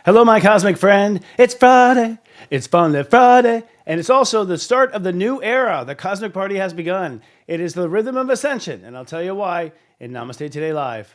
Hello, my cosmic friend. It's Friday. It's Fun Friday. And it's also the start of the new era. The cosmic party has begun. It is the rhythm of ascension. And I'll tell you why in Namaste Today Live.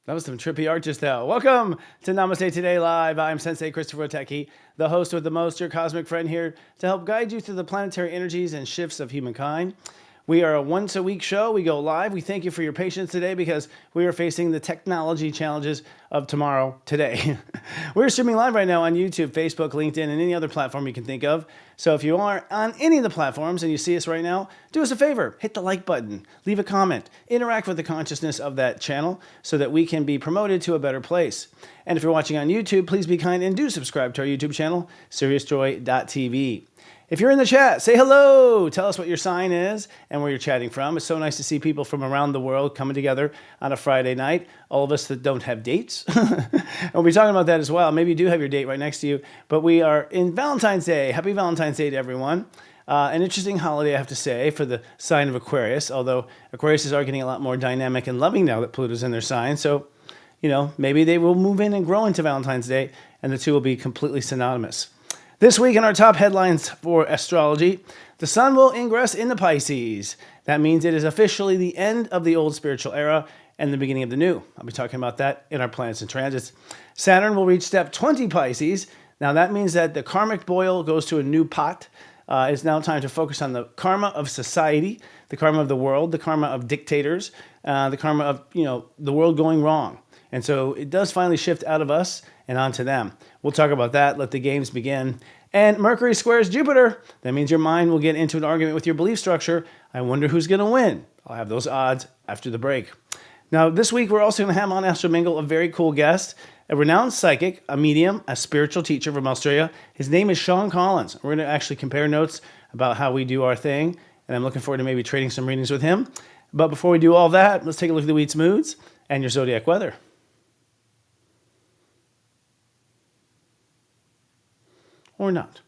That was some trippy art just now. Welcome to Namaste Today Live. I'm Sensei Christopher Witecki, the host with the most, your cosmic friend here to help guide you through the planetary energies and shifts of humankind. We are a once-a-week show. We go live. We thank you for your patience today because we are facing the technology challenges of tomorrow today. We're streaming live right now on YouTube, Facebook, LinkedIn, and any other platform you can think of. So if you are on any of the platforms and you see us right now, do us a favor. Hit the like button. Leave a comment. Interact with the consciousness of that channel so that we can be promoted to a better place. And if you're watching on YouTube, please be kind and do subscribe to our YouTube channel, SeriousJoy.tv. If you're in the chat, say hello. Tell us what your sign is and where you're chatting from. It's so nice to see people from around the world coming together on a Friday night. All of us that don't have dates. And we'll be talking about that as well. Maybe you do have your date right next to you. But we are in Valentine's Day. Happy Valentine's Day to everyone. An interesting holiday, I have to say, for the sign of Aquarius. Although Aquariuses are getting a lot more dynamic and loving now that Pluto's in their sign. So, you know, maybe they will move in and grow into Valentine's Day. And the two will be completely synonymous. This week in our top headlines for astrology, the sun will ingress into Pisces. That means it is officially the end of the old spiritual era and the beginning of the new. I'll be talking about that in our planets and transits. Saturn will reach step 20 Pisces. Now that means that the karmic boil goes to a new pot. It's now time to focus on the karma of society, the karma of the world, the karma of dictators, the karma of, the world going wrong. And so it does finally shift out of us and onto them. We'll talk about that. Let the games begin. And Mercury squares Jupiter. That means your mind will get into an argument with your belief structure. I wonder who's going to win. I'll have those odds after the break. Now, this week, we're also going to have on Astro Mingle a very cool guest, a renowned psychic, a medium, a spiritual teacher from Australia. His name is Sean Collyns. We're going to actually compare notes about how we do our thing. And I'm looking forward to maybe trading some readings with him. But before we do all that, let's take a look at the week's moods and your zodiac weather. Or not.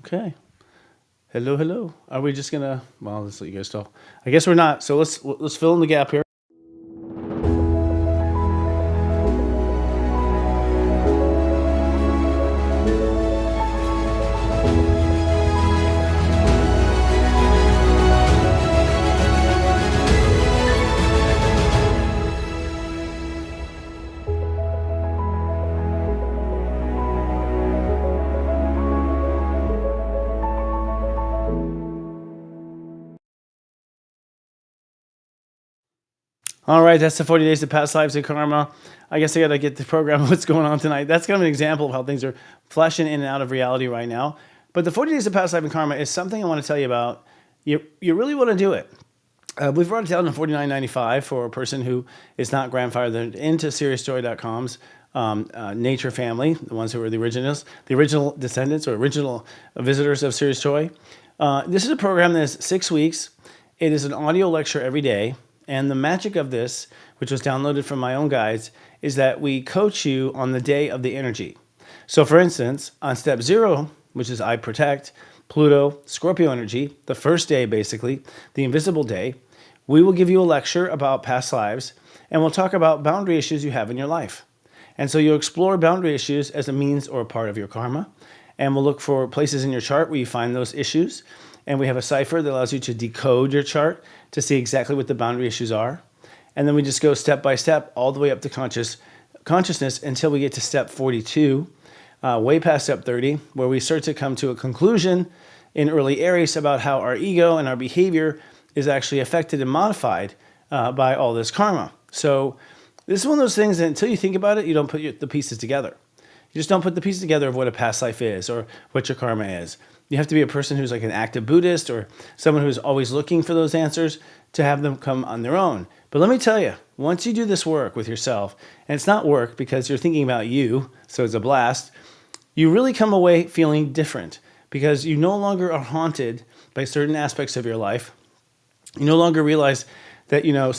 Okay. Hello, hello. Are we just gonna? Well, let's let you guys talk. I guess we're not. So let's fill in the gap here. All right, that's the 40 days of past lives of karma. I guess I got to get the program of what's going on tonight. That's kind of an example of how things are flashing in and out of reality right now. But the 40 days of past life and karma is something I want to tell you about. You really want to do it. We've brought it down to $49.95 for a person who is not grandfathered into SeriousJoy.com's nature family, the ones who are the original descendants or original visitors of Serious Joy. This is a program that's 6 weeks. It is an audio lecture every day. And the magic of this, which was downloaded from my own guides, is that we coach you on the day of the energy. So for instance, on step 0, which is I protect, Pluto, Scorpio energy, the first day basically, the invisible day, we will give you a lecture about past lives, and we'll talk about boundary issues you have in your life. And so you'll explore boundary issues as a means or a part of your karma, and we'll look for places in your chart where you find those issues. And we have a cipher that allows you to decode your chart to see exactly what the boundary issues are. And then we just go step by step all the way up to consciousness until we get to step 42, way past step 30, where we start to come to a conclusion in early Aries about how our ego and our behavior is actually affected and modified by all this karma. So this is one of those things that until you think about it, you don't put the pieces together. You just don't put the pieces together of what a past life is or what your karma is. You have to be a person who's like an active Buddhist or someone who's always looking for those answers to have them come on their own. But let me tell you, once you do this work with yourself, and it's not work because you're thinking about you, so it's a blast, you really come away feeling different because you no longer are haunted by certain aspects of your life. You no longer realize that, you no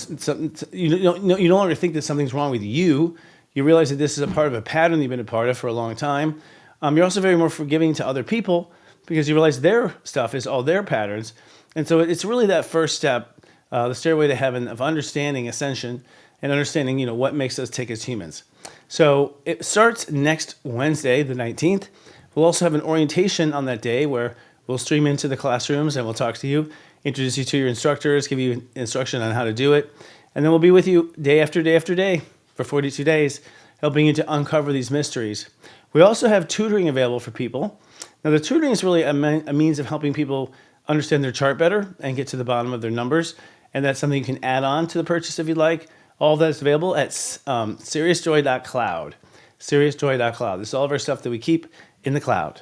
longer think that something's wrong with you. You realize that this is a part of a pattern you've been a part of for a long time. You're also very more forgiving to other people because you realize their stuff is all their patterns. And so it's really that first step, the stairway to heaven of understanding ascension and understanding, what makes us tick as humans. So it starts next Wednesday, the 19th. We'll also have an orientation on that day where we'll stream into the classrooms and we'll talk to you, introduce you to your instructors, give you instruction on how to do it. And then we'll be with you day after day after day for 42 days, helping you to uncover these mysteries. We also have tutoring available for people. Now, the tutoring is really a means of helping people understand their chart better and get to the bottom of their numbers. And that's something you can add on to the purchase if you'd like. All of that is available at seriousjoy.cloud. Seriousjoy.cloud. This is all of our stuff that we keep in the cloud.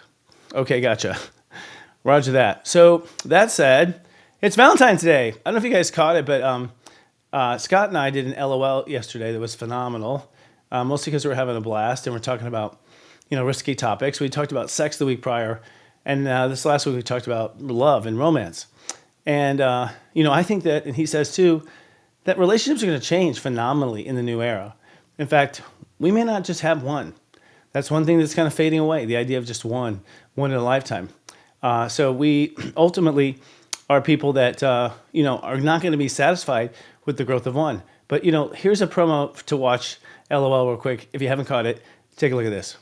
Okay, gotcha. Roger that. So that said, it's Valentine's Day. I don't know if you guys caught it, but Scott and I did an LOL yesterday that was phenomenal, mostly because we were having a blast and we're talking about, risky topics. We talked about sex the week prior, and this last week we talked about love and romance. And, I think that, and he says too, that relationships are going to change phenomenally in the new era. In fact, we may not just have one. That's one thing that's kind of fading away, the idea of just one in a lifetime. So we ultimately are people that, are not going to be satisfied with the growth of one. But, here's a promo to watch LOL real quick. If you haven't caught it, take a look at this.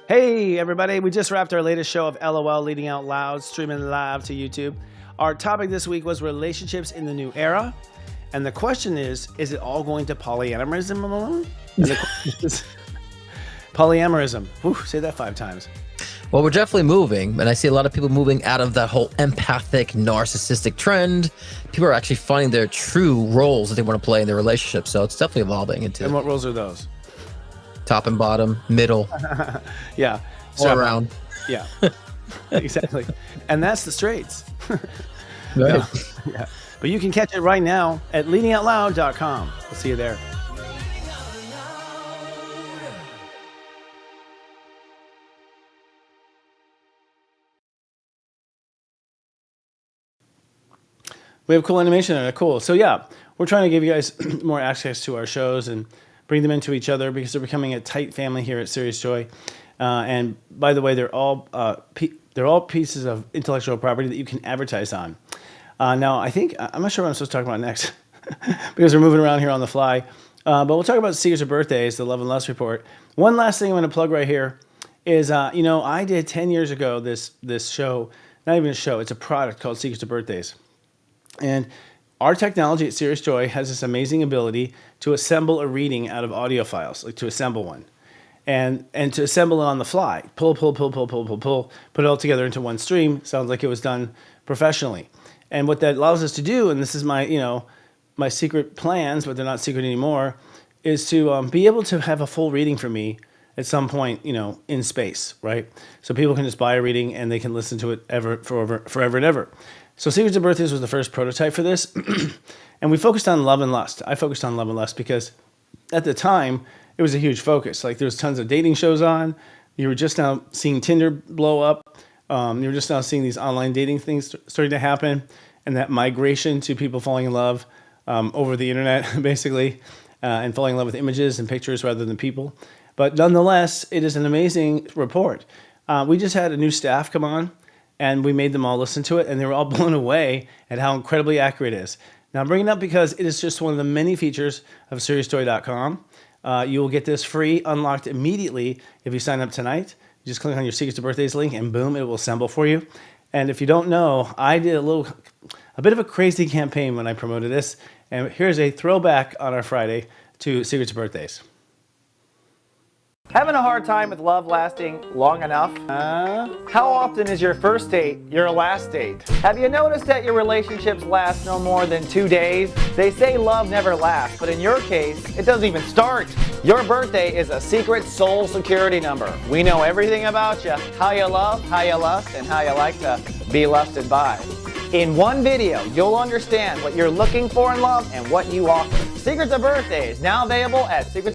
Hey, everybody. We just wrapped our latest show of LOL Leading Out Loud, streaming live to YouTube. Our topic this week was relationships in the new era. And the question is it all going to polyamorism? Polyamorism. Whew, say that 5 times. Well, we're definitely moving, and I see a lot of people moving out of that whole empathic, narcissistic trend. People are actually finding their true roles that they want to play in their relationship, so it's definitely evolving into. And what roles are those? Top and bottom, middle. Yeah. All around. Yeah, exactly. And that's the straights. Right. Yeah. But you can catch it right now at leadingoutloud.com. We'll see you there. We have cool animation in it. Cool. So yeah, we're trying to give you guys more access to our shows and bring them into each other because they're becoming a tight family here at Serious Joy. And by the way, they're all pieces of intellectual property that you can advertise on. Now, I'm not sure what I'm supposed to talk about next because we're moving around here on the fly. But we'll talk about Secrets of Birthdays, the Love and Lust Report. One last thing I'm going to plug right here is, I did 10 years ago this show, not even a show, it's a product called Secrets of Birthdays. And our technology at Serious Joy has this amazing ability to assemble a reading out of audio files, like to assemble one. And to assemble it on the fly. Pull, put it all together into one stream. Sounds like it was done professionally. And what that allows us to do, and this is my secret plans, but they're not secret anymore, is to be able to have a full reading for me at some point, in space, right? So people can just buy a reading and they can listen to it forever and ever. So Secrets of Birthdays was the first prototype for this. And we focused on love and lust. I focused on love and lust because at the time, it was a huge focus. Like there was tons of dating shows on. You were just now seeing Tinder blow up. You were just now seeing these online dating things starting to happen. And that migration to people falling in love over the internet, basically, and falling in love with images and pictures rather than people. But nonetheless, it is an amazing report. We just had a new staff come on, and we made them all listen to it, and they were all blown away at how incredibly accurate it is. Now, I'm bringing it up because it is just one of the many features of SeriousJoy.com. You will get this free, unlocked immediately if you sign up tonight. You just click on your Secrets of Birthdays link, and boom, it will assemble for you. And if you don't know, I did a bit of a crazy campaign when I promoted this. And here's a throwback on our Friday to Secrets of Birthdays. Having a hard time with love lasting long enough? How often is your first date your last date? Have you noticed that your relationships last no more than 2 days? They say love never lasts, but in your case, it doesn't even start. Your birthday is a secret soul security number. We know everything about you, how you love, how you lust, and how you like to be lusted by. In one video, you'll understand what you're looking for in love and what you offer. Secrets of Birthdays, now available at Secrets.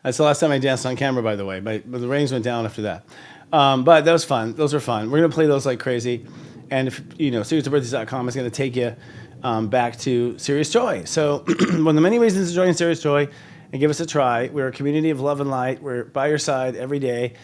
That's the last time I danced on camera, by the way. But the ratings went down after that. But that was fun. Those are fun. We're going to play those like crazy. And if seriousbirthdays.com is going to take you back to Serious Joy. So one of the many reasons to join Serious Joy and give us a try. We're a community of love and light. We're by your side every day.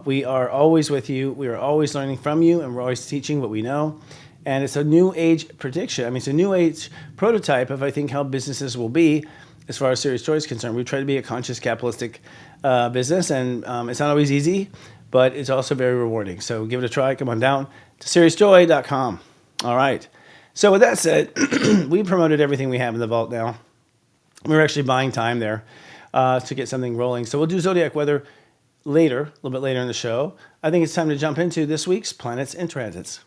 We are always with you. We are always learning from you, and we're always teaching what we know. And it's a new age prediction. I mean, it's a new age prototype of, I think, how businesses will be as far as Serious Joy is concerned. We try to be a conscious capitalistic business, and it's not always easy, but it's also very rewarding. So give it a try. Come on down to seriousjoy.com. All right. So with that said, we promoted everything we have in the vault now. We're actually buying time there to get something rolling. So we'll do Zodiac weather later, a little bit later in the show. I think it's time to jump into this week's planets and transits.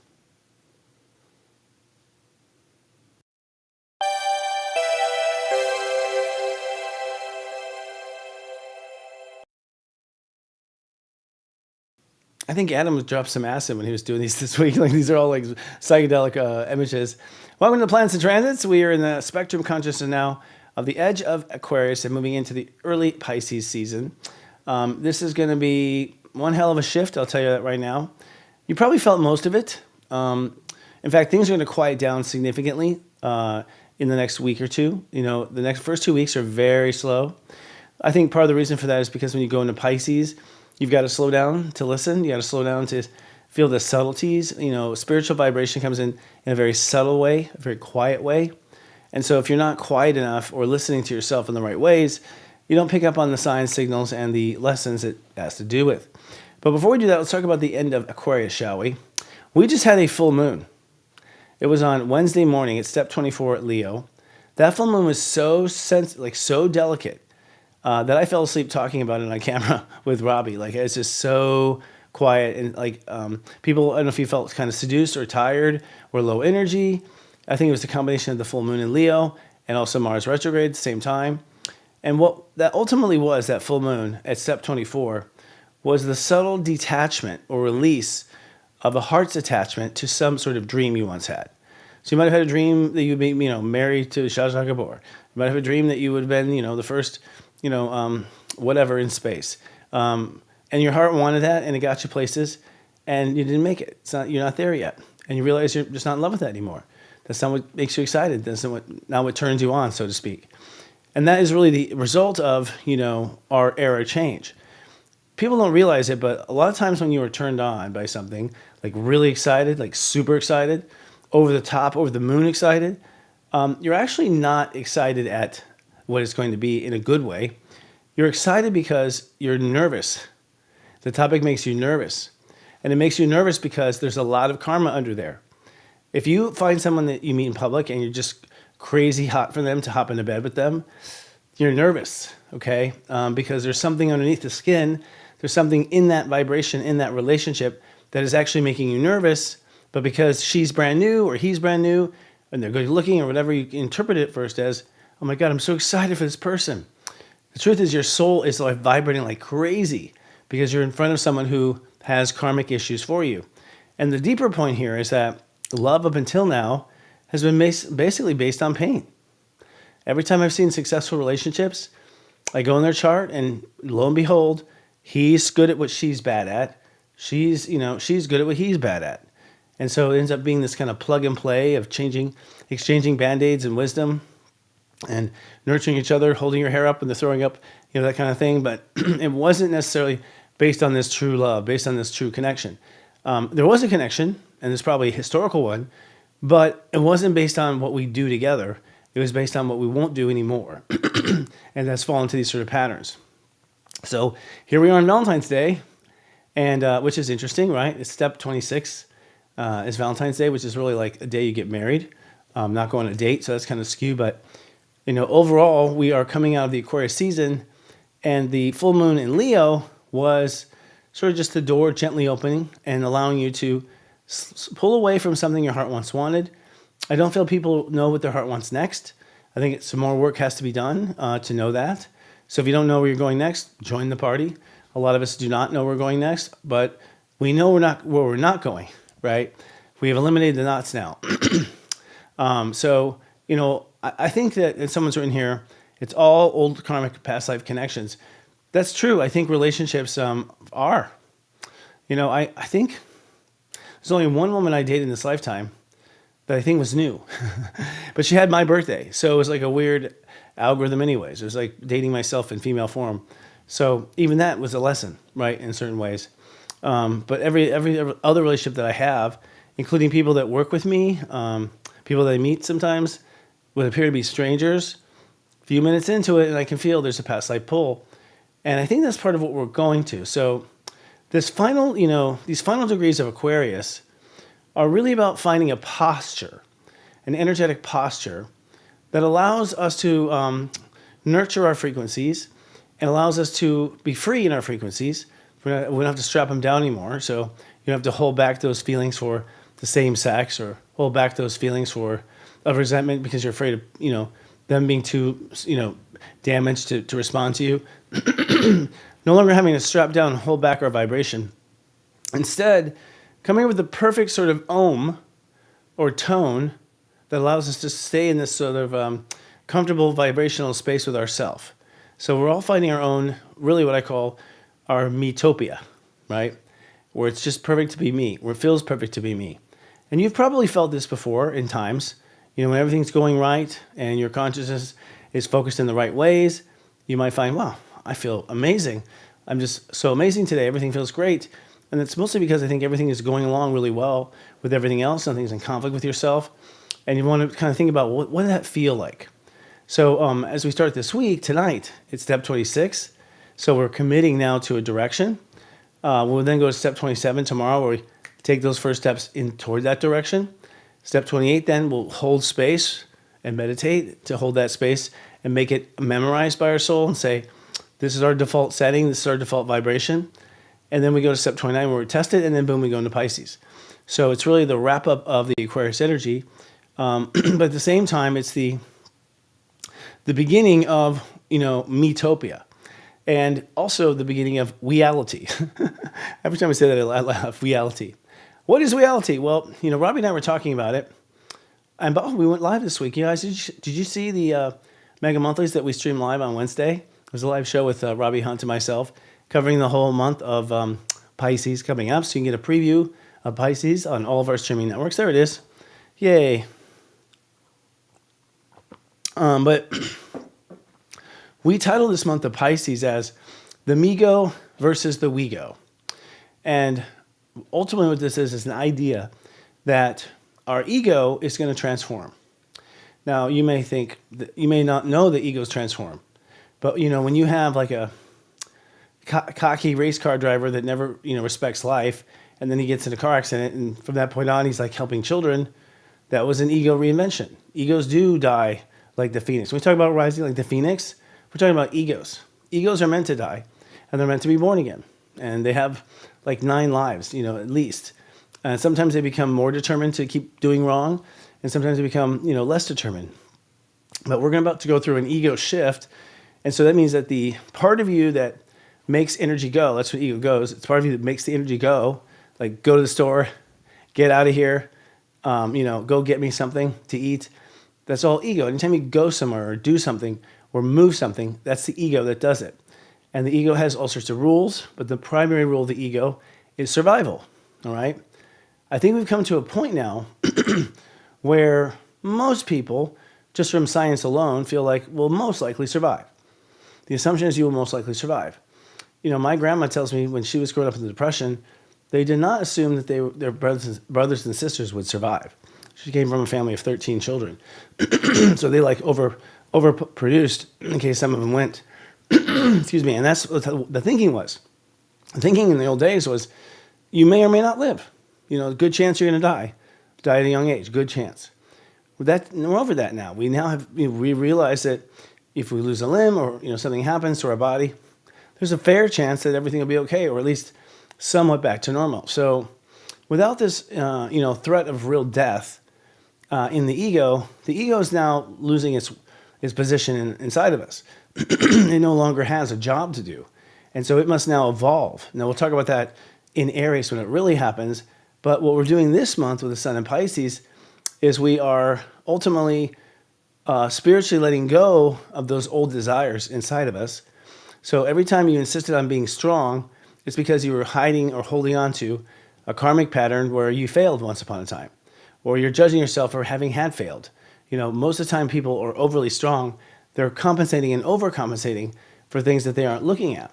I think Adam dropped some acid when he was doing these this week. Like, these are all like psychedelic images. Welcome to Planets and Transits. We are in the spectrum consciousness now of the edge of Aquarius and moving into the early Pisces season. This is going to be one hell of a shift, I'll tell you that right now. You probably felt most of it. In fact, things are going to quiet down significantly in the next week or two. You know, the first 2 weeks are very slow. I think part of the reason for that is because when you go into Pisces, you've got to slow down to listen. You got to slow down to feel the subtleties. You know, spiritual vibration comes in a very subtle way, a very quiet way. And so if you're not quiet enough or listening to yourself in the right ways, you don't pick up on the signs, signals, and the lessons it has to do with. But before we do that, let's talk about the end of Aquarius, shall we? We just had a full moon. It was on Wednesday morning. It's step 24 at Leo. That full moon was so delicate that I fell asleep talking about it on camera with Robbie. Like, it's just so quiet, and like people, I don't know if you felt kind of seduced or tired or low energy. I think it was the combination of the full moon in Leo and also Mars retrograde at the same time. And what that ultimately was, that full moon at step 24, was the subtle detachment or release of a heart's attachment to some sort of dream you once had. So you might have had a dream that you'd be, married to Shah Jahan Kapoor. You might have a dream that you would have been, the first, whatever in space. And your heart wanted that, and it got you places, and you didn't make it. You're not there yet. And you realize you're just not in love with that anymore. That's not what makes you excited. That's not what turns you on, so to speak. And that is really the result of, our era change. People don't realize it, but a lot of times when you are turned on by something, like really excited, like super excited, over the top, over the moon excited, you're actually not excited at what it's going to be in a good way. You're excited because you're nervous. The topic makes you nervous. And it makes you nervous because there's a lot of karma under there. If you find someone that you meet in public and you're just crazy hot for them to hop into bed with them, you're nervous, okay? Because there's something underneath the skin. There's something in that vibration, in that relationship, that is actually making you nervous. But because she's brand new or he's brand new and they're good looking or whatever you interpret it first as, oh my God, I'm so excited for this person. The truth is your soul is like vibrating like crazy because you're in front of someone who has karmic issues for you. And the deeper point here is that love up until now has been basically based on pain. Every time I've seen successful relationships, I go in their chart and lo and behold, he's good at what she's bad at. She's good at what he's bad at. And so it ends up being this kind of plug and play of exchanging band-aids and wisdom and nurturing each other, holding your hair up when they're throwing up, that kind of thing. But it wasn't necessarily based on this true love, based on this true connection. There was a connection, and there's probably a historical one, but it wasn't based on what we do together. It was based on what we won't do anymore. And that's fallen into these sort of patterns. So here we are on Valentine's Day, and which is interesting, right? It's step 26 is Valentine's Day, which is really like a day you get married. Not going on a date, so that's kind of skewed. But, overall, we are coming out of the Aquarius season, and the full moon in Leo was sort of just the door gently opening and allowing you to pull away from something your heart once wanted. I don't feel people know what their heart wants next. I think some more work has to be done to know that. So if you don't know where you're going next, join the party. A lot of us do not know where we're going next, but we know where we're not going, right? We have eliminated the knots now. I think that if someone's written here, it's all old karmic past life connections. That's true. I think relationships are. I think there's only one woman I dated in this lifetime that I think was new, but she had my birthday, so it was like a weird algorithm. Anyways, it was like dating myself in female form. So even that was a lesson, right, in certain ways. But every other relationship that I have, including people that work with me, people that I meet sometimes, would appear to be strangers. A few minutes into it, and I can feel there's a past life pull, and I think that's part of what we're going to. So these final degrees of Aquarius are really about finding a posture, an energetic posture that allows us to nurture our frequencies and allows us to be free in our frequencies. We don't have to strap them down anymore. So you don't have to hold back those feelings for the same sex, or hold back those feelings of resentment because you're afraid of, them being too, damaged to respond to you. No longer having to strap down and hold back our vibration. Instead, coming up with the perfect sort of ohm or tone that allows us to stay in this sort of comfortable vibrational space with ourself. So we're all finding our own, really what I call our metopia, right? Where it's just perfect to be me, where it feels perfect to be me. And you've probably felt this before in times, when everything's going right and your consciousness is focused in the right ways, you might find, wow, I feel amazing. I'm just so amazing today. Everything feels great. And it's mostly because I think everything is going along really well with everything else. Nothing's in conflict with yourself. And you want to kind of think about what did that feel like? So as we start this week, tonight, it's step 26. So we're committing now to a direction. We'll then go to step 27 tomorrow, where we take those first steps in toward that direction. Step 28, then we'll hold space and meditate to hold that space and make it memorized by our soul and say, this is our default setting, this is our default vibration. And then we go to step 29 where we test it, and then boom, we go into Pisces. So it's really the wrap up of the Aquarius energy. But at the same time, it's the beginning of, metopia. And also the beginning of reality. Every time I say that, I laugh. Reality. What is reality? Well, Robbie and I were talking about it. And we went live this week. You guys, did you see the Mega Monthlies that we streamed live on Wednesday? It was a live show with Robbie Hunt and myself, covering the whole month of Pisces coming up. So you can get a preview of Pisces on all of our streaming networks. There it is. Yay. But we titled this month of Pisces as the me-go versus the we-go. And ultimately what this is an idea that our ego is going to transform. Now, you may not know the egos transform, but when you have like a cocky race car driver that never respects life, and then he gets in a car accident, and from that point on he's like helping children, that was an ego reinvention. Egos do die like the phoenix. When we talk about rising like the phoenix, we're talking about egos. Egos are meant to die, and they're meant to be born again, and they have like 9 lives, at least. And sometimes they become more determined to keep doing wrong, and sometimes they become, less determined. But we're about to go through an ego shift, and so that means that the part of you that makes energy go, that's what ego goes, it's part of you that makes the energy go, like go to the store, get out of here, go get me something to eat. That's all ego. Anytime you go somewhere or do something or move something, that's the ego that does it. And the ego has all sorts of rules, but the primary rule of the ego is survival, all right? I think we've come to a point now where most people, just from science alone, feel like will most likely survive. The assumption is you will most likely survive. My grandma tells me when she was growing up in the Depression, they did not assume that their brothers and sisters would survive. She came from a family of 13 children. So they overproduced in case some of them went. Excuse me. And that's what the thinking was. The thinking in the old days was you may or may not live. Good chance you're going to die at a young age. Good chance. We're over that now. We now have, we realize that if we lose a limb or, something happens to our body, there's a fair chance that everything will be okay, or at least somewhat back to normal. So without this, threat of real death in the ego is now losing its position inside of us. It no longer has a job to do. And so it must now evolve. Now we'll talk about that in Aries when it really happens. But what we're doing this month with the Sun in Pisces is we are ultimately spiritually letting go of those old desires inside of us So every time you insisted on being strong, it's because you were hiding or holding on to a karmic pattern where you failed once upon a time, or you're judging yourself for having had failed. Most of the time people are overly strong. They're compensating and overcompensating for things that they aren't looking at.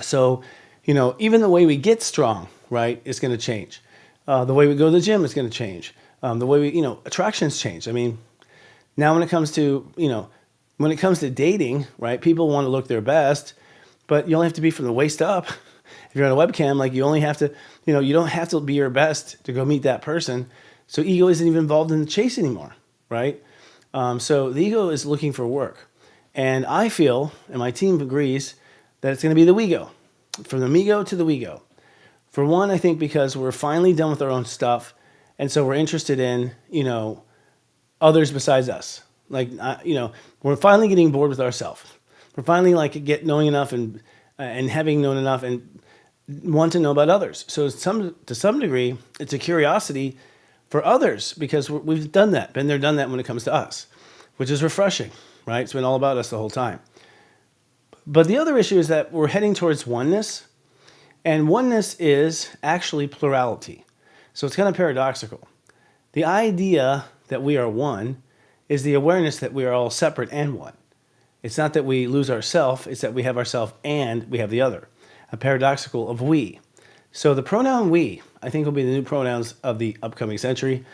So, even the way we get strong, right, is going to change. The way we go to the gym is going to change. The way we, attractions change. I mean, now when it comes to dating, right, people want to look their best, but you only have to be from the waist up. If you're on a webcam, like you only have to, you don't have to be your best to go meet that person. So ego isn't even involved in the chase anymore, right? So the ego is looking for work. And I feel, and my team agrees, that it's going to be the we go. From the me-go to the we-go. For one, I think because we're finally done with our own stuff, and so we're interested in, others besides us. Like, we're finally getting bored with ourselves. We're finally knowing enough and having known enough and want to know about others. So to some degree, it's a curiosity for others because we've done that, been there, done that when it comes to us, which is refreshing, right? It's been all about us the whole time. But the other issue is that we're heading towards oneness, and oneness is actually plurality. So it's kind of paradoxical. The idea that we are one is the awareness that we are all separate and one. It's not that we lose ourself, it's that we have ourself and we have the other. A paradoxical of we. So the pronoun we, I think, will be the new pronouns of the upcoming century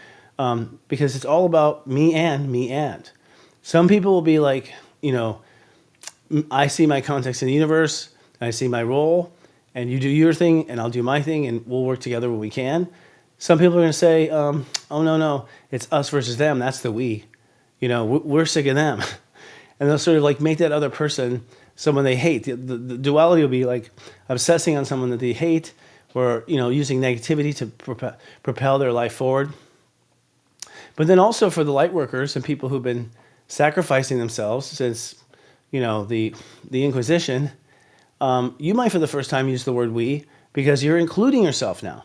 because it's all about me and me and. Some people will be like, I see my context in the universe, I see my role, and you do your thing, and I'll do my thing, and we'll work together when we can. Some people are going to say, oh, no, it's us versus them. That's the we. We're sick of them. And they'll sort of make that other person someone they hate. The duality will be like obsessing on someone that they hate or, using negativity to propel their life forward. But then also for the light workers and people who've been sacrificing themselves since the Inquisition, you might for the first time use the word we because you're including yourself now.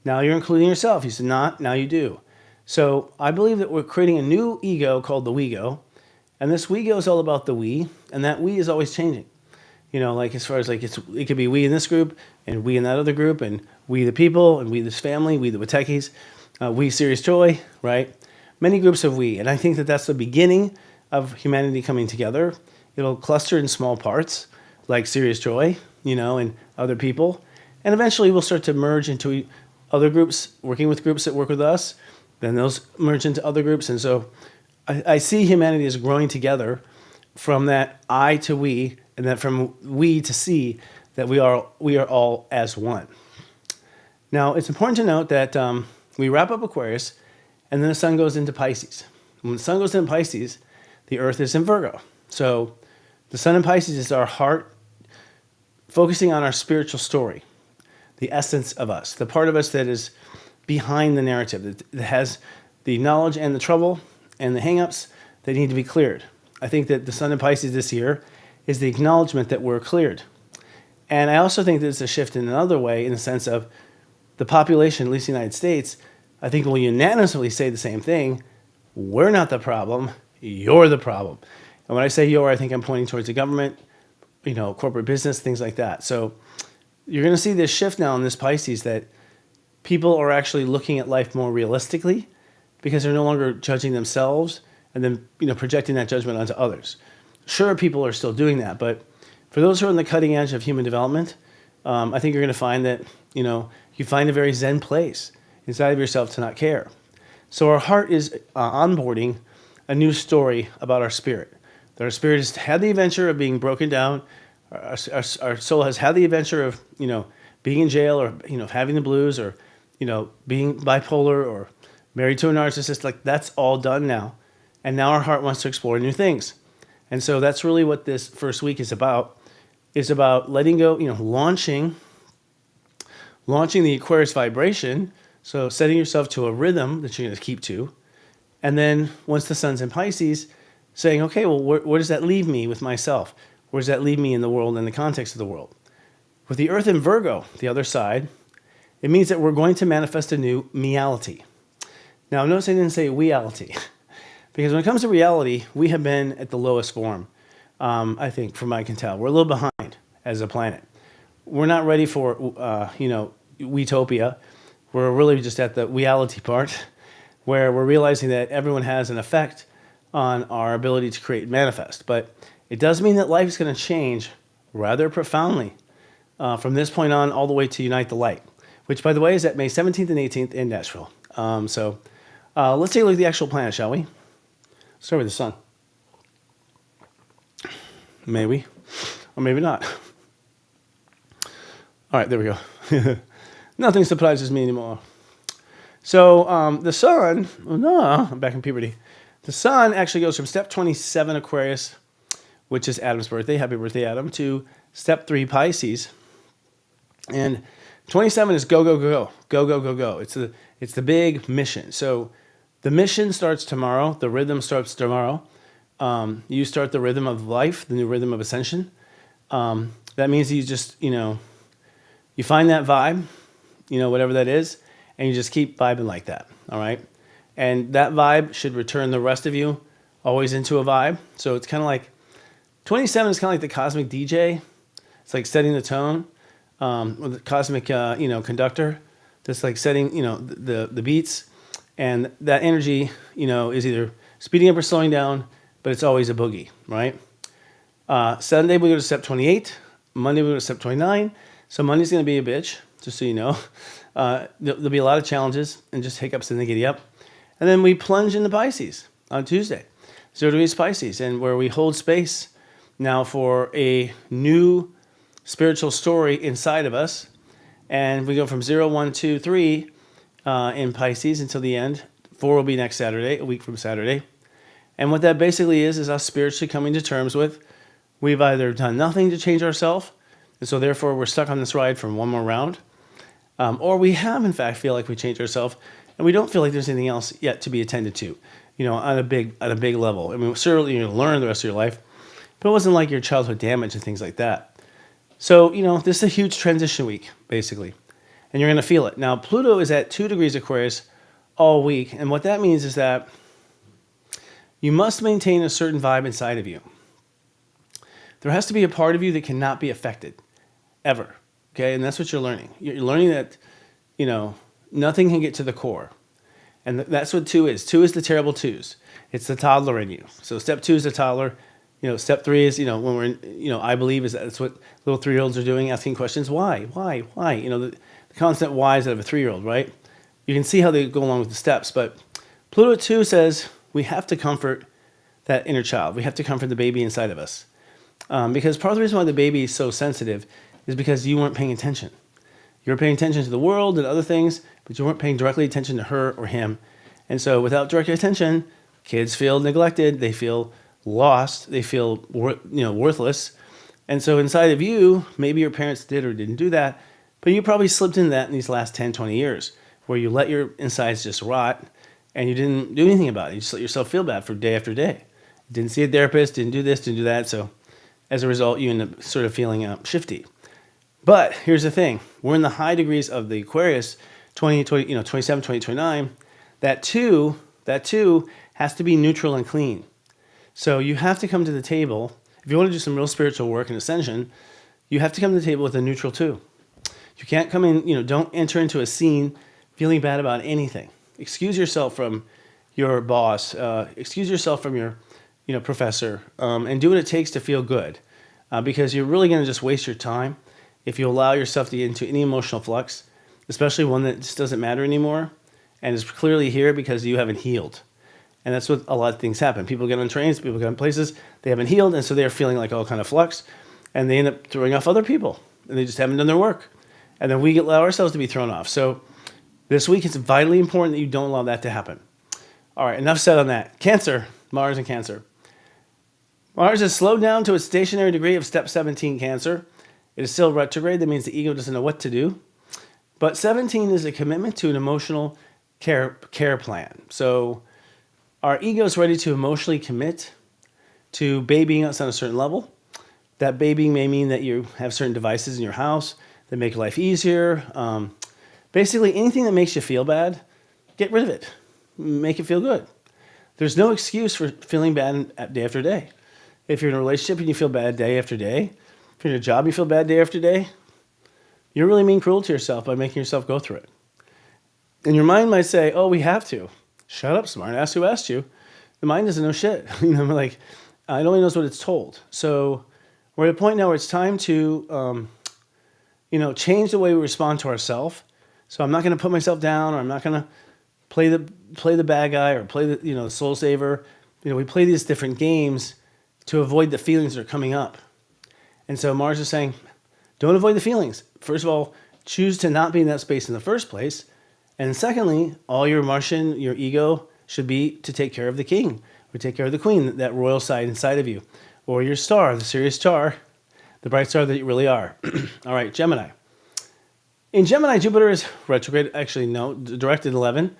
Now you're including yourself. You said not, now you do. So I believe that we're creating a new ego called the we-go. And this we-go is all about the we, and that we is always changing. As far as it could be we in this group, and we in that other group, and we the people, and we this family, we the Witeckis, we Serious Joy, right? Many groups of we. And I think that that's the beginning of humanity coming together. It'll cluster in small parts, like Serious Joy, and other people. And eventually we'll start to merge into other groups, working with groups that work with us. Then those merge into other groups. And so I see humanity as growing together from that I to we, and then from we to see that we are all as one. Now, it's important to note that we wrap up Aquarius, and then the sun goes into Pisces. When the sun goes into Pisces, the earth is in Virgo. So the sun in Pisces is our heart focusing on our spiritual story, the essence of us, the part of us that is behind the narrative, that has the knowledge and the trouble and the hang-ups that need to be cleared. I think that the sun in Pisces this year is the acknowledgement that we're cleared. And I also think that it's a shift in another way, in the sense of the population, at least the United States, I think will unanimously say the same thing. We're not the problem, you're the problem. And when I say you're, I think I'm pointing towards the government, corporate business, things like that. So you're going to see this shift now in this Pisces that people are actually looking at life more realistically because they're no longer judging themselves and then projecting that judgment onto others. Sure, people are still doing that, but for those who are on the cutting edge of human development, I think you're going to find that you find a very zen place inside of yourself to not care. So our heart is onboarding a new story about our spirit. That our spirit has had the adventure of being broken down. Our soul has had the adventure of being in jail or having the blues or being bipolar or married to a narcissist. Like, that's all done now. And now our heart wants to explore new things. And so that's really what this first week is about. It's about letting go, launching the Aquarius vibration. So setting yourself to a rhythm that you're going to keep to. And then once the sun's in Pisces, saying, okay, well, where does that leave me with myself? Where does that leave me in the world and the context of the world? With the Earth in Virgo, the other side, it means that we're going to manifest a new meality. Now, notice I didn't say reality, because when it comes to reality, we have been at the lowest form. I think, from what I can tell. We're a little behind as a planet. We're not ready for, utopia. We're really just at the reality part where we're realizing that everyone has an effect on our ability to create and manifest. But it does mean that life is going to change rather profoundly from this point on all the way to Unite the Light, which, by the way, is at May 17th and 18th in Nashville. Let's take a look at the actual planet, shall we? Start with the sun. Maybe, or maybe not. All right, there we go. Nothing surprises me anymore. So the sun, I'm back in puberty. The sun actually goes from step 27 Aquarius, which is Adam's birthday, happy birthday Adam, to step 3 Pisces. And 27 is go, go, go, go, go, go, go. It's the big mission. So the mission starts tomorrow. The rhythm starts tomorrow. You start the rhythm of life, the new rhythm of ascension. That means you just, you find that vibe, whatever that is, and you just keep vibing like that, all right? And that vibe should return the rest of you always into a vibe. So it's kind of like, 27 is kind of like the cosmic DJ. It's like setting the tone, with the cosmic, conductor, just like setting, the beats. And that energy, is either speeding up or slowing down, but it's always a boogie, right? Sunday we go to step 28. Monday we go to step 29. So Monday's going to be a bitch, just so you know. There'll be a lot of challenges and just hiccups in the giddy up. And then we plunge into Pisces on Tuesday, 0 degrees Pisces, and where we hold space now for a new spiritual story inside of us. And we go from 0, 1, 2, 3 in Pisces until the end. 4 will be next Saturday, a week from Saturday. And what that basically is us spiritually coming to terms with we've either done nothing to change ourselves, and so therefore we're stuck on this ride for one more round, or we have in fact feel like we changed ourselves and we don't feel like there's anything else yet to be attended to, on a big level. I mean, certainly you're going to learn the rest of your life, but it wasn't like your childhood damage and things like that. So, this is a huge transition week, basically, and you're going to feel it. Now, Pluto is at 2 degrees Aquarius all week, and what that means is that you must maintain a certain vibe inside of you. There has to be a part of you that cannot be affected, ever, okay? And that's what you're learning. You're learning that, nothing can get to the core. And that's what 2 is. 2 is the terrible twos. It's the toddler in you. So step 2 is the toddler. Step 3 is, when we're in, I believe that's what little 3-year-olds are doing, asking questions. Why? The constant whys out of a 3-year-old, right? You can see how they go along with the steps. But Pluto 2 says we have to comfort that inner child. We have to comfort the baby inside of us. Because part of the reason why the baby is so sensitive is because you weren't paying attention. You were paying attention to the world and other things, but you weren't paying directly attention to her or him. And so without direct attention, kids feel neglected, they feel lost, they feel worthless. And so inside of you, maybe your parents did or didn't do that, but you probably slipped into that in these last 10, 20 years, where you let your insides just rot and you didn't do anything about it. You just let yourself feel bad for day after day. Didn't see a therapist, didn't do this, didn't do that. So as a result, you end up sort of feeling shifty. But here's the thing. We're in the high degrees of the Aquarius, 27, 20, 29. That two has to be neutral and clean. So you have to come to the table. If you want to do some real spiritual work and ascension, you have to come to the table with a neutral 2. You can't come in, don't enter into a scene feeling bad about anything. Excuse yourself from your boss. Excuse yourself from your professor, and do what it takes to feel good, because you're really going to just waste your time if you allow yourself to get into any emotional flux, especially one that just doesn't matter anymore and is clearly here because you haven't healed. And that's what a lot of things happen. People get on trains, people get on places, they haven't healed, and so they're feeling like all kind of flux, and they end up throwing off other people, and they just haven't done their work. And then we allow ourselves to be thrown off. So this week, it's vitally important that you don't allow that to happen. All right, enough said on that. Cancer, Mars and Cancer. Mars has slowed down to a stationary degree of step 17 Cancer. It is still retrograde. That means the ego doesn't know what to do. But 17 is a commitment to an emotional care plan. So our ego is ready to emotionally commit to babying us on a certain level. That babying may mean that you have certain devices in your house that make your life easier. Basically, anything that makes you feel bad, get rid of it. Make it feel good. There's no excuse for feeling bad day after day. If you're in a relationship and you feel bad day after day, if you're in a job and you feel bad day after day, you're really being cruel to yourself by making yourself go through it. And your mind might say, oh, we have to. Shut up, smart ass, who asked you? The mind doesn't know shit. Like, it only knows what it's told. So we're at a point now where it's time to, change the way we respond to ourselves. So I'm not going to put myself down, or I'm not going to play the bad guy, or play the soul saver. We play these different games to avoid the feelings that are coming up. And so Mars is saying, don't avoid the feelings. First of all, choose to not be in that space in the first place. And secondly, all your Martian, your ego, should be to take care of the king, or take care of the queen, that royal side inside of you, or your star, the Sirius star, the bright star that you really are. All right, Gemini. In Gemini, Jupiter is retrograde, actually no, directed 11,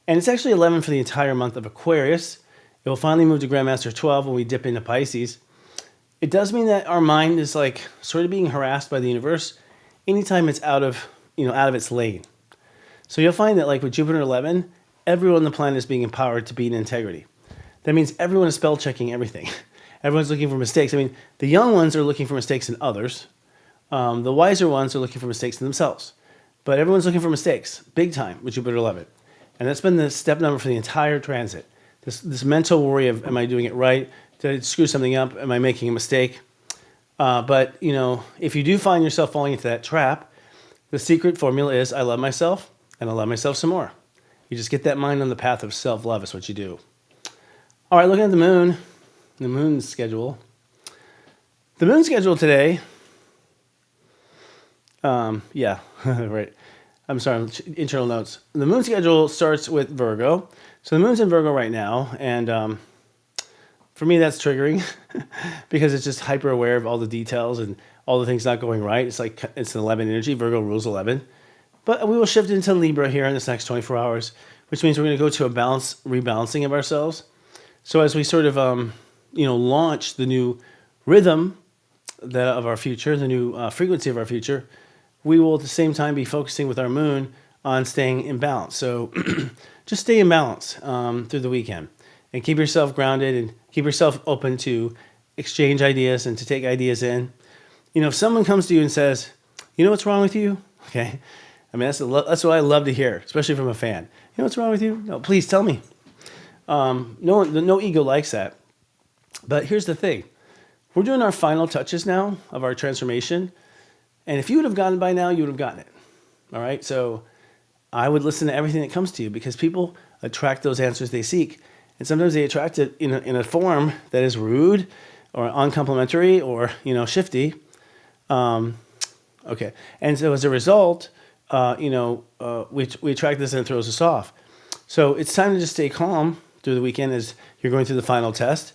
and it's actually 11 for the entire month of Aquarius. It will finally move to Grandmaster 12 when we dip into Pisces. It does mean that our mind is like sort of being harassed by the universe anytime it's out of its lane. So you'll find that like with Jupiter 11, everyone on the planet is being empowered to be in integrity. That means everyone is spell checking everything. Everyone's looking for mistakes. I mean, the young ones are looking for mistakes in others. The wiser ones are looking for mistakes in themselves. But everyone's looking for mistakes, big time, with Jupiter 11. And that's been the step number for the entire transit. This mental worry of, am I doing it right? Did I screw something up? Am I making a mistake? But if you do find yourself falling into that trap, the secret formula is, I love myself, and I love myself some more. You just get that mind on the path of self-love is what you do. All right, looking at the moon schedule. The moon schedule today, right. I'm sorry, internal notes. The moon schedule starts with Virgo. So the moon's in Virgo right now, and for me that's triggering because it's just hyper aware of all the details and all the things not going right. It's like it's an 11 energy. Virgo rules 11. But we will shift into Libra here in this next 24 hours, which means we're going to go to a rebalancing of ourselves. So as we sort of, launch the new rhythm of our future, the new frequency of our future, we will at the same time be focusing with our moon on staying in balance. So just stay in balance through the weekend and keep yourself grounded and keep yourself open to exchange ideas and to take ideas in. If someone comes to you and says, you know what's wrong with you? Okay. I mean, that's what I love to hear, especially from a fan. You know what's wrong with you? No, please tell me. No ego likes that. But here's the thing. We're doing our final touches now of our transformation. And if you would have gotten it by now, you would have gotten it. All right? So I would listen to everything that comes to you because people attract those answers they seek. And sometimes they attract it in a form that is rude or uncomplimentary or, shifty. Okay. And so as a result, we attract this and it throws us off. So it's time to just stay calm through the weekend as you're going through the final test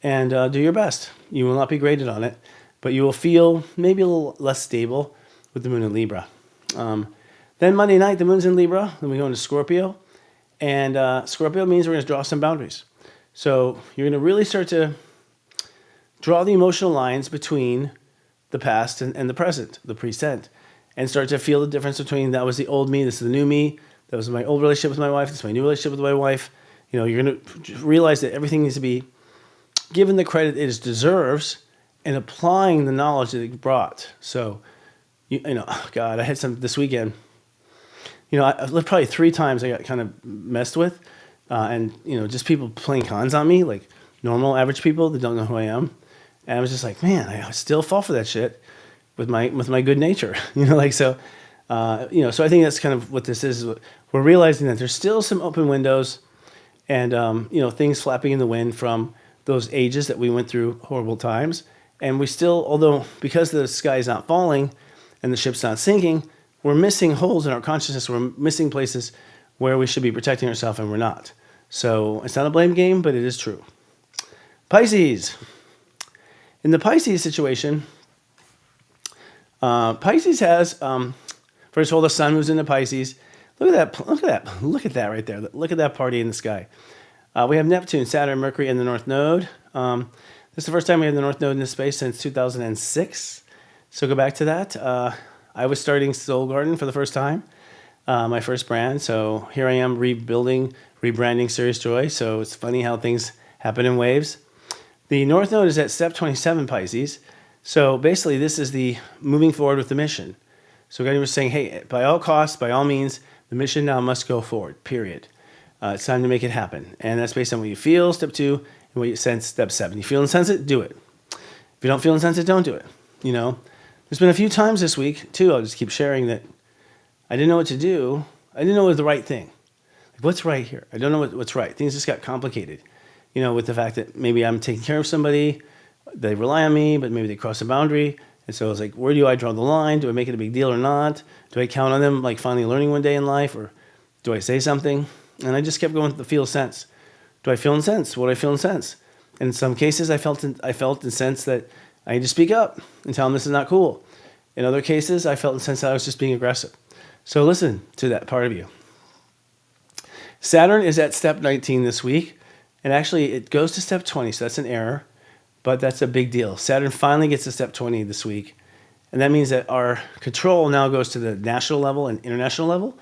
and do your best. You will not be graded on it, but you will feel maybe a little less stable with the moon in Libra. Then Monday night, the moon's in Libra. Then we go into Scorpio. And Scorpio means we're going to draw some boundaries. So you're going to really start to draw the emotional lines between the past and the present, the present, and start to feel the difference between that was the old me, this is the new me, that was my old relationship with my wife, this is my new relationship with my wife. You're going to realize that everything needs to be given the credit it deserves and applying the knowledge that it brought. So, God, I had some this weekend. I lived probably 3 times I got kind of messed with. And just people playing cons on me, like normal, average people that don't know who I am. And I was just like, man, I still fall for that shit with my good nature, So I think that's kind of what this is. We're realizing that there's still some open windows and, things flapping in the wind from those ages that we went through horrible times. And we still, although because the sky is not falling and the ship's not sinking, we're missing holes in our consciousness. We're missing places where we should be protecting ourselves and we're not. So it's not a blame game, but it is true. Pisces. In the Pisces situation, Pisces has, first of all, the sun moves into Pisces. Look at that right there. Look at that party in the sky. We have Neptune, Saturn, Mercury in the North Node. This is the first time we had the North Node in this space since 2006. So go back to that. I was starting Soul Garden for the first time, my first brand. So here I am rebranding Serious Joy. So it's funny how things happen in waves. The North Node is at step 27, Pisces. So basically, this is the moving forward with the mission. So God was saying, hey, by all costs, by all means, the mission now must go forward, period. It's time to make it happen. And that's based on what you feel, step 2, and what you sense, step 7. You feel and sense it, do it. If you don't feel and sense it, don't do it. You know, there's been a few times this week, too, I'll just keep sharing that I didn't know what to do. I didn't know what was the right thing. Like, what's right here? I don't know what's right. Things just got complicated. You know, with the fact that maybe I'm taking care of somebody, they rely on me, but maybe they cross a boundary. And so it's like, where do I draw the line? Do I make it a big deal or not? Do I count on them like finally learning one day in life, or do I say something? And I just kept going with the feel sense. Do I feel and sense? What do I feel and sense? And in some cases, I felt and sensed that I need to speak up and tell them this is not cool. In other cases, I felt and sensed that I was just being aggressive. So listen to that part of you. Saturn is at step 19 this week. And actually, it goes to step 20, so that's an error. But that's a big deal. Saturn finally gets to step 20 this week. And that means that our control now goes to the national level and international level.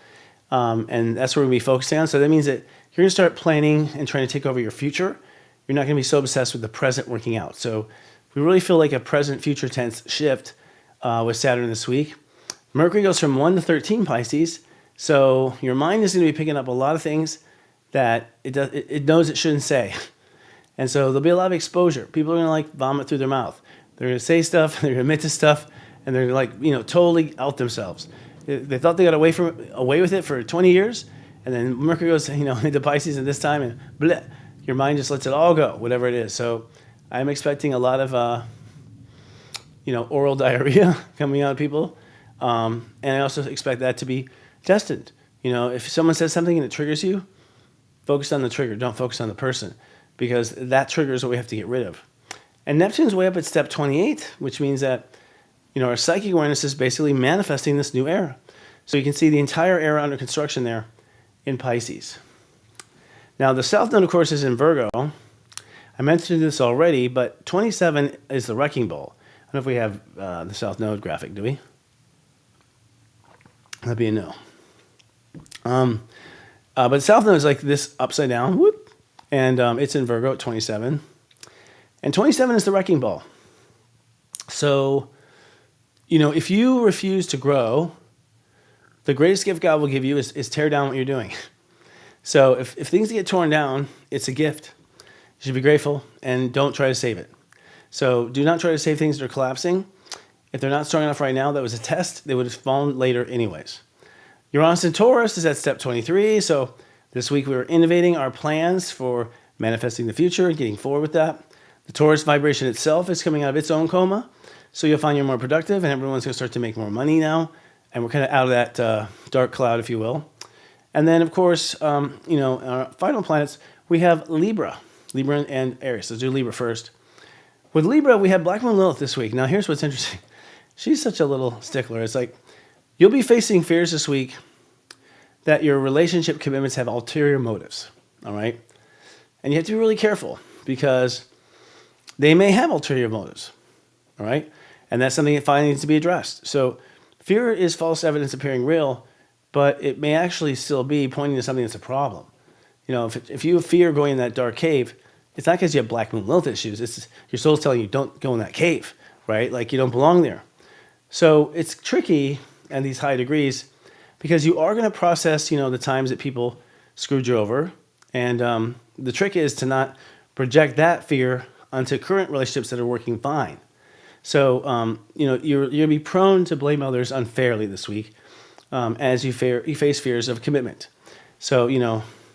And that's where we'll be focusing on. So that means that you're going to start planning and trying to take over your future. You're not going to be so obsessed with the present working out. So we really feel like a present-future tense shift with Saturn this week. Mercury goes from 1 to 13, Pisces. So your mind is going to be picking up a lot of things that it knows it shouldn't say. And so there'll be a lot of exposure. People are going to like vomit through their mouth. They're going to say stuff, they're going to admit to stuff, and they're like, totally out themselves. They thought they got away with it for 20 years, and then Mercury goes, into Pisces at this time, and bleh, your mind just lets it all go, whatever it is. So I'm expecting a lot of, oral diarrhea coming out of people. And I also expect that to be destined. If someone says something and it triggers you, focus on the trigger. Don't focus on the person, because that trigger is what we have to get rid of. And Neptune's way up at step 28, which means that our psychic awareness is basically manifesting this new era. So you can see the entire era under construction there in Pisces. Now, the South Node, of course, is in Virgo. I mentioned this already, but 27 is the wrecking ball. I don't know if we have the South Node graphic, do we? That'd be a no. But South Node is like this upside down, whoop, and it's in Virgo at 27. And 27 is the wrecking ball. So, if you refuse to grow, the greatest gift God will give you is tear down what you're doing. So if things get torn down, it's a gift. You should be grateful and don't try to save it. So do not try to save things that are collapsing. If they're not strong enough right now, that was a test. They would have fallen later anyways. Uranus in Taurus is at step 23. So this week we were innovating our plans for manifesting the future and getting forward with that. The Taurus vibration itself is coming out of its own coma. So you'll find you're more productive and everyone's going to start to make more money now. And we're kind of out of that dark cloud, if you will. And then, of course, our final planets, we have Libra and Aries. Let's do Libra first. With Libra, we have Black Moon Lilith this week. Now, here's what's interesting. She's such a little stickler. It's like you'll be facing fears this week that your relationship commitments have ulterior motives, all right? And you have to be really careful because they may have ulterior motives, all right? And that's something that finally needs to be addressed. So fear is false evidence appearing real, but it may actually still be pointing to something that's a problem. If you fear going in that dark cave, it's not because you have Black Moon Lilith issues. It's your soul's telling you don't go in that cave, right? Like you don't belong there. So it's tricky at these high degrees because you are going to process, the times that people screwed you over. And the trick is to not project that fear onto current relationships that are working fine. So, you're going to be prone to blame others unfairly this week as you face fears of commitment. So,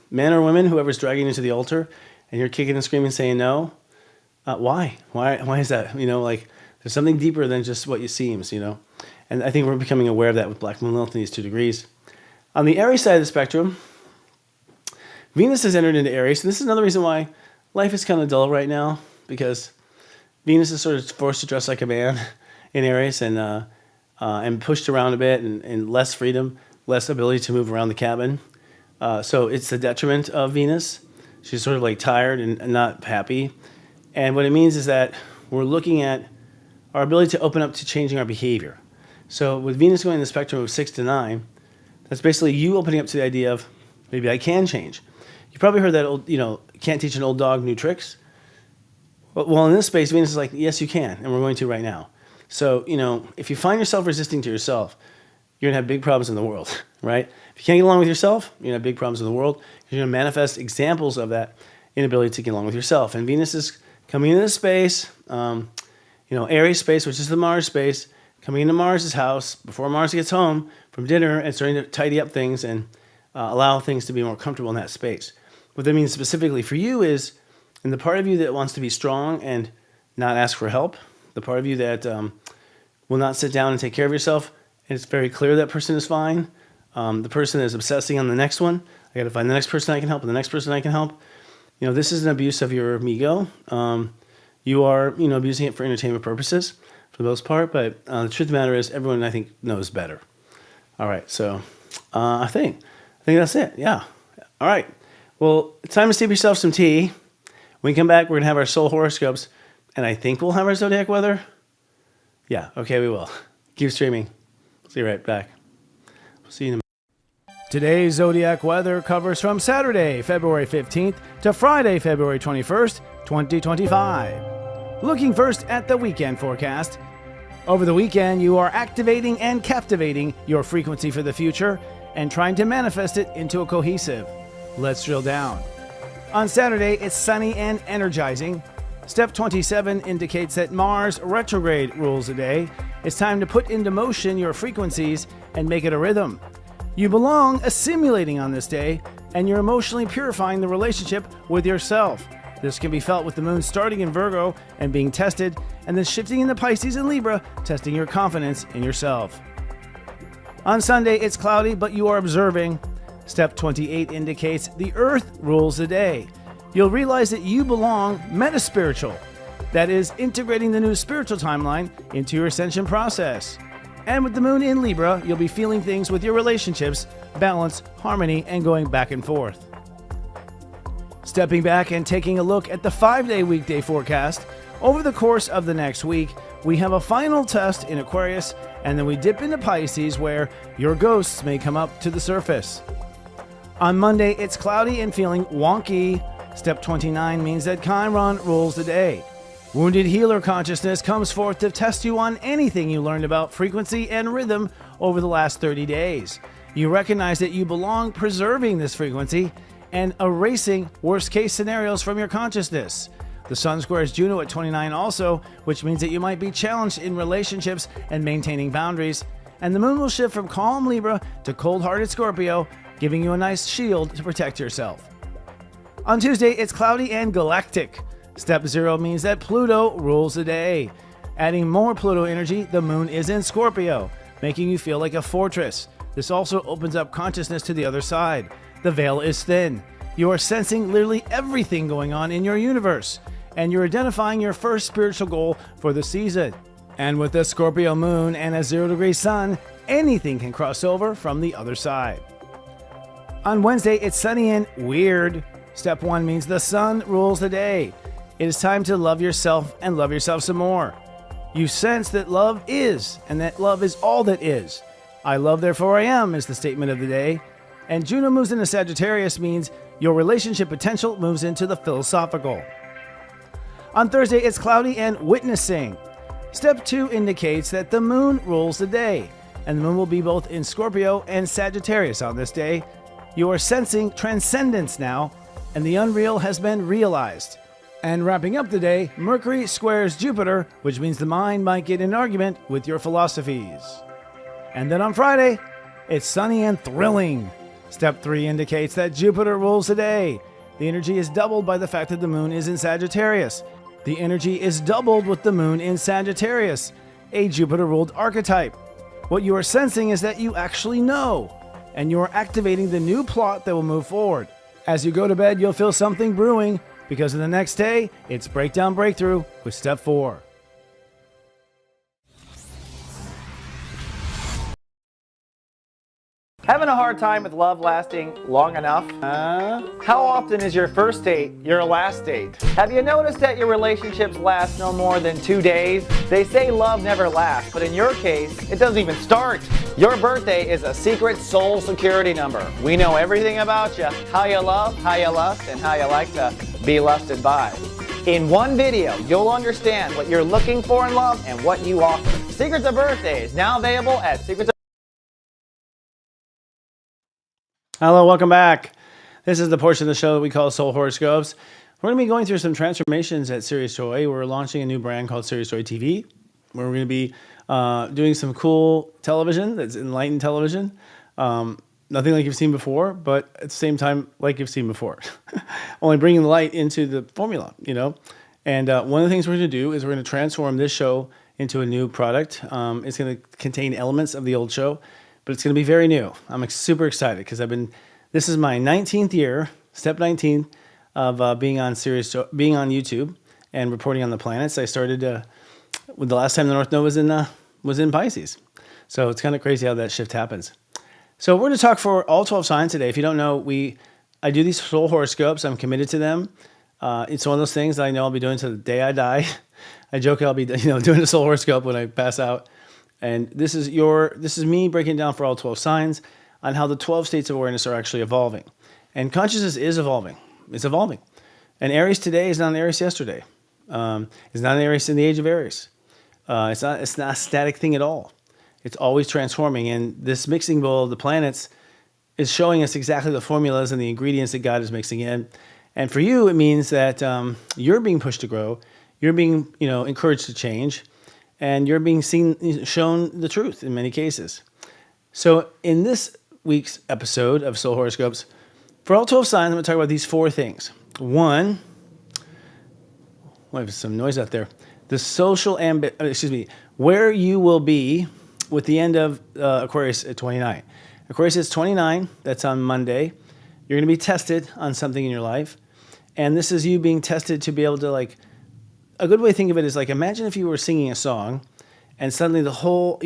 men or women, whoever's dragging you into the altar and you're kicking and screaming saying no, why? Why is that? There's something deeper than just what it seems, And I think we're becoming aware of that with Black Moon Lilith in these 2 degrees. On the Aries side of the spectrum, Venus has entered into Aries. And this is another reason why life is kind of dull right now, because Venus is sort of forced to dress like a man in Aries and pushed around a bit and less freedom, less ability to move around the cabin. So it's the detriment of Venus. She's sort of like tired and not happy. And what it means is that we're looking at our ability to open up to changing our behavior. So with Venus going in the spectrum of 6 to 9, that's basically you opening up to the idea of maybe I can change. You probably heard that old, can't teach an old dog new tricks. Well, in this space, Venus is like, yes, you can, and we're going to right now. So, if you find yourself resisting to yourself, you're going to have big problems in the world, right? If you can't get along with yourself, you're going to have big problems in the world. You're going to manifest examples of that inability to get along with yourself. And Venus is coming into this space, Aries space, which is the Mars space, coming into Mars's house before Mars gets home from dinner and starting to tidy up things and allow things to be more comfortable in that space. What that means specifically for you is, in the part of you that wants to be strong and not ask for help, the part of you that will not sit down and take care of yourself, and it's very clear that person is fine. The person that is obsessing on the next one, I got to find the next person I can help and the next person I can help. This is an abuse of your ego. You are, abusing it for entertainment purposes for the most part, but the truth of the matter is everyone, I think, knows better. All right, so I think that's it. Yeah. All right. Well, it's time to sip yourself some tea. When we come back, we're going to have our soul horoscopes, and I think we'll have our zodiac weather. Yeah, okay, we will. Keep streaming. See you right back. We'll see you in a minute. Today's zodiac weather covers from Saturday, February 15th to Friday, February 21st, 2025. Looking first at the weekend forecast. Over the weekend, you are activating and captivating your frequency for the future and trying to manifest it into a cohesive. Let's drill down. On Saturday, it's sunny and energizing. Step 27 indicates that Mars retrograde rules the day. It's time to put into motion your frequencies and make it a rhythm. You belong assimilating on this day, and you're emotionally purifying the relationship with yourself. This can be felt with the moon starting in Virgo and being tested, and then shifting into Pisces and Libra, testing your confidence in yourself. On Sunday, it's cloudy, but you are observing. Step 28 indicates the Earth rules the day. You'll realize that you belong metaspiritual. That is, integrating the new spiritual timeline into your ascension process. And with the moon in Libra, you'll be feeling things with your relationships, balance, harmony, and going back and forth. Stepping back and taking a look at the 5-day weekday forecast, over the course of the next week, we have a final test in Aquarius, and then we dip into Pisces where your ghosts may come up to the surface. On Monday, it's cloudy and feeling wonky. Step 29 means that Chiron rules the day. Wounded healer consciousness comes forth to test you on anything you learned about frequency and rhythm over the last 30 days. You recognize that you belong preserving this frequency and erasing worst-case scenarios from your consciousness. The Sun squares Juno at 29 also, which means that you might be challenged in relationships and maintaining boundaries. And the moon will shift from calm Libra to cold-hearted Scorpio, giving you a nice shield to protect yourself. On Tuesday, it's cloudy and galactic. Step 0 means that Pluto rules the day. Adding more Pluto energy, the moon is in Scorpio, making you feel like a fortress. This also opens up consciousness to the other side. The veil is thin. You are sensing literally everything going on in your universe, and you're identifying your first spiritual goal for the season. And with the Scorpio moon and a 0-degree sun, anything can cross over from the other side. On Wednesday, it's sunny and weird. Step 1 means the sun rules the day. It is time to love yourself and love yourself some more. You sense that love is, and that love is all that is. I love, therefore I am, is the statement of the day. And Juno moves into Sagittarius means your relationship potential moves into the philosophical. On Thursday, it's cloudy and witnessing. Step 2 indicates that the moon rules the day, and the moon will be both in Scorpio and Sagittarius on this day. You are sensing transcendence now, and the unreal has been realized. And wrapping up the day, Mercury squares Jupiter, which means the mind might get in an argument with your philosophies. And then on Friday, it's sunny and thrilling. Step 3 indicates that Jupiter rules the day. The energy is doubled by the fact that the moon is in Sagittarius. The energy is doubled with the moon in Sagittarius, a Jupiter-ruled archetype. What you are sensing is that you actually know, and you are activating the new plot that will move forward. As you go to bed, you'll feel something brewing, because in the next day, it's Breakdown Breakthrough with Step 4. Having a hard time with love lasting long enough? How often is your first date your last date? Have you noticed that your relationships last no more than 2 days? They say love never lasts, but in your case, it doesn't even start. Your birthday is a secret soul security number. We know everything about you, how you love, how you lust, and how you like to be lusted by. In one video, you'll understand what you're looking for in love and what you offer. Secrets of Birthday is now available at Secrets of... Hello, welcome back. This is the portion of the show that we call Soul Horoscopes. We're going to be going through some transformations at Sirius Joy. We're launching a new brand called Sirius Joy TV, where we're going to be doing some cool television that's enlightened television. Nothing like you've seen before, but at the same time, like you've seen before. Only bringing the light into the formula, you know? And one of the things we're going to do is we're going to transform this show into a new product. It's going to contain elements of the old show, but it's going to be very new. I'm super excited because this is my 19th year, step 19 of being on YouTube and reporting on the planets. I started with the last time the North Node was in Pisces. So it's kind of crazy how that shift happens. So we're going to talk for all 12 signs today. If you don't know, I do these soul horoscopes. I'm committed to them. It's one of those things that I know I'll be doing to the day I die. I joke I'll be doing a soul horoscope when I pass out. And this is me breaking down for all 12 signs on how the 12 states of awareness are actually evolving. And consciousness is evolving. It's evolving. And Aries today is not an Aries yesterday. It's not an Aries in the age of Aries. It's not a static thing at all. It's always transforming. And this mixing bowl of the planets is showing us exactly the formulas and the ingredients that God is mixing in. And for you, it means that you're being pushed to grow. You're being encouraged to change. And you're being shown the truth in many cases. So in this week's episode of Soul Horoscopes, for all 12 signs, I'm going to talk about these 4 things. 1, there's some noise out there. The social where you will be with the end of Aquarius at 29. Aquarius is 29. That's on Monday. You're going to be tested on something in your life. And this is you being tested to be able to, a good way to think of it is imagine if you were singing a song and suddenly the whole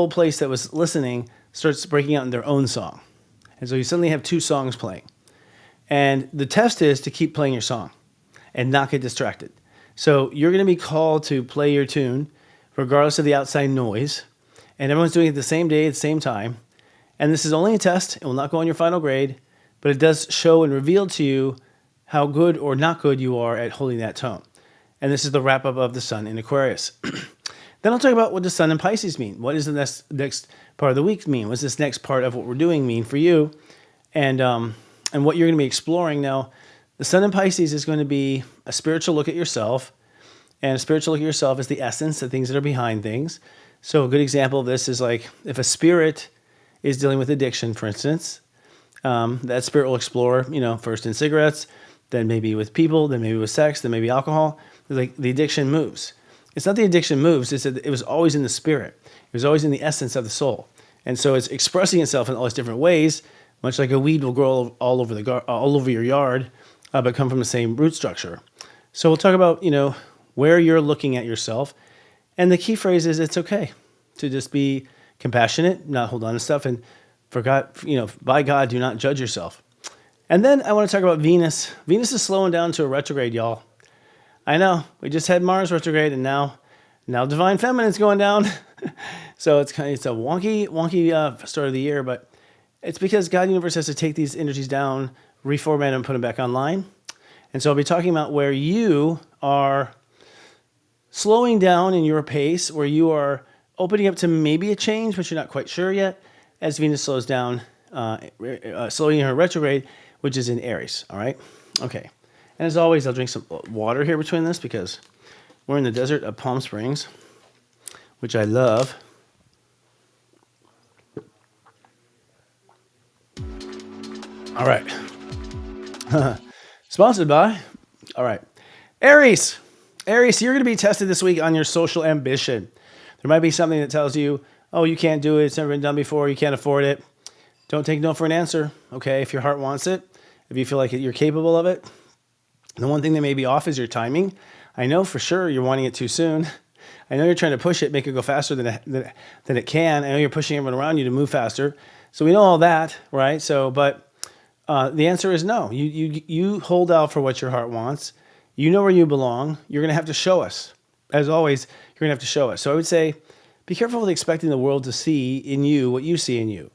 place that was listening starts breaking out in their own song. And so you suddenly have 2 songs playing. And the test is to keep playing your song and not get distracted. So you're going to be called to play your tune regardless of the outside noise. And everyone's doing it the same day at the same time. And this is only a test. It will not go on your final grade. But it does show and reveal to you how good or not good you are at holding that tone. And this is the wrap-up of the sun in Aquarius. Then I'll talk about what the sun in Pisces mean. What does the next part of the week mean? What's this next part of what we're doing mean for you? And what you're going to be exploring now. The sun in Pisces is going to be a spiritual look at yourself. And a spiritual look at yourself is the essence, the things that are behind things. So a good example of this is if a spirit is dealing with addiction, for instance, that spirit will explore, first in cigarettes, then maybe with people, then maybe with sex, then maybe alcohol. The addiction moves. It's not the addiction moves, it's that it was always in the spirit. It was always in the essence of the soul. And so it's expressing itself in all these different ways, much like a weed will grow all over your yard, but come from the same root structure. So we'll talk about, where you're looking at yourself. And the key phrase is it's okay to just be compassionate, not hold on to stuff. And for God, by God, do not judge yourself. And then I want to talk about Venus. Venus is slowing down to a retrograde, y'all. I know. We just had Mars retrograde, and now Divine Feminine's going down. So it's a wonky start of the year, but it's because God Universe has to take these energies down, reformat them, and put them back online. And so I'll be talking about where you are slowing down in your pace, where you are opening up to maybe a change, but you're not quite sure yet, as Venus slows down, slowing in her retrograde, which is in Aries, all right? Okay. And as always, I'll drink some water here between this because we're in the desert of Palm Springs, which I love. All right. Sponsored by, all right. Aries, you're going to be tested this week on your social ambition. There might be something that tells you, oh, you can't do it. It's never been done before. You can't afford it. Don't take no for an answer, okay? If your heart wants it, if you feel like you're capable of it. The one thing that may be off is your timing. I know for sure you're wanting it too soon. I know you're trying to push it, make it go faster than it can. I know you're pushing everyone around you to move faster. So we know all that, right? But the answer is no. You hold out for what your heart wants. You know where you belong. You're going to have to show us. As always, you're going to have to show us. So I would say, be careful with expecting the world to see in you what you see in you.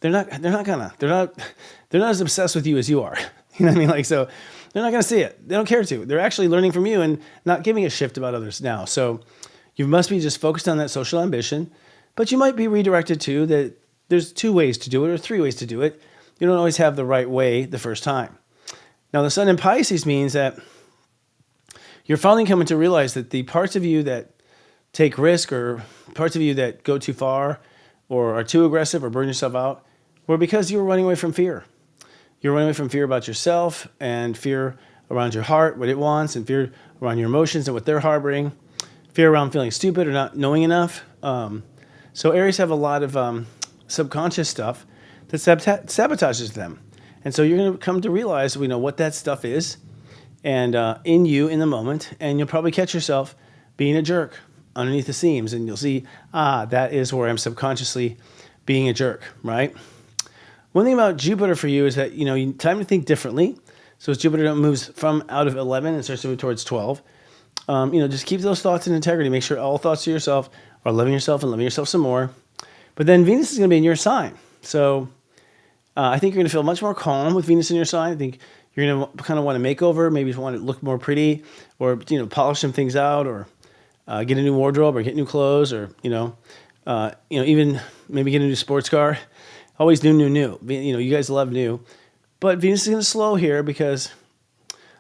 They're not as obsessed with you as you are. You know what I mean? So they're not going to see it. They don't care to. They're actually learning from you and not giving a shift about others now. So you must be just focused on that social ambition, but you might be redirected to that there's 2 ways to do it or 3 ways to do it. You don't always have the right way the first time. Now, the sun in Pisces means that you're finally coming to realize that the parts of you that take risk or parts of you that go too far or are too aggressive or burn yourself out were because you were running away from fear. You're running away from fear about yourself and fear around your heart, what it wants, and fear around your emotions and what they're harboring, fear around feeling stupid or not knowing enough. So Aries have a lot of subconscious stuff that sabotages them. And so you're going to come to realize what that stuff is and in you in the moment, and you'll probably catch yourself being a jerk underneath the seams, and you'll see, that is where I'm subconsciously being a jerk, right? One thing about Jupiter for you is that, time to think differently. So as Jupiter moves from out of 11 and starts to move towards 12, just keep those thoughts in integrity. Make sure all thoughts to yourself are loving yourself and loving yourself some more. But then Venus is going to be in your sign. So I think you're going to feel much more calm with Venus in your sign. I think you're going to kind of want to make over, maybe want to look more pretty or, polish some things out or get a new wardrobe or get new clothes or, even maybe get a new sports car. Always new. You guys love new. But Venus is going to slow here because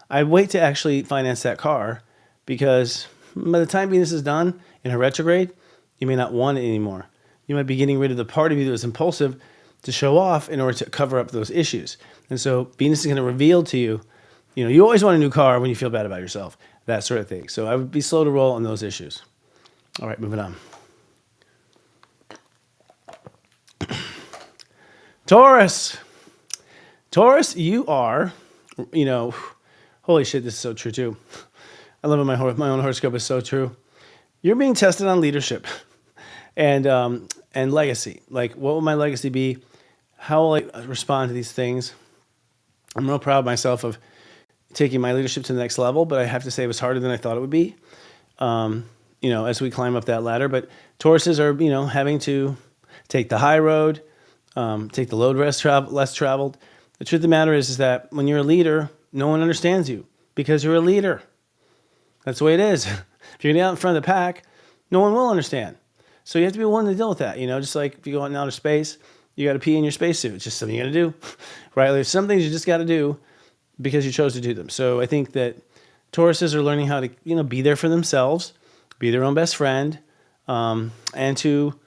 I wait to actually finance that car because by the time Venus is done in her retrograde, you may not want it anymore. You might be getting rid of the part of you that was impulsive to show off in order to cover up those issues. And so Venus is going to reveal to you, you always want a new car when you feel bad about yourself, that sort of thing. So I would be slow to roll on those issues. All right, moving on. Taurus, you are, holy shit, this is so true too. I love it. My own horoscope is so true. You're being tested on leadership and legacy. Like, what will my legacy be? How will I respond to these things? I'm real proud of myself of taking my leadership to the next level, but I have to say it was harder than I thought it would be, as we climb up that ladder. But Tauruses are, having to take the high road, take the load less traveled. The truth of the matter is that when you're a leader, no one understands you because you're a leader. That's the way it is. If you're out in front of the pack, no one will understand. So you have to be willing to deal with that. Just like if you go out in outer space, you got to pee in your spacesuit. It's just something you got to do, right? There's some things you just got to do because you chose to do them. So I think that Tauruses are learning how to, be there for themselves, be their own best friend, and to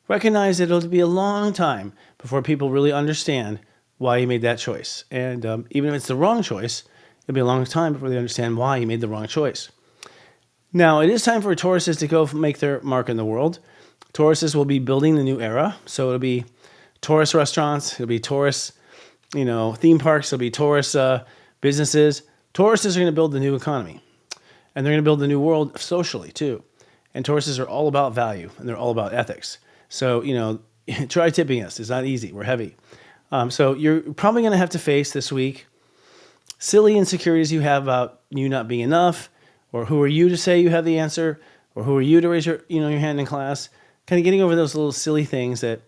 recognize that it'll be a long time before people really understand why you made that choice. And even if it's the wrong choice, it'll be a long time before they understand why you made the wrong choice. Now, it is time for Tauruses to go make their mark in the world. Tauruses will be building the new era. So it'll be Taurus restaurants, it'll be Taurus, theme parks, it'll be Taurus businesses. Tauruses are going to build the new economy. And they're going to build the new world socially, too. And Tauruses are all about value, and they're all about ethics. So, try tipping us. It's not easy. We're heavy. So you're probably going to have to face this week silly insecurities you have about you not being enough, or who are you to say you have the answer, or who are you to raise your hand in class. Kind of getting over those little silly things that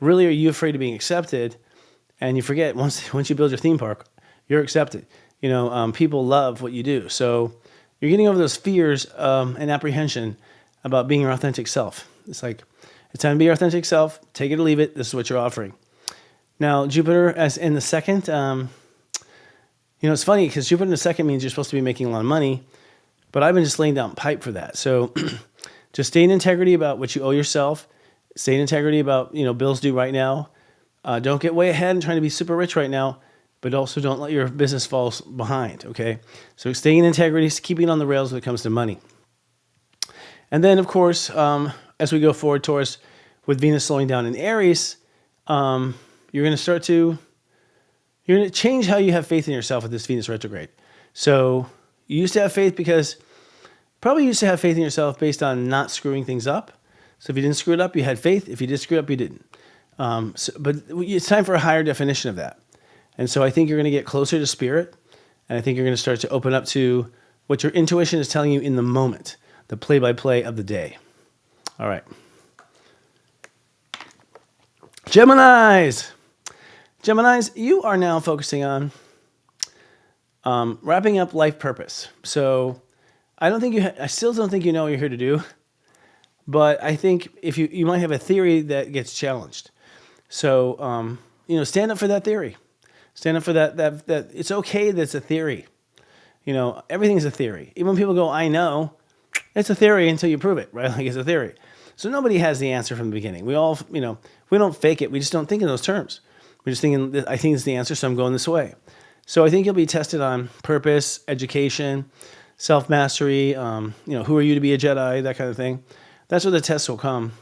really are you afraid of being accepted, and you forget once you build your theme park, you're accepted. People love what you do. So you're getting over those fears and apprehension about being your authentic self. It's like, it's time to be your authentic self. Take it or leave it. This is what you're offering. Now, Jupiter as in the second, it's funny because Jupiter in the second means you're supposed to be making a lot of money, but I've been just laying down pipe for that. So just stay in integrity about what you owe yourself. Stay in integrity about, bills due right now. Don't get way ahead and trying to be super rich right now, but also don't let your business fall behind, okay? So staying in integrity, keeping on the rails when it comes to money. And then, of course, as we go forward, Taurus, with Venus slowing down in Aries, you're going to change how you have faith in yourself with this Venus retrograde. So you used to have faith probably used to have faith in yourself based on not screwing things up. So if you didn't screw it up, you had faith. If you did screw it up, you didn't. But it's time for a higher definition of that. And so I think you're going to get closer to spirit, and I think you're going to start to open up to what your intuition is telling you in the moment, the play-by-play of the day. All right. Geminis, you are now focusing on Wrapping up life purpose. So I still don't think you know what you're here to do, but I think if you might have a theory that gets challenged. So, stand up for that theory. Stand up for that it's okay that it's a theory. Everything's a theory. Even when people go, I know, it's a theory until you prove it, right? Like it's a theory. So nobody has the answer from the beginning. We all, we don't fake it. We just don't think in those terms. We're just thinking, I think it's the answer, so I'm going this way. So I think you'll be tested on purpose, education, self-mastery, who are you to be a Jedi, that kind of thing. That's where the tests will come.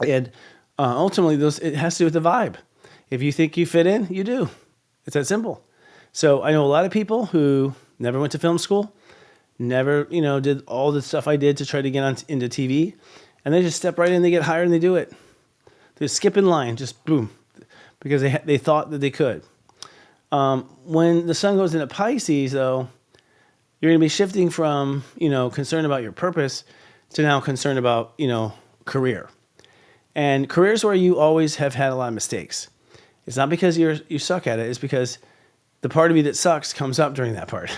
And ultimately, it has to do with the vibe. If you think you fit in, you do. It's that simple. So I know a lot of people who never went to film school, never, did all the stuff I did to try to get into TV, and they just step right in, they get hired, and they do it. They skip in line, just boom, because they thought that they could. When the sun goes into Pisces, though, you're going to be shifting from, concern about your purpose to now concern about, career. And career is where you always have had a lot of mistakes. It's not because you suck at it. It's because the part of you that sucks comes up during that part.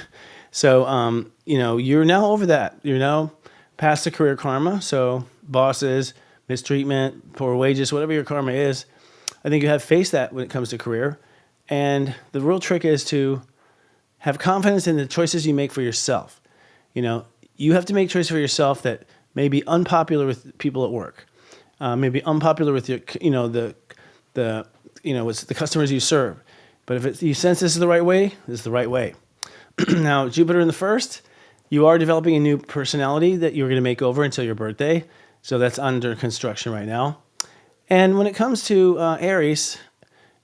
So, you're now over that. You're now past the career karma. So bosses, mistreatment, poor wages, whatever your karma is, I think you have faced that when it comes to career. And the real trick is to have confidence in the choices you make for yourself. You have to make choices for yourself that may be unpopular with people at work, maybe unpopular with your, it's the customers you serve. But if you sense this is the right way, this is the right way. Now, Jupiter in the first, you are developing a new personality that you're going to make over until your birthday. So that's under construction right now. And when it comes to Aries,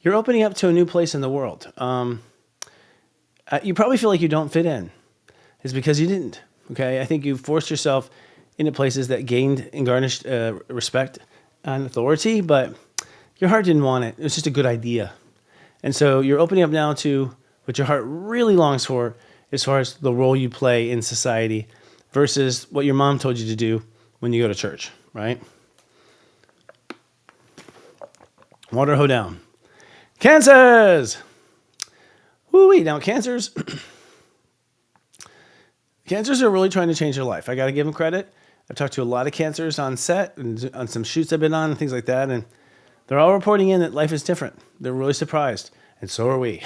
you're opening up to a new place in the world. You probably feel like you don't fit in. It's because you didn't. Okay, I think you forced yourself into places that gained and garnished respect and authority, but your heart didn't want it. It was just a good idea. And so you're opening up now to what your heart really longs for as far as the role you play in society versus what your mom told you to do when you go to church, right? Water hoe down. Cancers! Woo-wee. Now, Cancers are really trying to change their life. I got to give them credit. I've talked to a lot of Cancers on set and on some shoots I've been on and things like that, and they're all reporting in that life is different. They're really surprised, and so are we.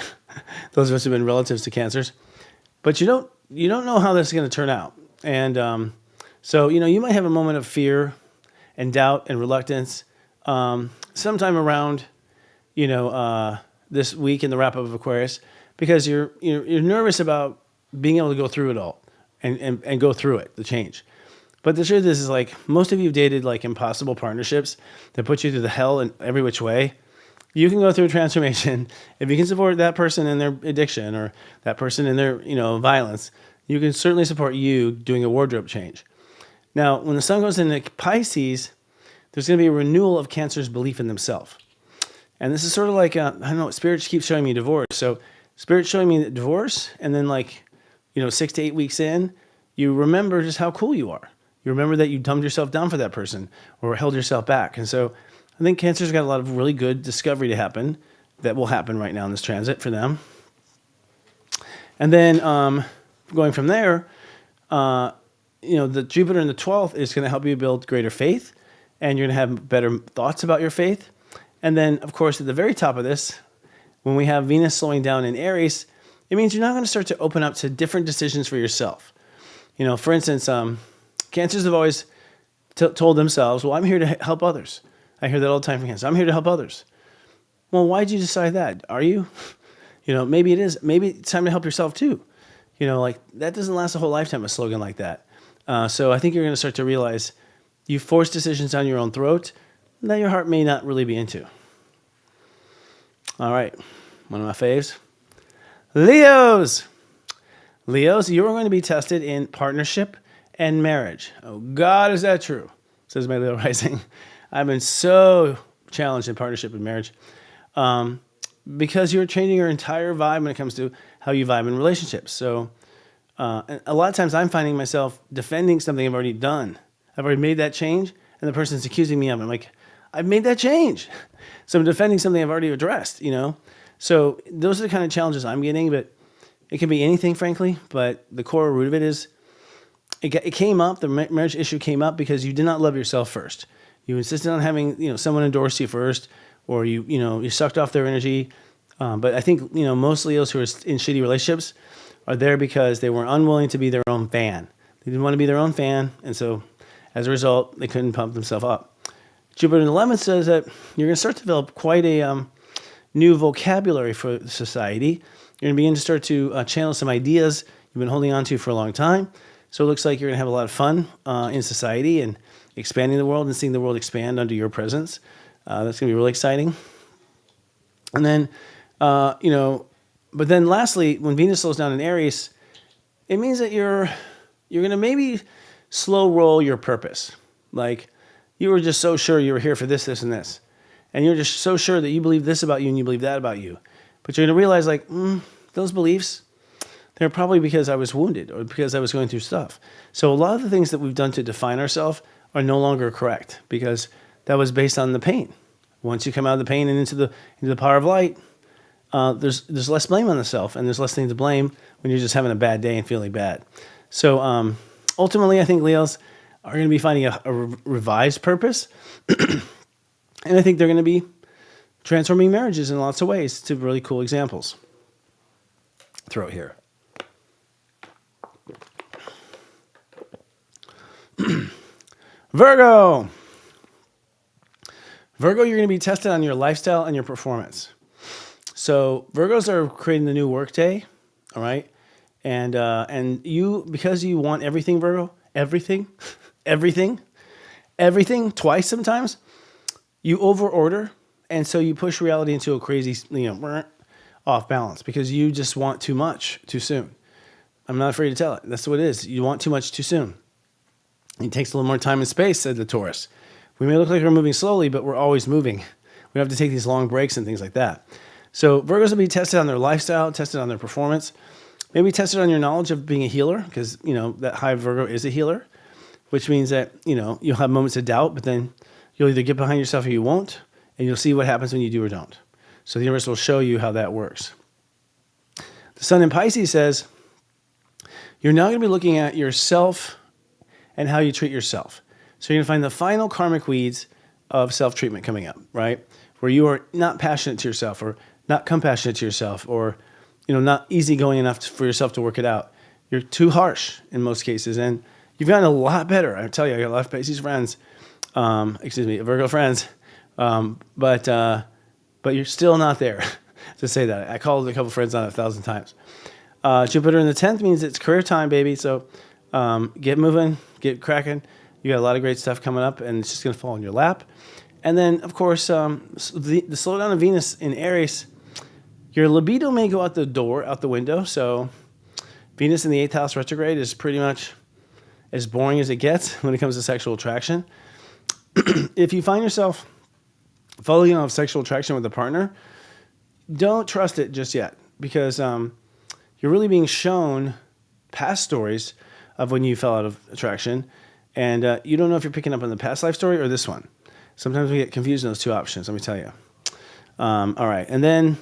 Those of us who have been relatives to Cancers. But you don't know how this is going to turn out. And so, you might have a moment of fear and doubt and reluctance sometime around, this week in the wrap-up of Aquarius, because you're nervous about being able to go through it all and go through it, the change. But the truth is like most of you have dated like impossible partnerships that put you through the hell in every which way. You can go through a transformation if you can support that person in their addiction or that person in their violence. You can certainly support you doing a wardrobe change. Now, when the sun goes into Pisces, there's going to be a renewal of Cancer's belief in themselves. And this is sort of like, I don't know, Spirit keeps showing me divorce. So Spirit's showing me divorce, and then 6 to 8 weeks in, you remember just how cool you are. You remember that you dumbed yourself down for that person or held yourself back. And so I think Cancer's got a lot of really good discovery to happen that will happen right now in this transit for them. And then going from there, the Jupiter in the 12th is going to help you build greater faith, and you're going to have better thoughts about your faith. And then, of course, at the very top of this, when we have Venus slowing down in Aries, it means you're now going to start to open up to different decisions for yourself. For instance, Cancers have always told themselves, well, I'm here to help others. I hear that all the time from Cancers. I'm here to help others. Well, why did you decide that? Are you? Maybe it is. Maybe it's time to help yourself too. That doesn't last a whole lifetime, a slogan like that. So I think you're going to start to realize you force decisions down your own throat that your heart may not really be into. All right. One of my faves. Leos, you're going to be tested in partnership and marriage. Oh, God, is that true? Says my Leo rising. I've been so challenged in partnership and marriage because you're changing your entire vibe when it comes to how you vibe in relationships. So and a lot of times I'm finding myself defending something I've already done. I've already made that change, and the person's accusing me of it. I'm like, I've made that change. So I'm defending something I've already addressed, So those are the kind of challenges I'm getting. But It can be anything, frankly, but the core root of it is it came up. The marriage issue came up because you did not love yourself first. You insisted on having someone endorse you first, or you sucked off their energy. But I think most Leos who are in shitty relationships are there because they were unwilling to be their own fan. They didn't want to be their own fan, and so as a result, they couldn't pump themselves up. Jupiter in the 11th says that you're going to start to develop quite a new vocabulary for society. You're going to begin to start to channel some ideas you've been holding on to for a long time. So it looks like you're going to have a lot of fun in society and expanding the world and seeing the world expand under your presence. That's going to be really exciting. And then, but then lastly, when Venus slows down in Aries, it means that you're going to maybe slow roll your purpose. Like you were just so sure you were here for this, this, and this. And you're just so sure that you believe this about you and you believe that about you. But you're going to realize like, those beliefs, they're probably because I was wounded or because I was going through stuff. So a lot of the things that we've done to define ourselves are no longer correct because that was based on the pain. Once you come out of the pain and into the power of light, there's less blame on the self and there's less thing to blame when you're just having a bad day and feeling bad. So ultimately, I think Leos are going to be finding a revised purpose. And I think they're going to be transforming marriages in lots of ways to really cool examples. Throw it here. Virgo. Virgo, you're going to be tested on your lifestyle and your performance. So Virgos are creating the new workday, all right? And you, because you want everything, Virgo, everything twice sometimes, you overorder, and so you push reality into a crazy, off balance because you just want too much too soon. I'm not afraid to tell it. That's what it is. You want too much too soon. It takes a little more time and space, said the Taurus. We may look like we're moving slowly, but we're always moving. We have to take these long breaks and things like that. So Virgos will be tested on their lifestyle, tested on their performance, maybe tested on your knowledge of being a healer because, that high Virgo is a healer, which means that, you'll have moments of doubt, but then you'll either get behind yourself or you won't, and you'll see what happens when you do or don't. So the universe will show you how that works. The Sun in Pisces says, you're now going to be looking at yourself and how you treat yourself. So you're going to find the final karmic weeds of self-treatment coming up, right? Where you are not passionate to yourself or not compassionate to yourself or, not easygoing enough for yourself to work it out. You're too harsh in most cases. And you've gotten a lot better. I tell you, I got a lot of Pisces friends, Virgo friends. But you're still not there to say that. I called a couple friends on it 1,000 times. Jupiter in the 10th means it's career time, baby. So get moving, get cracking. You got a lot of great stuff coming up, and it's just going to fall in your lap. And then, of course, the slowdown of Venus in Aries, your libido may go out the window. So Venus in the 8th house retrograde is pretty much as boring as it gets when it comes to sexual attraction. If you find yourself falling in love with sexual attraction with a partner, don't trust it just yet because you're really being shown past stories of when you fell out of attraction, and you don't know if you're picking up on the past life story or this one. Sometimes we get confused in those two options, let me tell you. All right, and then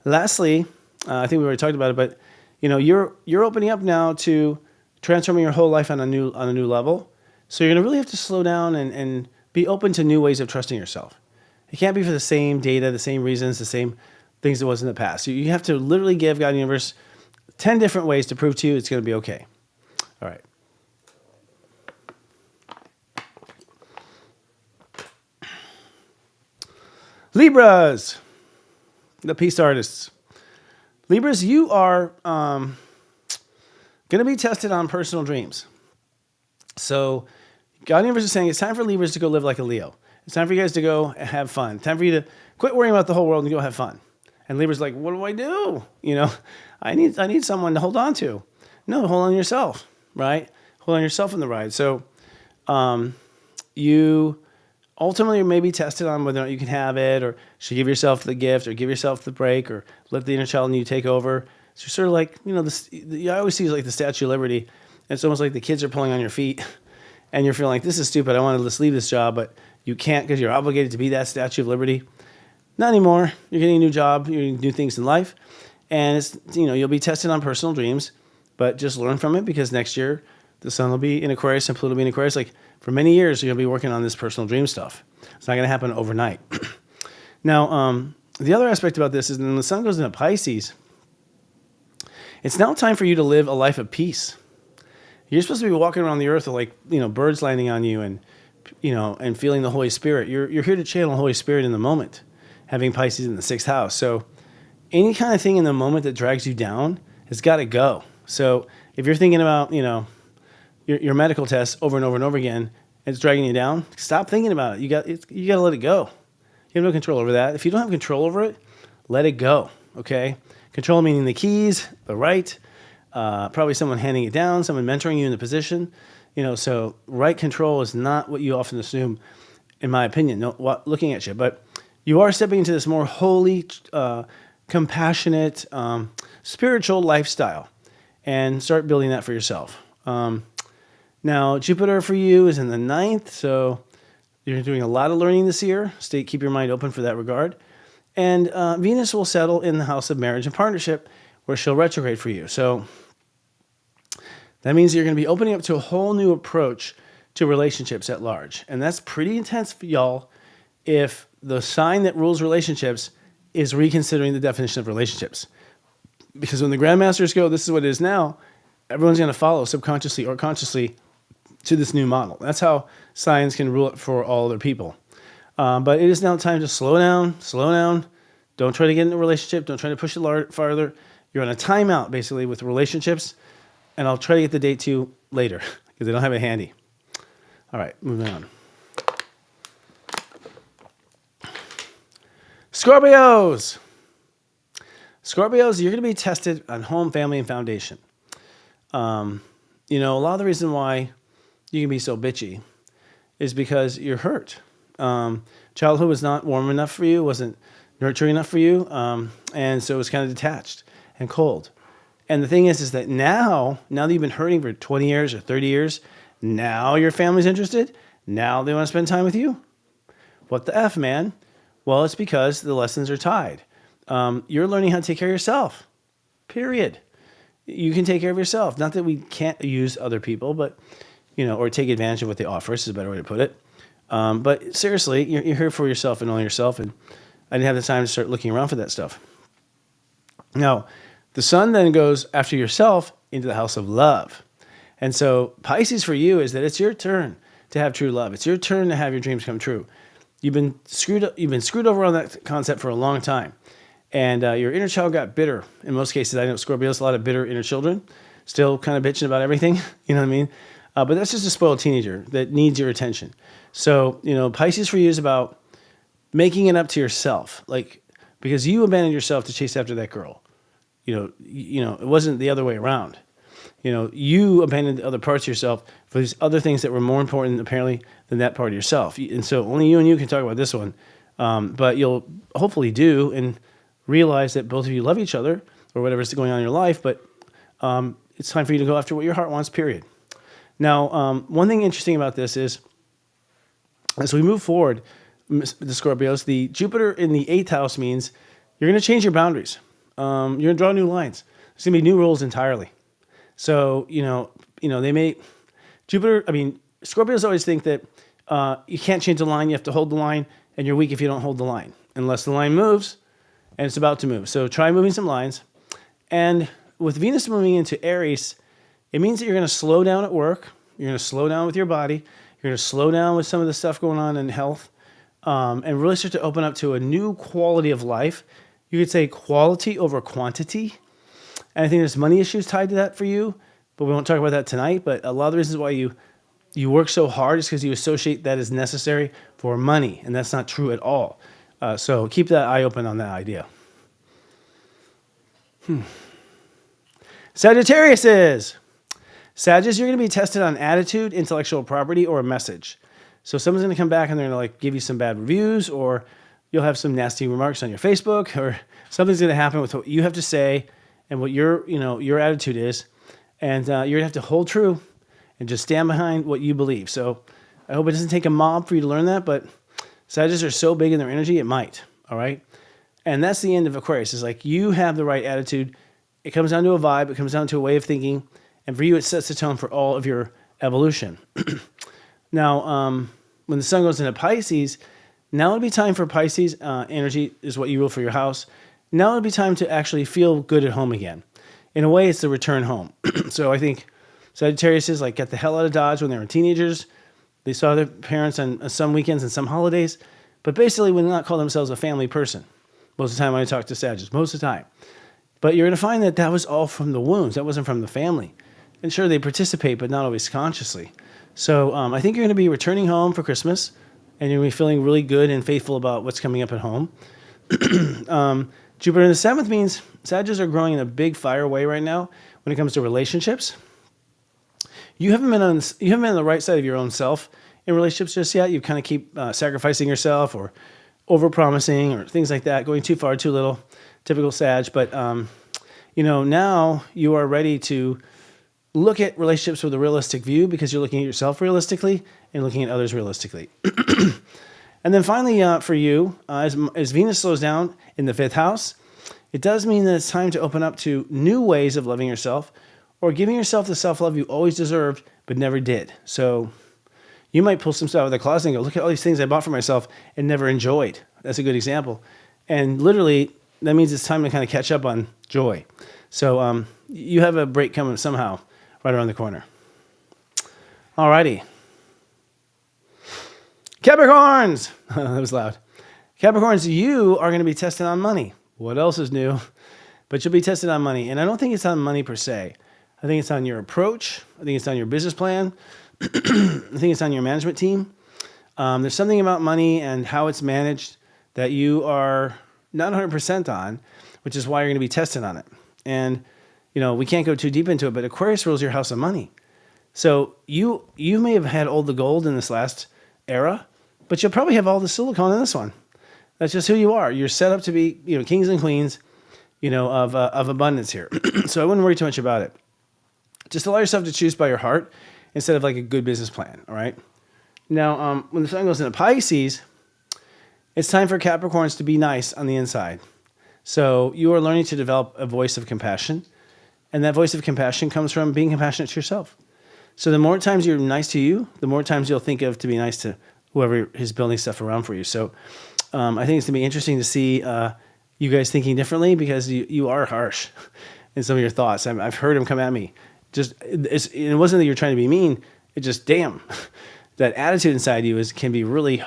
lastly, I think we already talked about it, but you're opening up now to transforming your whole life on a new level. So you're going to really have to slow down and be open to new ways of trusting yourself. It can't be for the same data, the same reasons, the same things it was in the past. You have to literally give God and the universe 10 different ways to prove to you it's going to be okay. All right. Libras, the peace artists. Libras, you are going to be tested on personal dreams. So God and the universe is saying it's time for Libras to go live like a Leo. It's time for you guys to go have fun. Time for you to quit worrying about the whole world and go have fun. And Libra's like, what do I do? I need someone to hold on to. No, hold on to yourself, right? Hold on yourself in the ride. So you ultimately may be tested on whether or not you can have it, or should give yourself the gift, or give yourself the break, or let the inner child in you take over. So you're sort of like, I always see like the Statue of Liberty. It's almost like the kids are pulling on your feet, and you're feeling like, this is stupid. I want to just leave this job, but you can't because you're obligated to be that Statue of Liberty. Not anymore. You're getting a new job. You're getting new things in life. And it's, you'll be tested on personal dreams, but just learn from it, because next year the sun will be in Aquarius and Pluto will be in Aquarius. Like, for many years, you're going to be working on this personal dream stuff. It's not going to happen overnight. Now, the other aspect about this is when the sun goes into Pisces, it's now time for you to live a life of peace. You're supposed to be walking around the earth with, like, birds landing on you and, and feeling the Holy Spirit. You're here to channel Holy Spirit in the moment, having Pisces in the 6th house. So any kind of thing in the moment that drags you down has got to go. So if you're thinking about, your medical tests over and over and over again, and it's dragging you down, stop thinking about it. You got to let it go. You have no control over that. If you don't have control over it, let it go, okay? Control meaning the keys, the right, probably someone handing it down, someone mentoring you in the position. So right control is not what you often assume, in my opinion, looking at you. But you are stepping into this more holy, compassionate, spiritual lifestyle, and start building that for yourself. Now, Jupiter for you is in the 9th, so you're doing a lot of learning this year. Keep your mind open for that regard. And Venus will settle in the house of marriage and partnership, where she'll retrograde for you. So that means you're going to be opening up to a whole new approach to relationships at large. And that's pretty intense for y'all if the sign that rules relationships is reconsidering the definition of relationships. Because when the grandmasters go, this is what it is now, everyone's going to follow subconsciously or consciously to this new model. That's how science can rule it for all other people. But it is now time to slow down. Don't try to get in a relationship. Don't try to push it farther. You're on a timeout, basically, with relationships. And I'll try to get the date to you later, because I don't have it handy. All right, moving on. Scorpios, you're going to be tested on home, family, and foundation. A lot of the reason why you can be so bitchy is because you're hurt. Childhood was not warm enough for you, wasn't nurturing enough for you, and so it was kind of detached and cold. And the thing is that now that you've been hurting for 20 years or 30 years, now your family's interested. Now they want to spend time with you. What the F, man? Well, it's because the lessons are tied. You're learning how to take care of yourself, period. You can take care of yourself. Not that we can't use other people, but, or take advantage of what they offer is a better way to put it. But seriously, you're here for yourself and only yourself. And I didn't have the time to start looking around for that stuff. Now, the sun then goes after yourself into the house of love. And so Pisces for you is that it's your turn to have true love. It's your turn to have your dreams come true. You've been screwed over on that concept for a long time. And your inner child got bitter. In most cases, I know Scorpios, a lot of bitter inner children, still kind of bitching about everything. You know what I mean? But that's just a spoiled teenager that needs your attention. So, Pisces for you is about making it up to yourself. Because you abandoned yourself to chase after that girl. It wasn't the other way around. You abandoned the other parts of yourself for these other things that were more important, apparently, than that part of yourself. And so only you and you can talk about this one. But you'll hopefully do and realize that both of you love each other or whatever's going on in your life. But it's time for you to go after what your heart wants, period. Now, one thing interesting about this is, as we move forward, the Scorpios, the Jupiter in the 8th house means you're going to change your boundaries. You're going to draw new lines. There's going to be new rules entirely. So, they may, Scorpios always think that you can't change the line. You have to hold the line, and you're weak if you don't hold the line, unless the line moves, and it's about to move. So try moving some lines. And with Venus moving into Aries, it means that you're going to slow down at work. You're going to slow down with your body. You're going to slow down with some of the stuff going on in health, and really start to open up to a new quality of life. You could say quality over quantity. And I think there's money issues tied to that for you, but we won't talk about that tonight. But a lot of the reasons why you work so hard is because you associate that as necessary for money, and that's not true at all. So keep that eye open on that idea. Sagittarius, you're going to be tested on attitude, intellectual property, or a message. So someone's going to come back and they're going to give you some bad reviews, or you'll have some nasty remarks on your Facebook, or something's going to happen with what you have to say and what your attitude is. And you're going to have to hold true and just stand behind what you believe. So I hope it doesn't take a mob for you to learn that, but Sagittarius are so big in their energy, it might. All right. And that's the end of Aquarius. It's like you have the right attitude. It comes down to a vibe. It comes down to a way of thinking. And for you, it sets the tone for all of your evolution. Now, when the sun goes into Pisces, now it'll be time for Pisces. Energy is what you rule for your house. Now it'll be time to actually feel good at home again. In a way, it's the return home. So I think Sagittarius is like, get the hell out of Dodge when they were teenagers. They saw their parents on some weekends and some holidays, but basically would not call themselves a family person. Most of the time when I talk to Sagittarius, most of the time. But you're going to find that that was all from the wounds. That wasn't from the family. And sure, they participate, but not always consciously. So I think you're going to be returning home for Christmas, and you're going to be feeling really good and faithful about what's coming up at home. Jupiter in the 7th means Sagittarius are growing in a big fire way right now when it comes to relationships. You haven't been on the right side of your own self in relationships just yet. You kind of keep sacrificing yourself or over-promising or things like that, going too far, too little, typical Sag. But, now you are ready to look at relationships with a realistic view because you're looking at yourself realistically and looking at others realistically. And then finally, for you, as Venus slows down in the 5th house, it does mean that it's time to open up to new ways of loving yourself or giving yourself the self-love you always deserved but never did. So you might pull some stuff out of the closet and go, look at all these things I bought for myself and never enjoyed. That's a good example. And literally, that means it's time to kind of catch up on joy. So you have a break coming somehow right around the corner. Alrighty. Capricorns! That was loud. Capricorns, you are going to be tested on money. What else is new? But you'll be tested on money. And I don't think it's on money per se. I think it's on your approach. I think it's on your business plan. I think it's on your management team. There's something about money and how it's managed that you are not 100% on, which is why you're going to be tested on it. And, we can't go too deep into it, but Aquarius rules your house of money. So you may have had all the gold in this last era, but you'll probably have all the silicone in this one. That's just who you are. You're set up to be, kings and queens, of abundance here. So I wouldn't worry too much about it. Just allow yourself to choose by your heart instead of like a good business plan. All right. Now, when the sun goes into Pisces, it's time for Capricorns to be nice on the inside. So you are learning to develop a voice of compassion, and that voice of compassion comes from being compassionate to yourself. So the more times you're nice to you, the more times you'll think of to be nice to whoever is building stuff around for you. So I think it's going to be interesting to see you guys thinking differently because you are harsh in some of your thoughts. I've heard them come at me. It wasn't that you're trying to be mean. It just, damn, that attitude inside you can be really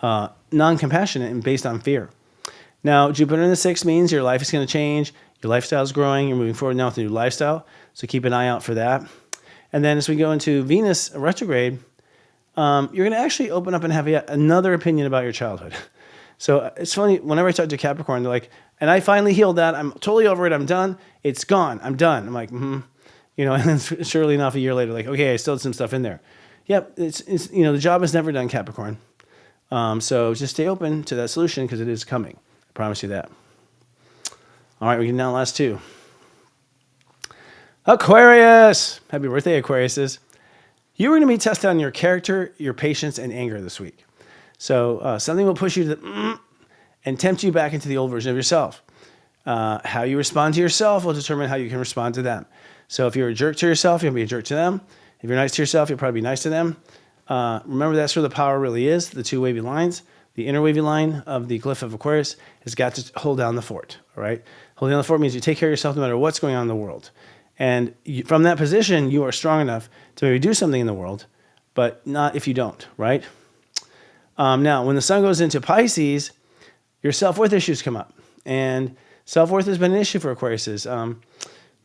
non-compassionate and based on fear. Now, Jupiter in the 6th means your life is going to change. Your lifestyle is growing. You're moving forward now with a new lifestyle. So keep an eye out for that. And then as we go into Venus retrograde, you're going to actually open up and have yet another opinion about your childhood. So it's funny, whenever I talk to Capricorn, they're like, and I finally healed that. I'm totally over it. I'm done. It's gone. I'm done. I'm like, and then surely enough, a year later, like, okay, I still had some stuff in there. Yep, it's the job is never done, Capricorn. So just stay open to that solution because it is coming. I promise you that. All right, we can now last two. Aquarius! Happy birthday, Aquariuses. You're going to be tested on your character, your patience, and anger this week. So something will push you to and tempt you back into the old version of yourself. How you respond to yourself will determine how you can respond to them. So if you're a jerk to yourself, you'll be a jerk to them. If you're nice to yourself, you'll probably be nice to them. Remember, that's where the power really is, the two wavy lines. The inner wavy line of the glyph of Aquarius has got to hold down the fort, all right? Holding down the fort means you take care of yourself no matter what's going on in the world. And from that position, you are strong enough to maybe do something in the world, but not if you don't, right? Now, when the sun goes into Pisces, your self-worth issues come up. And self-worth has been an issue for Aquariuses.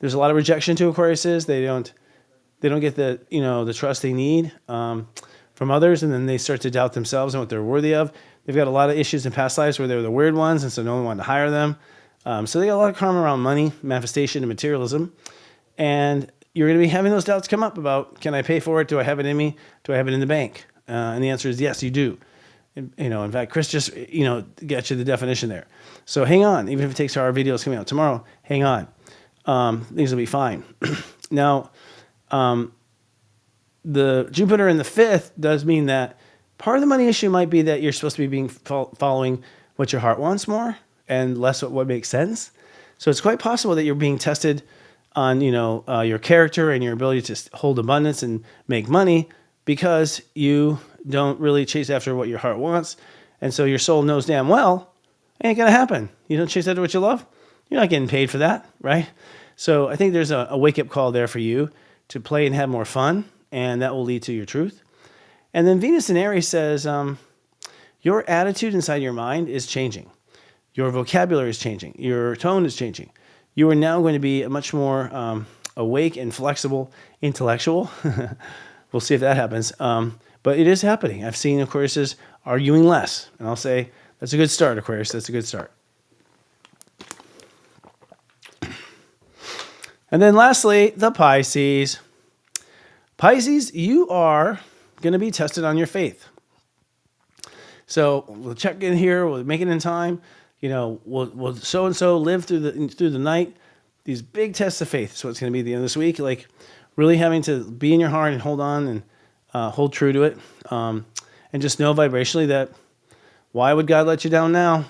There's a lot of rejection to Aquariuses. They don't get the trust they need from others, and then they start to doubt themselves and what they're worthy of. They've got a lot of issues in past lives where they were the weird ones, and so no one wanted to hire them. So they got a lot of karma around money, manifestation, and materialism. And you're going to be having those doubts come up about, can I pay for it? Do I have it in me? Do I have it in the bank? And the answer is yes, you do. In fact, Chris just, got you the definition there. So hang on. Even if it takes our videos coming out tomorrow, hang on. Things will be fine. Now, the Jupiter in the 5th does mean that part of the money issue might be that you're supposed to be following what your heart wants more and less what makes sense. So it's quite possible that you're being tested on, your character and your ability to hold abundance and make money because you don't really chase after what your heart wants. And so your soul knows damn well, it ain't going to happen. You don't chase after what you love, you're not getting paid for that, right? So I think there's a wake-up call there for you to play and have more fun, and that will lead to your truth. And then Venus in Aries says, your attitude inside your mind is changing. Your vocabulary is changing. Your tone is changing. You are now going to be a much more awake and flexible intellectual. We'll see if that happens. But it is happening. I've seen Aquariuses arguing less. And I'll say, that's a good start, Aquarius. That's a good start. And then lastly, the Pisces. Pisces, you are going to be tested on your faith. So we'll check in here. We'll make it in time. We'll so-and-so live through the night. These big tests of faith. So it's going to be the end of this week. Like really having to be in your heart and hold on and hold true to it. And just know vibrationally that why would God let you down now?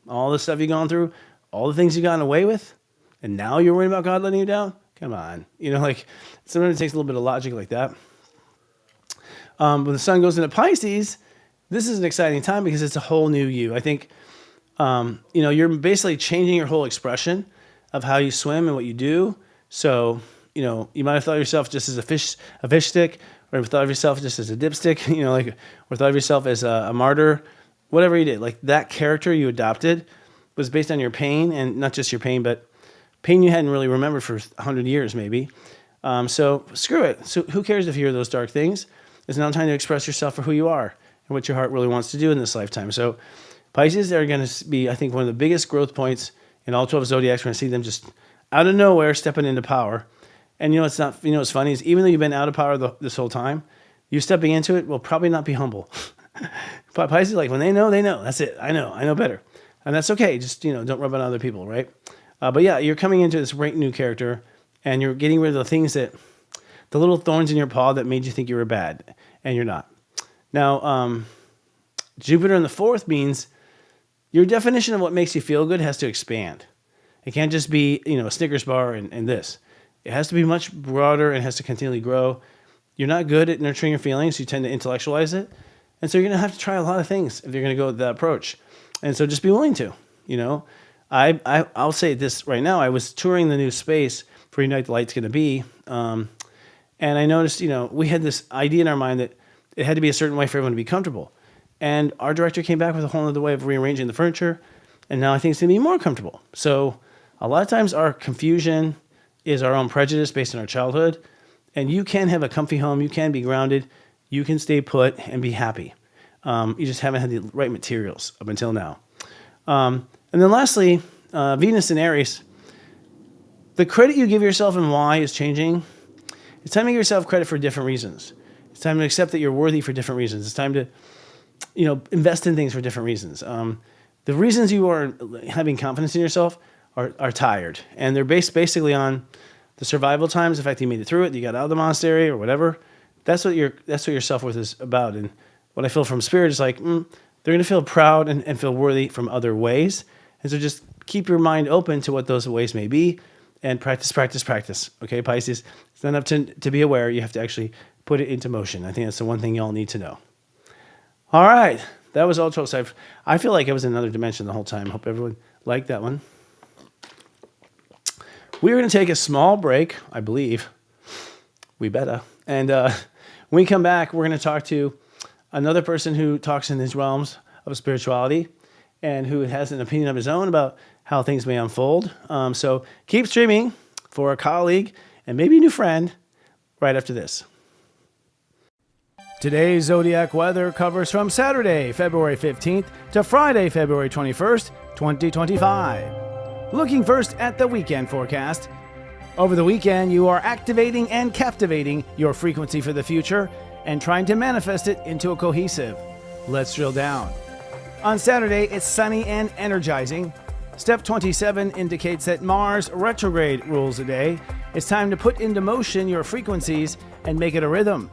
All the stuff you've gone through, all the things you've gotten away with, and now you're worried about God letting you down? Come on. Sometimes it takes a little bit of logic like that. When the sun goes into Pisces, this is an exciting time because it's a whole new you. I think, you're basically changing your whole expression of how you swim and what you do. So, you might have thought of yourself just as a fish stick, or thought of yourself just as a dipstick, or thought of yourself as a martyr, whatever you did. Like that character you adopted was based on your pain, and not just your pain, but pain you hadn't really remembered for 100 years maybe. So screw it. So who cares if you hear those dark things? It's now time to express yourself for who you are and what your heart really wants to do in this lifetime. So Pisces are going to be, I think, one of the biggest growth points in all 12 zodiacs. We're going to see them just out of nowhere stepping into power. And what's funny is even though you've been out of power this whole time, you stepping into it will probably not be humble. But Pisces, like when they know, that's it. I know better. And that's okay. Just, don't rub it on other people, right? But yeah, you're coming into this great new character and you're getting rid of the things the little thorns in your paw that made you think you were bad, and you're not. Now, Jupiter in the fourth means your definition of what makes you feel good has to expand. It can't just be, a Snickers bar and this. It has to be much broader and has to continually grow. You're not good at nurturing your feelings. You tend to intellectualize it. And so you're going to have to try a lot of things if you're going to go with that approach. And so just be willing to, I'll say this right now. I was touring the new space for Unite the Light's going to be. And I noticed, we had this idea in our mind that it had to be a certain way for everyone to be comfortable. And our director came back with a whole other way of rearranging the furniture. And now I think it's going to be more comfortable. So a lot of times our confusion is our own prejudice based on our childhood. And you can have a comfy home. You can be grounded. You can stay put and be happy. You just haven't had the right materials up until now. And then lastly, Venus in Aries. The credit you give yourself and why is changing. It's time to give yourself credit for different reasons. It's time to accept that you're worthy for different reasons. It's time to, invest in things for different reasons. The reasons you are having confidence in yourself are tired. And they're based basically on the survival times, the fact that you made it through it, you got out of the monastery or whatever. That's what your self-worth is about. And what I feel from Spirit is like, they're going to feel proud and feel worthy from other ways. And so just keep your mind open to what those ways may be and practice. Okay, Pisces? It's not enough to be aware. You have to actually put it into motion. I think that's the one thing y'all need to know. All right. That was all 12 sides. I feel like I was in another dimension the whole time. Hope everyone liked that one. We're going to take a small break, I believe. We better. And when we come back, we're going to talk to another person who talks in these realms of spirituality and who has an opinion of his own about how things may unfold. So keep streaming for a colleague and maybe a new friend right after this. Today's Zodiac weather covers from Saturday, February 15th to Friday, February 21st, 2025. Looking first at the weekend forecast. Over the weekend, you are activating and captivating your frequency for the future and trying to manifest it into a cohesive. Let's drill down. On Saturday, it's sunny and energizing. Step 27 indicates that Mars retrograde rules the day. It's time to put into motion your frequencies and make it a rhythm.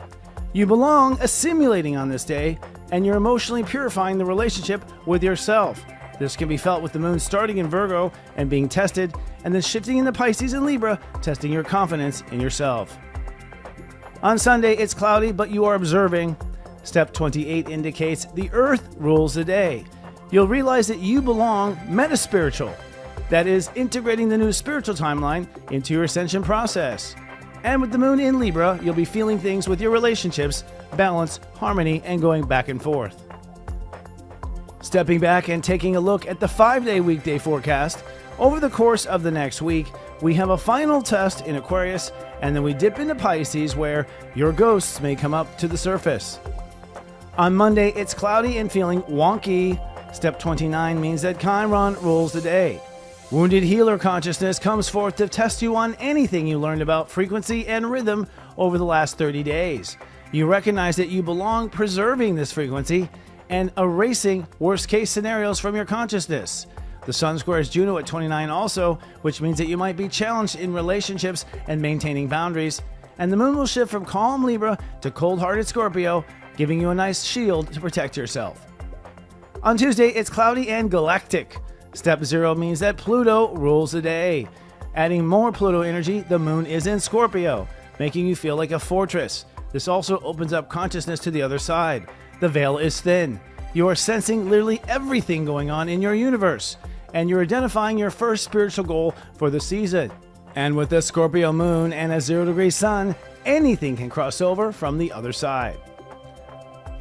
You belong assimilating on this day, and you're emotionally purifying the relationship with yourself. This can be felt with the moon starting in Virgo and being tested, and then shifting into Pisces and Libra, testing your confidence in yourself. On Sunday, it's cloudy, but you are observing. Step 28 indicates the Earth rules the day. You'll realize that you belong metaspiritual. That is, integrating the new spiritual timeline into your ascension process. And with the moon in Libra, you'll be feeling things with your relationships, balance, harmony, and going back and forth. Stepping back and taking a look at the 5-day weekday forecast, over the course of the next week, we have a final test in Aquarius, and then we dip into Pisces where your ghosts may come up to the surface. On Monday, it's cloudy and feeling wonky. Step 29 means that Chiron rules the day. Wounded healer consciousness comes forth to test you on anything you learned about frequency and rhythm over the last 30 days. You recognize that you belong preserving this frequency and erasing worst-case scenarios from your consciousness. The Sun squares Juno at 29 also, which means that you might be challenged in relationships and maintaining boundaries. And the moon will shift from calm Libra to cold-hearted Scorpio, giving you a nice shield to protect yourself. On Tuesday, it's cloudy and galactic. Step 0 means that Pluto rules the day. Adding more Pluto energy, the moon is in Scorpio, making you feel like a fortress. This also opens up consciousness to the other side. The veil is thin. You are sensing literally everything going on in your universe, and you're identifying your first spiritual goal for the season. And with the Scorpio moon and a 0-degree sun, anything can cross over from the other side.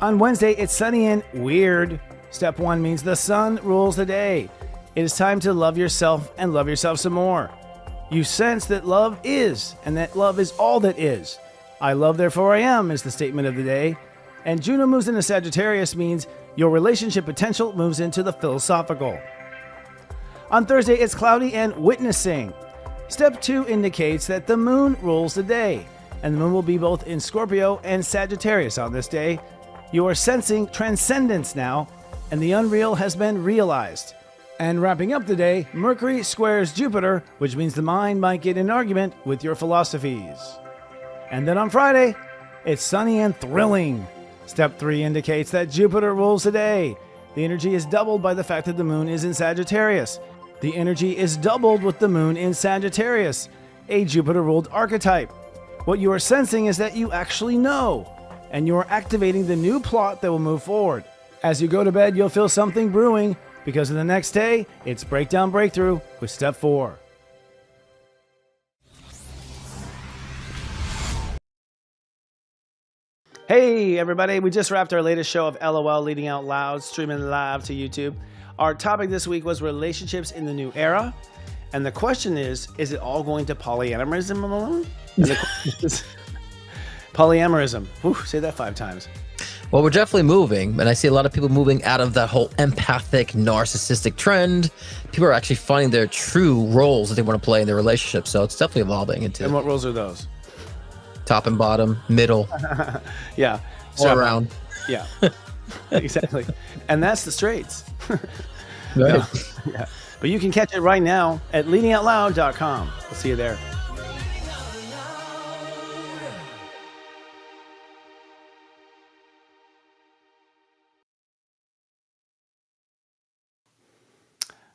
On Wednesday, it's sunny and weird. Step 1 means the sun rules the day. It is time to love yourself and love yourself some more. You sense that love is, and that love is all that is. I love, therefore I am, is the statement of the day. And Juno moves into Sagittarius means your relationship potential moves into the philosophical. On Thursday, it's cloudy and witnessing. Step 2 indicates that the moon rules the day, and the moon will be both in Scorpio and Sagittarius on this day. You are sensing transcendence now, and the unreal has been realized. And wrapping up the day, Mercury squares Jupiter, which means the mind might get in an argument with your philosophies. And then on Friday, it's sunny and thrilling. Step 3 indicates that Jupiter rules the day. The energy is doubled by the fact that the moon is in Sagittarius. The energy is doubled with the moon in Sagittarius, a Jupiter-ruled archetype. What you are sensing is that you actually know, and you are activating the new plot that will move forward. As you go to bed, you'll feel something brewing, because in the next day, it's Breakdown Breakthrough with Step 4. Hey everybody, we just wrapped our latest show of LOL Leading Out Loud, streaming live to YouTube. Our topic this week was relationships in the new era. And the question is it all going to polyamorism alone? Polyamorism. Whew, say that 5 times. Well, we're definitely moving, and I see a lot of people moving out of that whole empathic, narcissistic trend. People are actually finding their true roles that they want to play in their relationship. So it's definitely evolving into. And what roles are those? Top and bottom, middle. Yeah. All around. Yeah. Exactly. And that's the straights. Right. Yeah. But you can catch it right now at leadingoutloud.com. We'll see you there.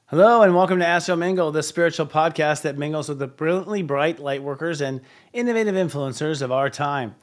Hello and welcome to Astro Mingle, the spiritual podcast that mingles with the brilliantly bright light workers and innovative influencers of our time.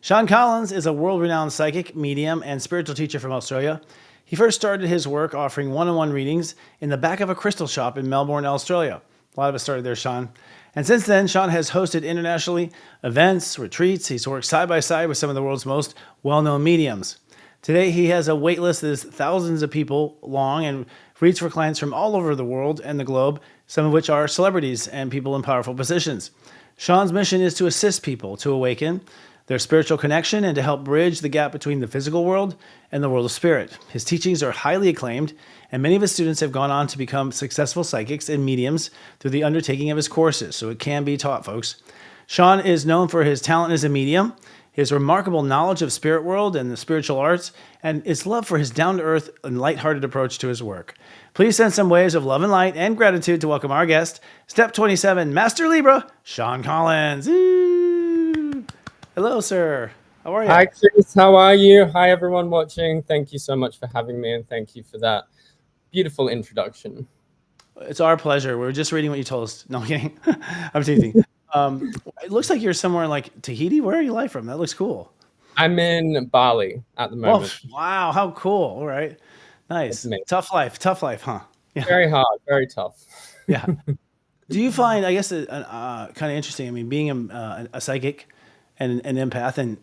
Sean Collyns is a world-renowned psychic, medium, and spiritual teacher from Australia. He first started his work offering one-on-one readings in the back of a crystal shop in Melbourne, Australia. A lot of us started there, Sean. And since then, Sean has hosted internationally events, retreats. He's worked side by side with some of the world's most well-known mediums. Today, he has a waitlist that is thousands of people long and reads for clients from all over the world and the globe, some of which are celebrities and people in powerful positions. Sean's mission is to assist people to awaken their spiritual connection and to help bridge the gap between the physical world and the world of spirit. His teachings are highly acclaimed, and many of his students have gone on to become successful psychics and mediums through the undertaking of his courses, so it can be taught, folks. Sean is known for his talent as a medium, his remarkable knowledge of spirit world and the spiritual arts, and his love for his down-to-earth and lighthearted approach to his work. Please send some waves of love and light and gratitude to welcome our guest, Step 27, Master Libra, Sean Collyns. Ooh. Hello, sir. How are you? Hi, Chris. How are you? Hi, everyone watching. Thank you so much for having me, and thank you for that beautiful introduction. It's our pleasure. We're just reading what you told us. No, I'm kidding. I'm teasing. It looks like you're somewhere like Tahiti. Where are you live from? That looks cool. I'm in Bali at the moment. Oh, wow. How cool. All right. Nice. Tough life, huh? Yeah. Very hard, very tough. Yeah. Do you find, I guess, kind of interesting, I mean, being a psychic and an empath, and,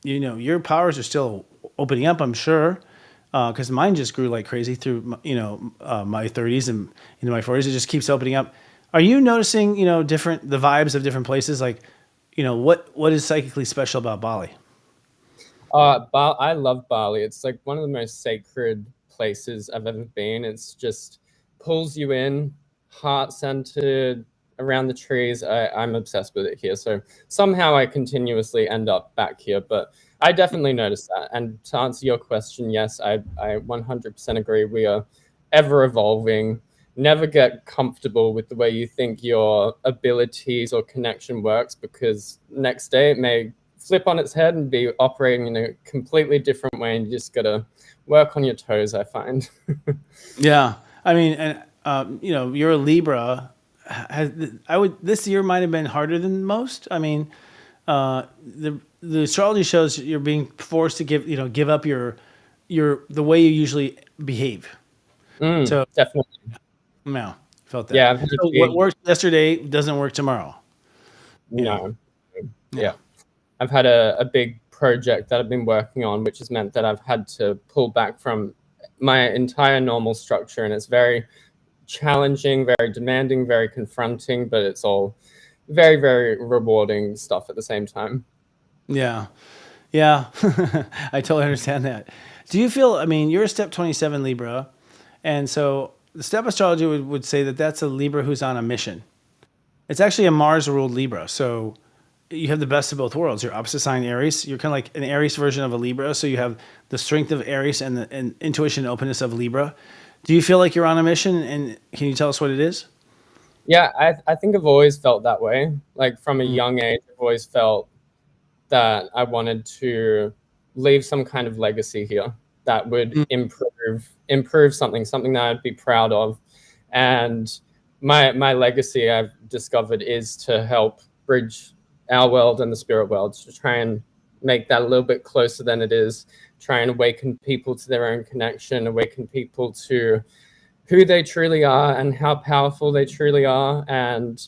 your powers are still opening up, I'm sure, because mine just grew like crazy through, my 30s and into my 40s. It just keeps opening up. Are you noticing, the vibes of different places? Like, what is psychically special about Bali? I love Bali. It's like one of the most sacred places I've ever been. It's just pulls you in, heart-centered, around the trees. I'm obsessed with it here. So somehow I continuously end up back here, but I definitely noticed that. And to answer your question, yes, I 100% agree. We are ever evolving. Never get comfortable with the way you think your abilities or connection works, because next day it may flip on its head and be operating in a completely different way, and you just gotta work on your toes, I find. Yeah. I mean, and you're a Libra. This year might have been harder than most. I mean, the astrology shows you're being forced to give up the way you usually behave. So Definitely. No, felt that. Yeah. So what worked yesterday doesn't work tomorrow. No. Yeah. I've had a big project that I've been working on, which has meant that I've had to pull back from my entire normal structure, and it's very challenging, very demanding, very confronting, but it's all very, very rewarding stuff at the same time. Yeah. I totally understand that. Do you feel, I mean, you're a step 27 Libra, and so the step astrology would say that that's a Libra who's on a mission. It's actually a Mars ruled Libra, so you have the best of both worlds. You're opposite sign Aries. You're kind of like an Aries version of a Libra, so you have the strength of Aries and the intuition and openness of Libra. Do you feel like you're on a mission, and can you tell us what it is? Yeah, I think I've always felt that way. Like from a young age, I've always felt that I wanted to leave some kind of legacy here that would improve something that I'd be proud of. And my legacy, I've discovered, is to help bridge our world and the spirit world, to try and make that a little bit closer than it is, try and awaken people to their own connection, awaken people to who they truly are and how powerful they truly are. And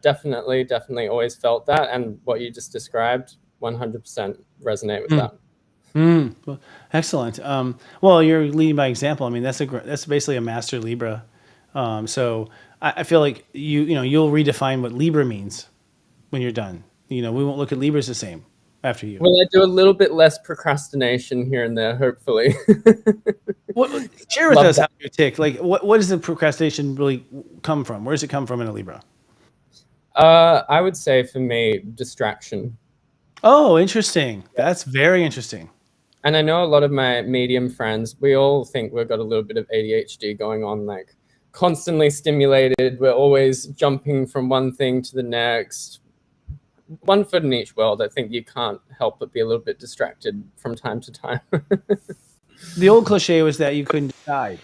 definitely always felt that. And what you just described, 100% resonate with that. Well, excellent. Well, you're leading by example. I mean, that's basically a master Libra. So I feel like you'll redefine what Libra means when you're done. We won't look at Libras the same after you. Well, I do a little bit less procrastination here and there, hopefully. Share with us how you tick. Like, what does the procrastination really come from? Where does it come from in a Libra? I would say for me, distraction. Oh, interesting. That's very interesting. And I know a lot of my medium friends, we all think we've got a little bit of ADHD going on, like constantly stimulated. We're always jumping from one thing to the next. One foot in each world. I think you can't help but be a little bit distracted from time to time. The old cliche was that you couldn't decide.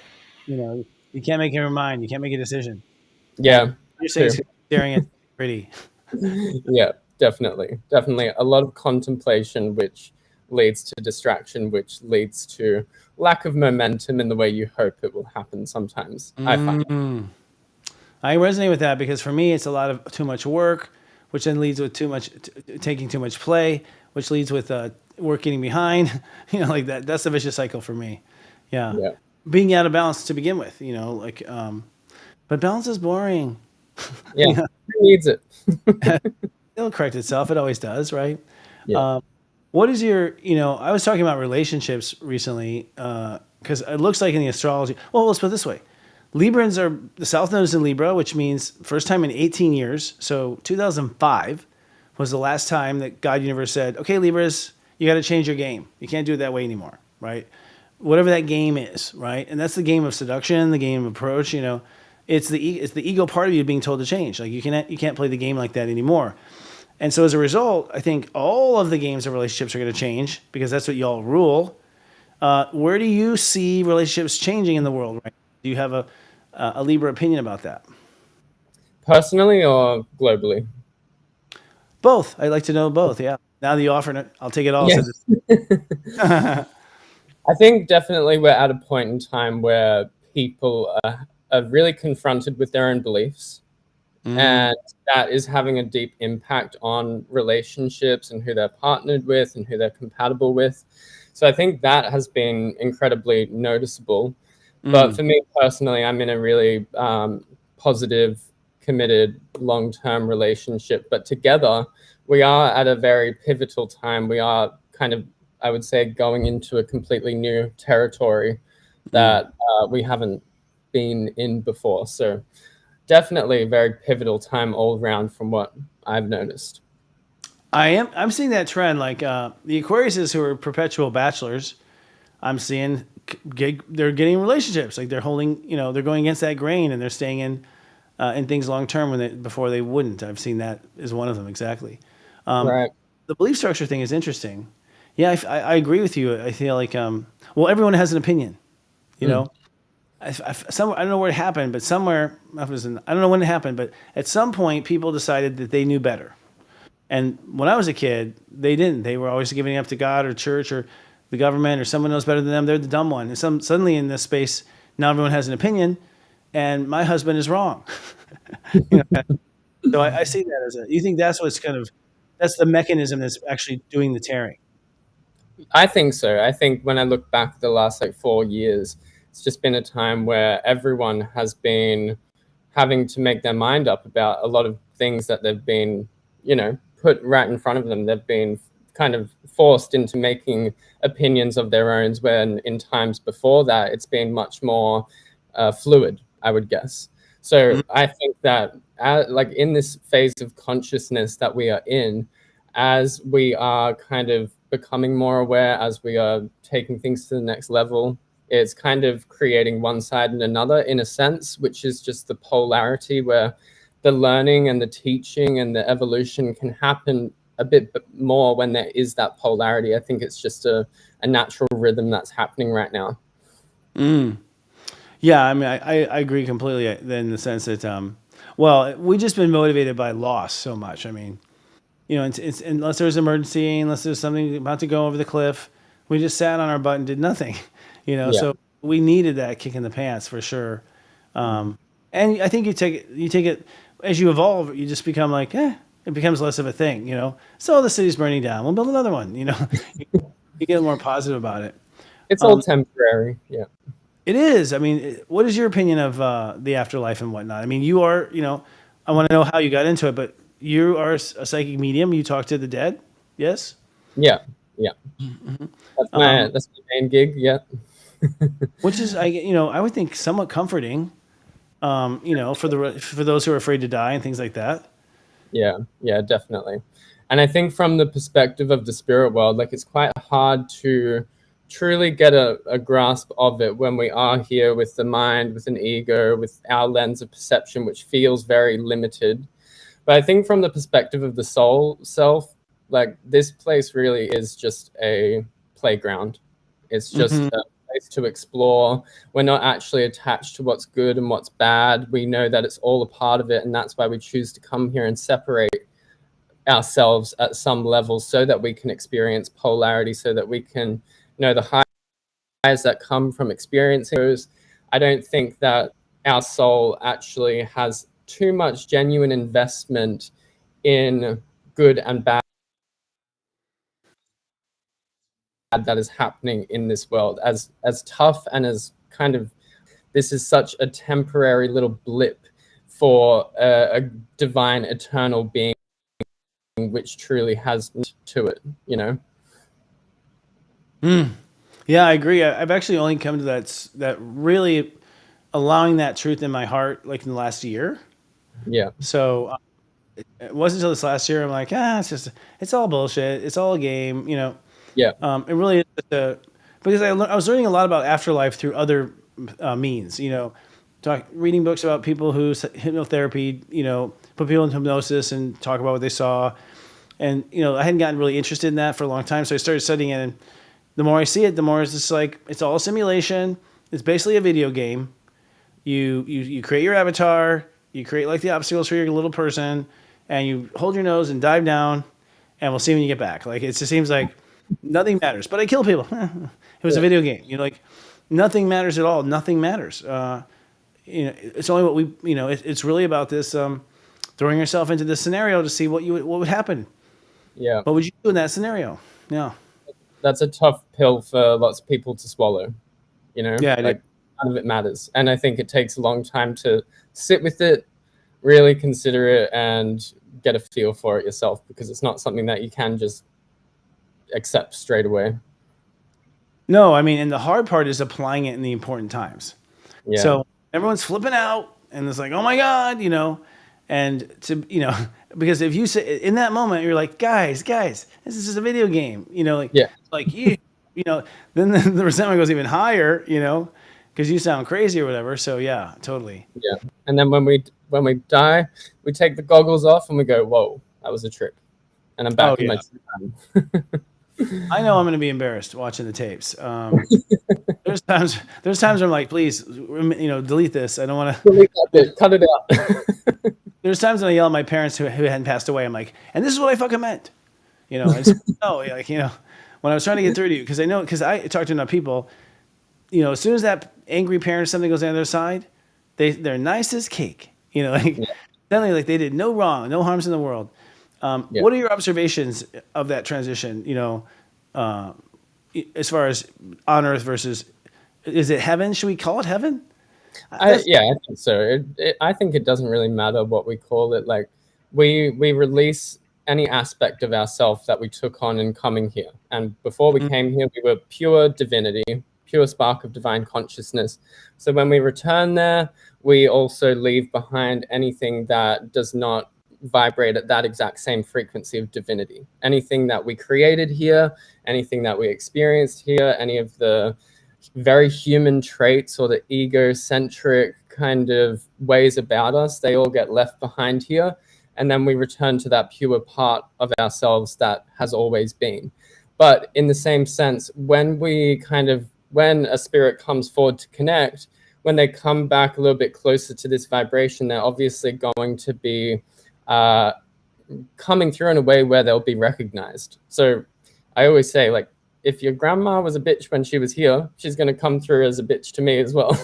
You can't make your mind. You can't make a decision. Yeah. You're saying staring at pretty. Yeah, definitely. A lot of contemplation, which leads to distraction, which leads to lack of momentum in the way you hope it will happen sometimes. I find. I resonate with that, because for me, it's a lot of too much work, which then leads with taking too much play, which leads with work getting behind, like that. That's the vicious cycle for me. Yeah. Being out of balance to begin with, but balance is boring. Yeah. Who needs it? It'll correct itself. It always does. Right. Yeah. What is your, I was talking about relationships recently, because it looks like in the astrology, well, let's put it this way. Librans are, the South Node is in Libra, which means first time in 18 years. So 2005 was the last time that God Universe said, okay, Libras, you got to change your game. You can't do it that way anymore, right? Whatever that game is, right? And that's the game of seduction, the game of approach, it's the ego part of you being told to change. Like you can't play the game like that anymore. And so as a result, I think all of the games of relationships are going to change, because that's what y'all rule. Where do you see relationships changing in the world right now? Do you have a Libra opinion about that? Personally or globally? Both. I'd like to know both. Yeah. Now that you offered it, I'll take it all. Yeah. So I think definitely we're at a point in time where people are really confronted with their own beliefs. And that is having a deep impact on relationships and who they're partnered with and who they're compatible with. So I think that has been incredibly noticeable. But for me personally, I'm in a really positive, committed, long-term relationship. But together, we are at a very pivotal time. We are kind of, I would say, going into a completely new territory that we haven't been in before. So definitely a very pivotal time all around from what I've noticed. I'm seeing that trend. Like the Aquariuses who are perpetual bachelors, I'm seeing they're getting relationships. Like they're holding, they're going against that grain and they're staying in things long term before they wouldn't. I've seen that as one of them exactly. Right. The belief structure thing is interesting. Yeah, I agree with you. I feel like well, everyone has an opinion. You know, I don't know where it happened, but somewhere I don't know when it happened, but at some point people decided that they knew better. And when I was a kid, they didn't. They were always giving it up to God or church or the government or someone knows better than them. They're the dumb one. And suddenly in this space, now everyone has an opinion, and my husband is wrong. So I see that as you think that's that's the mechanism that's actually doing the tearing. I think so. I think when I look back the last 4 years, it's just been a time where everyone has been having to make their mind up about a lot of things that they've been, put right in front of them. They've been kind of forced into making opinions of their own, when in times before that, it's been much more fluid, I would guess. So I think that in this phase of consciousness that we are in, as we are kind of becoming more aware, as we are taking things to the next level, it's kind of creating one side and another in a sense, which is just the polarity where the learning and the teaching and the evolution can happen a bit more when there is that polarity. I think it's just a natural rhythm that's happening right now. Yeah, I mean, I agree completely in the sense that, well, we've just been motivated by loss so much. I mean, it's unless there's an emergency, unless there's something about to go over the cliff, we just sat on our butt and did nothing, Yeah. So we needed that kick in the pants for sure. And I think you take it as you evolve, you just become like, it becomes less of a thing, So the city's burning down, we'll build another one, you get more positive about it. It's all temporary. Yeah. It is. I mean, what is your opinion of the afterlife and whatnot? I mean, you are, I want to know how you got into it, but you are a psychic medium. You talk to the dead. Yes. Yeah. That's my main gig. Yeah. Which is, I would think somewhat comforting, for those who are afraid to die and things like that. Yeah, definitely. And I think from the perspective of the spirit world, it's quite hard to truly get a grasp of it when we are here with the mind, with an ego, with our lens of perception, which feels very limited. But I think from the perspective of the soul self, this place really is just a playground. It's just a place to explore. We're not actually attached to what's good and what's bad. We know that it's all a part of it, and that's why we choose to come here and separate ourselves at some level so that we can experience polarity, so that we can know the highs that come from experiencing those. I don't think that our soul actually has too much genuine investment in good and bad that is happening in this world. As tough and as kind of, this is such a temporary little blip for a divine eternal being which truly has to it, Yeah, I agree. I've actually only come to that really allowing that truth in my heart in the last year. Yeah. So it wasn't until this last year I'm like, it's all bullshit. It's all a game, Yeah. It really is because I was learning a lot about afterlife through other means, reading books about people who's hypnotherapy, put people in hypnosis and talk about what they saw. And, I hadn't gotten really interested in that for a long time. So I started studying it, and the more I see it, the more it's just like it's all a simulation. It's basically a video game. You create your avatar, you create like the obstacles for your little person, and you hold your nose and dive down, and we'll see when you get back. Like it just seems like nothing matters. But I kill people. It was a video game. Like nothing matters at all. Nothing matters. It's only what we. It's really about this throwing yourself into this scenario to see what would happen. Yeah. What would you do in that scenario? Yeah. That's a tough pill for lots of people to swallow. Yeah. Like none of it matters, and I think it takes a long time to sit with it, really consider it, and get a feel for it yourself, because it's not something that you can just accept straight away. No, I mean, and the hard part is applying it in the important times. Yeah. So everyone's flipping out, and it's like, oh my God, and because if you say in that moment, you're like, guys, this is just a video game, then the resentment goes even higher, because you sound crazy or whatever. So yeah, totally. Yeah. And then when we die, we take the goggles off and we go, whoa, that was a trick. And I'm back in my true time. I know I'm going to be embarrassed watching the tapes. There's times where I'm like, please, delete this. I don't want to delete that bit. Cut it out. There's times when I yell at my parents who hadn't passed away. I'm like, and this is what I fucking meant, when I was trying to get through to you, because I talk to enough people, as soon as that angry parent or something goes on their side, they're nice as cake, suddenly like they did no wrong, no harms in the world. What are your observations of that transition? As far as on Earth versus, is it heaven? Should we call it heaven? I think so. I think it doesn't really matter what we call it. Like we release any aspect of ourselves that we took on in coming here. And before we came here, we were pure divinity, pure spark of divine consciousness. So when we return there, we also leave behind anything that does not vibrate at that exact same frequency of divinity. Anything that we created here, anything that we experienced here, any of the very human traits or the egocentric kind of ways about us, they all get left behind here. And then we return to that pure part of ourselves that has always been. But in the same sense, when a spirit comes forward to connect, when they come back a little bit closer to this vibration, they're obviously going to be coming through in a way where they'll be recognized. So I always say, like, if your grandma was a bitch when she was here, she's going to come through as a bitch to me as well.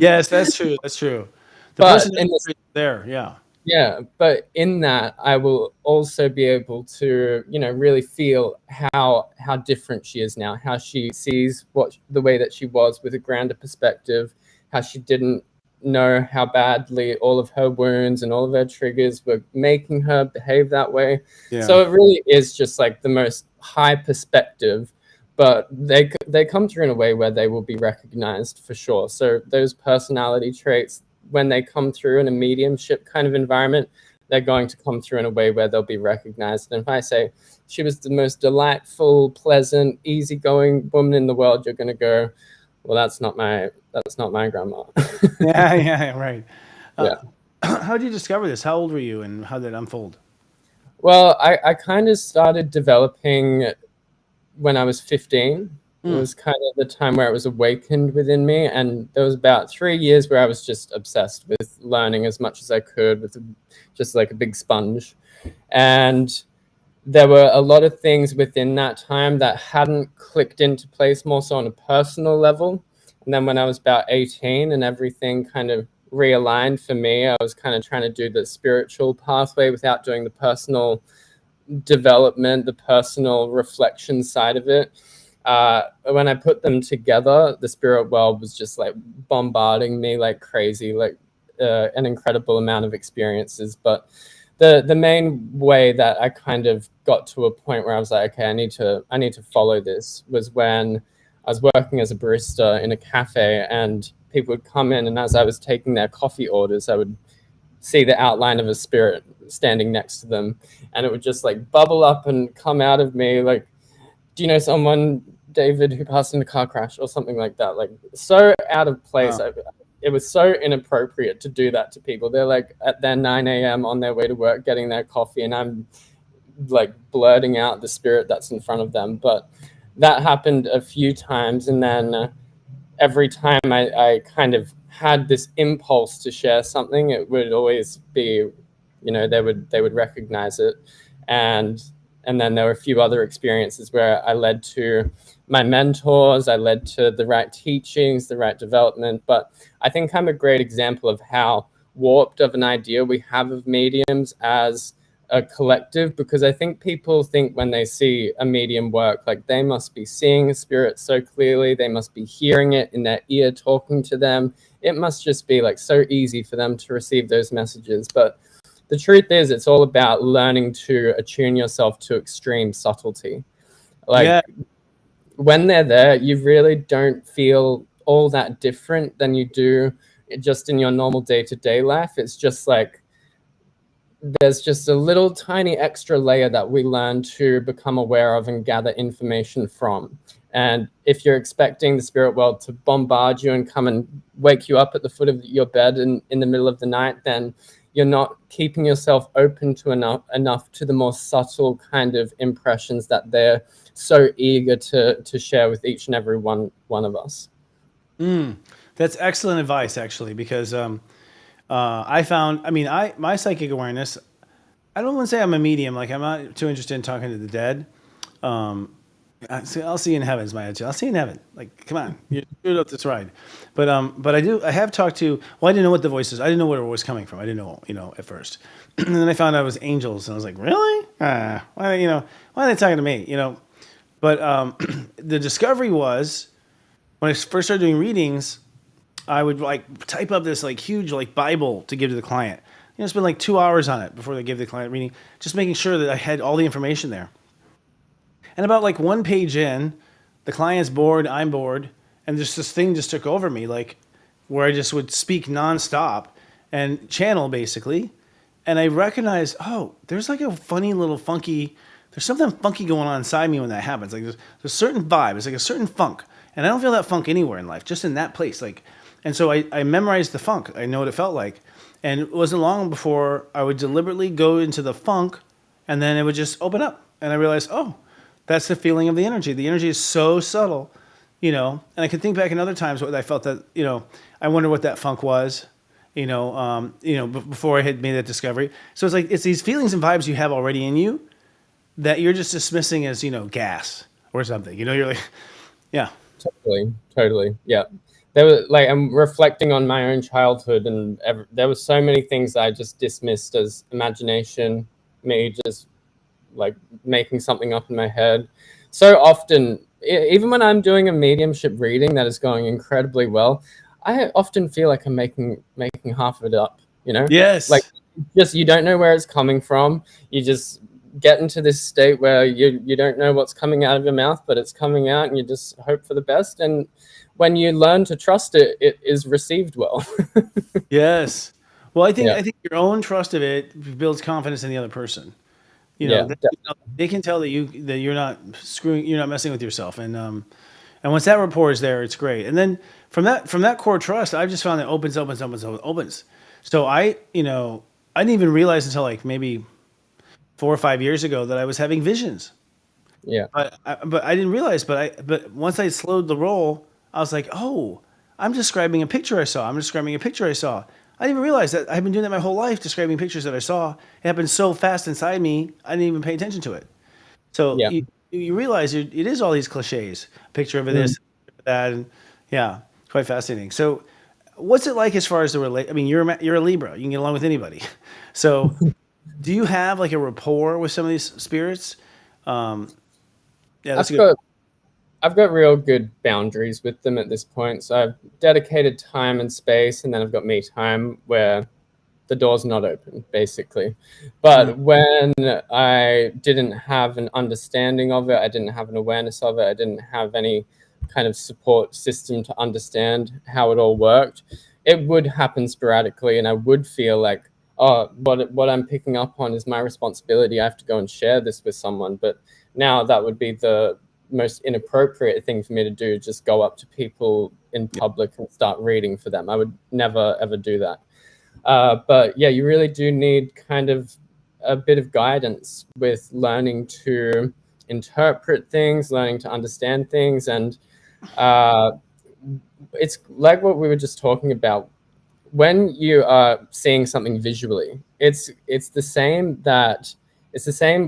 Yes, that's true. That's true. The but person there, yeah. Yeah, but in that, I will also be able to, really feel how different she is now, how she sees the way that she was with a grander perspective, how she didn't know how badly all of her wounds and all of her triggers were making her behave that way. Yeah. So it really is just like the most high perspective, but they come through in a way where they will be recognized for sure. So those personality traits, when they come through in a mediumship kind of environment, they're going to come through in a way where they'll be recognized. And if I say she was the most delightful, pleasant, easygoing woman in the world, you're going to go, well, that's not my grandma. Yeah, right. Yeah. How did you discover this? How old were you, and how did it unfold? Well, I kind of started developing when I was 15. It was kind of the time where it was awakened within me. And there was about 3 years where I was just obsessed with learning as much as I could, with just like a big sponge. And there were a lot of things within that time that hadn't clicked into place, more so on a personal level. And then when I was about 18 and everything kind of realigned for me, I was kind of trying to do the spiritual pathway without doing the personal development, the personal reflection side of it. When I put them together, the spirit world was just like bombarding me like crazy, like an incredible amount of experiences. But the main way that I kind of got to a point where I was like, okay, I need to follow this, was when I was working as a barista in a cafe, and people would come in, and as I was taking their coffee orders, I would see the outline of a spirit standing next to them, and it would just like bubble up and come out of me like, do you know someone, David, who passed in a car crash or something like that? Like, so out of place. Wow. It was so inappropriate to do that to people. They're like at their 9 a.m. on their way to work, getting their coffee, and I'm like blurting out the spirit that's in front of them. But that happened a few times, and then every time I kind of had this impulse to share something, it would always be, you know, they would recognize it. And then there were a few other experiences where I led to my mentors, I led to the right teachings, the right development. But I think I'm a great example of how warped of an idea we have of mediums as a collective, because I think people think when they see a medium work, like they must be seeing a spirit so clearly, they must be hearing it in their ear talking to them. It must just be like so easy for them to receive those messages. But the truth is, it's all about learning to attune yourself to extreme subtlety. Like Yeah. when they're there, you really don't feel all that different than you do just in your normal day-to-day life. It's just like there's just a little tiny extra layer that we learn to become aware of and gather information from. And if you're expecting the spirit world to bombard you and come and wake you up at the foot of your bed in the middle of the night, then you're not keeping yourself open to enough to the more subtle kind of impressions that they're so eager to share with each and every one of us. That's excellent advice, actually, because I found, I mean, my psychic awareness, I don't want to say I'm a medium. Like, I'm not too interested in talking to the dead. I'll see you in heaven is my attitude. I'll see you in heaven. Like, come on, you're screwed up this ride. But I have talked to, well, I didn't know what the voice is. I didn't know where it was coming from. I didn't know, at first. And then I found out it was angels, and I was like, really? Why are they talking to me? But the discovery was, when I first started doing readings, I would like type up this like huge like Bible to give to the client. Spend like 2 hours on it before they give the client reading, just making sure that I had all the information there. And about like 1 page in, the client's bored, I'm bored, and just this thing just took over me, like where I just would speak nonstop and channel basically. And I recognized, oh, there's like a funny little there's something funky going on inside me when that happens. Like there's a certain vibe, it's like a certain funk. And I don't feel that funk anywhere in life, just in that place. And so I memorized the funk. I know what it felt like. And it wasn't long before I would deliberately go into the funk, and then it would just open up. And I realized, oh, that's the feeling of the energy. The energy is so subtle, And I can think back in other times when I felt that, I wonder what that funk was, before I had made that discovery. So it's these feelings and vibes you have already in you that you're just dismissing as, gas or something. You're like, yeah. Totally. Yeah. There was like, I'm reflecting on my own childhood, and there were so many things I just dismissed as imagination, me just like making something up in my head. So often, even when I'm doing a mediumship reading that is going incredibly well, I often feel like I'm making half of it up, Yes. Like just, you don't know where it's coming from. You just get into this state where you don't know what's coming out of your mouth, but it's coming out, and you just hope for the best. And when you learn to trust it, it is received well. Yes. Well, I think your own trust of it builds confidence in the other person. They can tell that you're not messing with yourself, and once that rapport is there, it's great. And then from that core trust, I've just found that opens. So I didn't even realize until like maybe 4 or 5 years ago that I was having visions. Yeah. But I didn't realize. But once I slowed the roll, I was like, oh, I'm describing a picture I saw. I didn't even realize that I've been doing that my whole life, describing pictures that I saw. It happened so fast inside me, I didn't even pay attention to it. So Yeah. you realize it is all these cliches, picture of this, that, and yeah, quite fascinating. So what's it like as far as the I mean, you're a Libra. You can get along with anybody. So do you have like a rapport with some of these spirits? Yeah, that's good. I've got real good boundaries with them at this point. So I've dedicated time and space, and then I've got me time where the door's not open, basically. But when I didn't have an understanding of it, I didn't have an awareness of it, I didn't have any kind of support system to understand how it all worked, it would happen sporadically, and I would feel like, oh, what I'm picking up on is my responsibility. I have to go and share this with someone. But now that would be the most inappropriate thing for me to do, just go up to people in public and start reading for them. I would never, ever do that. But yeah, you really do need kind of a bit of guidance with learning to interpret things, learning to understand things. And it's like what we were just talking about. When you are seeing something visually, it's the same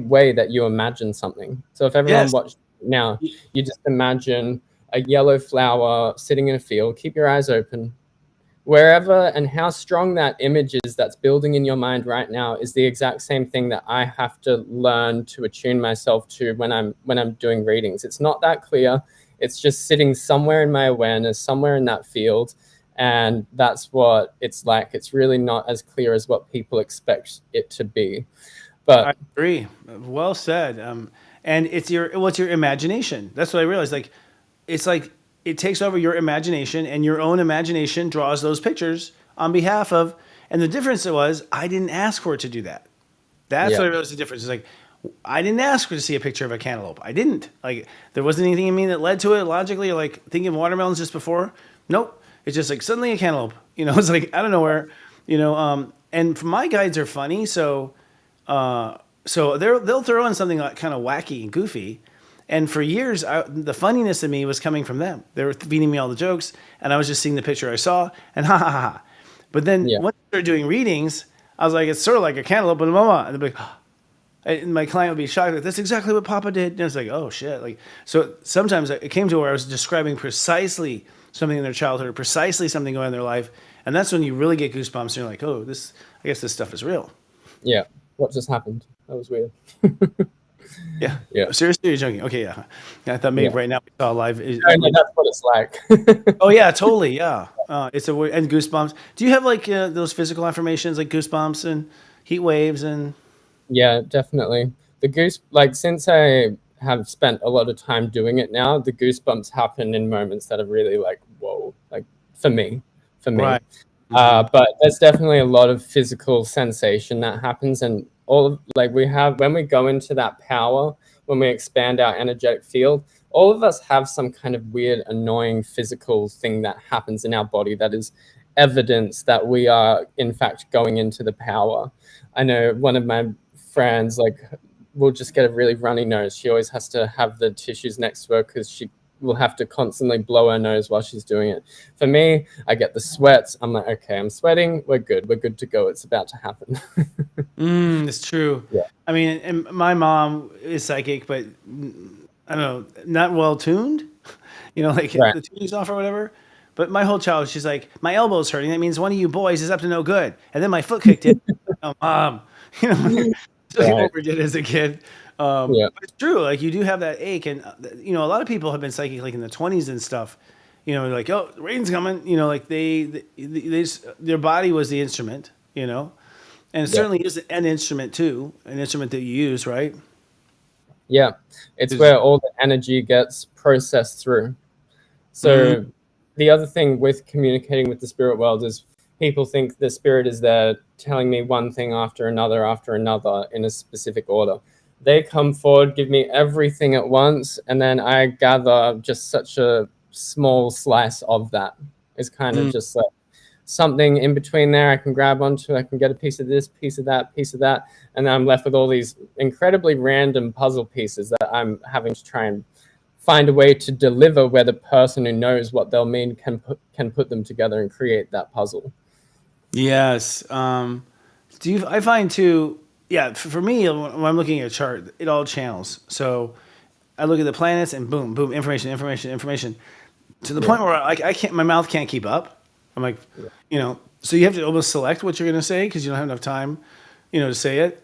way that you imagine something. So if everyone Yes. watched now, you just imagine a yellow flower sitting in a field. Keep your eyes open. Wherever and how strong that image is that's building in your mind right now is the exact same thing that I have to learn to attune myself to when I'm doing readings. It's not that clear. It's just sitting somewhere in my awareness, somewhere in that field. And that's what it's like. It's really not as clear as what people expect it to be. But I agree. Well said. And it's your imagination. That's what I realized. It's like it takes over your imagination, and your own imagination draws those pictures on behalf of. And the difference was I didn't ask for it to do that. That's what I realized the difference. It's like I didn't ask for to see a picture of a cantaloupe. I didn't. Like there wasn't anything in me that led to it logically, or like thinking of watermelons just before. Nope. It's just like suddenly a cantaloupe. It's like out of nowhere. And my guides are funny, so they'll throw in something like kind of wacky and goofy. And for years, the funniness in me was coming from them. They were feeding me all the jokes, and I was just seeing the picture I saw, and ha ha ha. But then once I started doing readings, I was like, it's sort of like a cantaloupe, but mama. And they'd be like, and my client would be shocked, like, that's exactly what Papa did. And it's like, oh shit. Like, so sometimes it came to where I was describing precisely something in their childhood, or precisely something going on in their life. And that's when you really get goosebumps, and you're like, oh, I guess this stuff is real. Yeah. What just happened? That was weird. Yeah. Seriously, you're joking? Okay, yeah. I thought maybe right now we saw live. No, that's what it's like. Oh yeah, totally. Yeah. It's and goosebumps. Do you have like those physical affirmations like goosebumps and heat waves and? Yeah, definitely. Since I have spent a lot of time doing it now, the goosebumps happen in moments that are really like, whoa, like for me. Right. But there's definitely a lot of physical sensation that happens, and when we go into that power, when we expand our energetic field, all of us have some kind of weird, annoying physical thing that happens in our body that is evidence that we are in fact going into the power. I know one of my friends will just get a really runny nose. She always has to have the tissues next to her because she will have to constantly blow her nose while she's doing it. For me, I get the sweats. I'm like, okay, I'm sweating. We're good to go. It's about to happen. It's true. Yeah. I mean, and my mom is psychic, but I don't know, not well tuned. The tuning's off or whatever. But my whole childhood, she's like, my elbow's hurting. That means one of you boys is up to no good. And then my foot kicked in. Oh, Mom, overdid as a kid. But it's true. Like you do have that ache, and a lot of people have been psychic like in the 20s and stuff. Like, oh, the rain's coming. Like they their body was the instrument. And it certainly is an instrument too, an instrument that you use, right? Yeah, it's where all the energy gets processed through. So the other thing with communicating with the spirit world is people think the spirit is there telling me one thing after another in a specific order. They come forward, give me everything at once, and then I gather just such a small slice of that. It's kind of just like something in between there I can grab onto. I can get a piece of this, piece of that, and then I'm left with all these incredibly random puzzle pieces that I'm having to try and find a way to deliver where the person who knows what they'll mean can put them together and create that puzzle. Yes. I find too, for me, when I'm looking at a chart, it all channels. So I look at the planets and boom, boom, information, to the point where I can't, my mouth can't keep up. I'm like, so you have to almost select what you're going to say because you don't have enough time, to say it.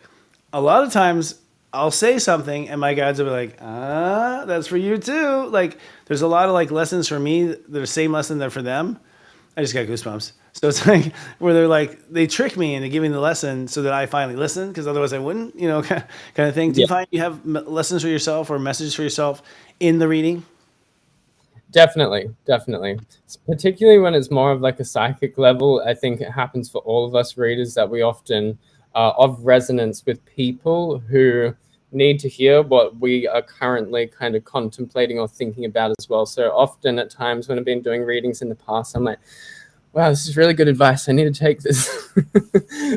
A lot of times I'll say something and my guides will be like, that's for you too. Like there's a lot of lessons for me that are the same lesson that for them. I just got goosebumps. So it's like where they're like, they trick me into giving the lesson so that I finally listen because otherwise I wouldn't, kind of thing. Do you find you have lessons for yourself or messages for yourself in the reading? Definitely. Particularly when it's more of like a psychic level. I think it happens for all of us readers that we often are of resonance with people who need to hear what we are currently kind of contemplating or thinking about as well. So often at times when I've been doing readings in the past, I'm like, wow, this is really good advice. I need to take this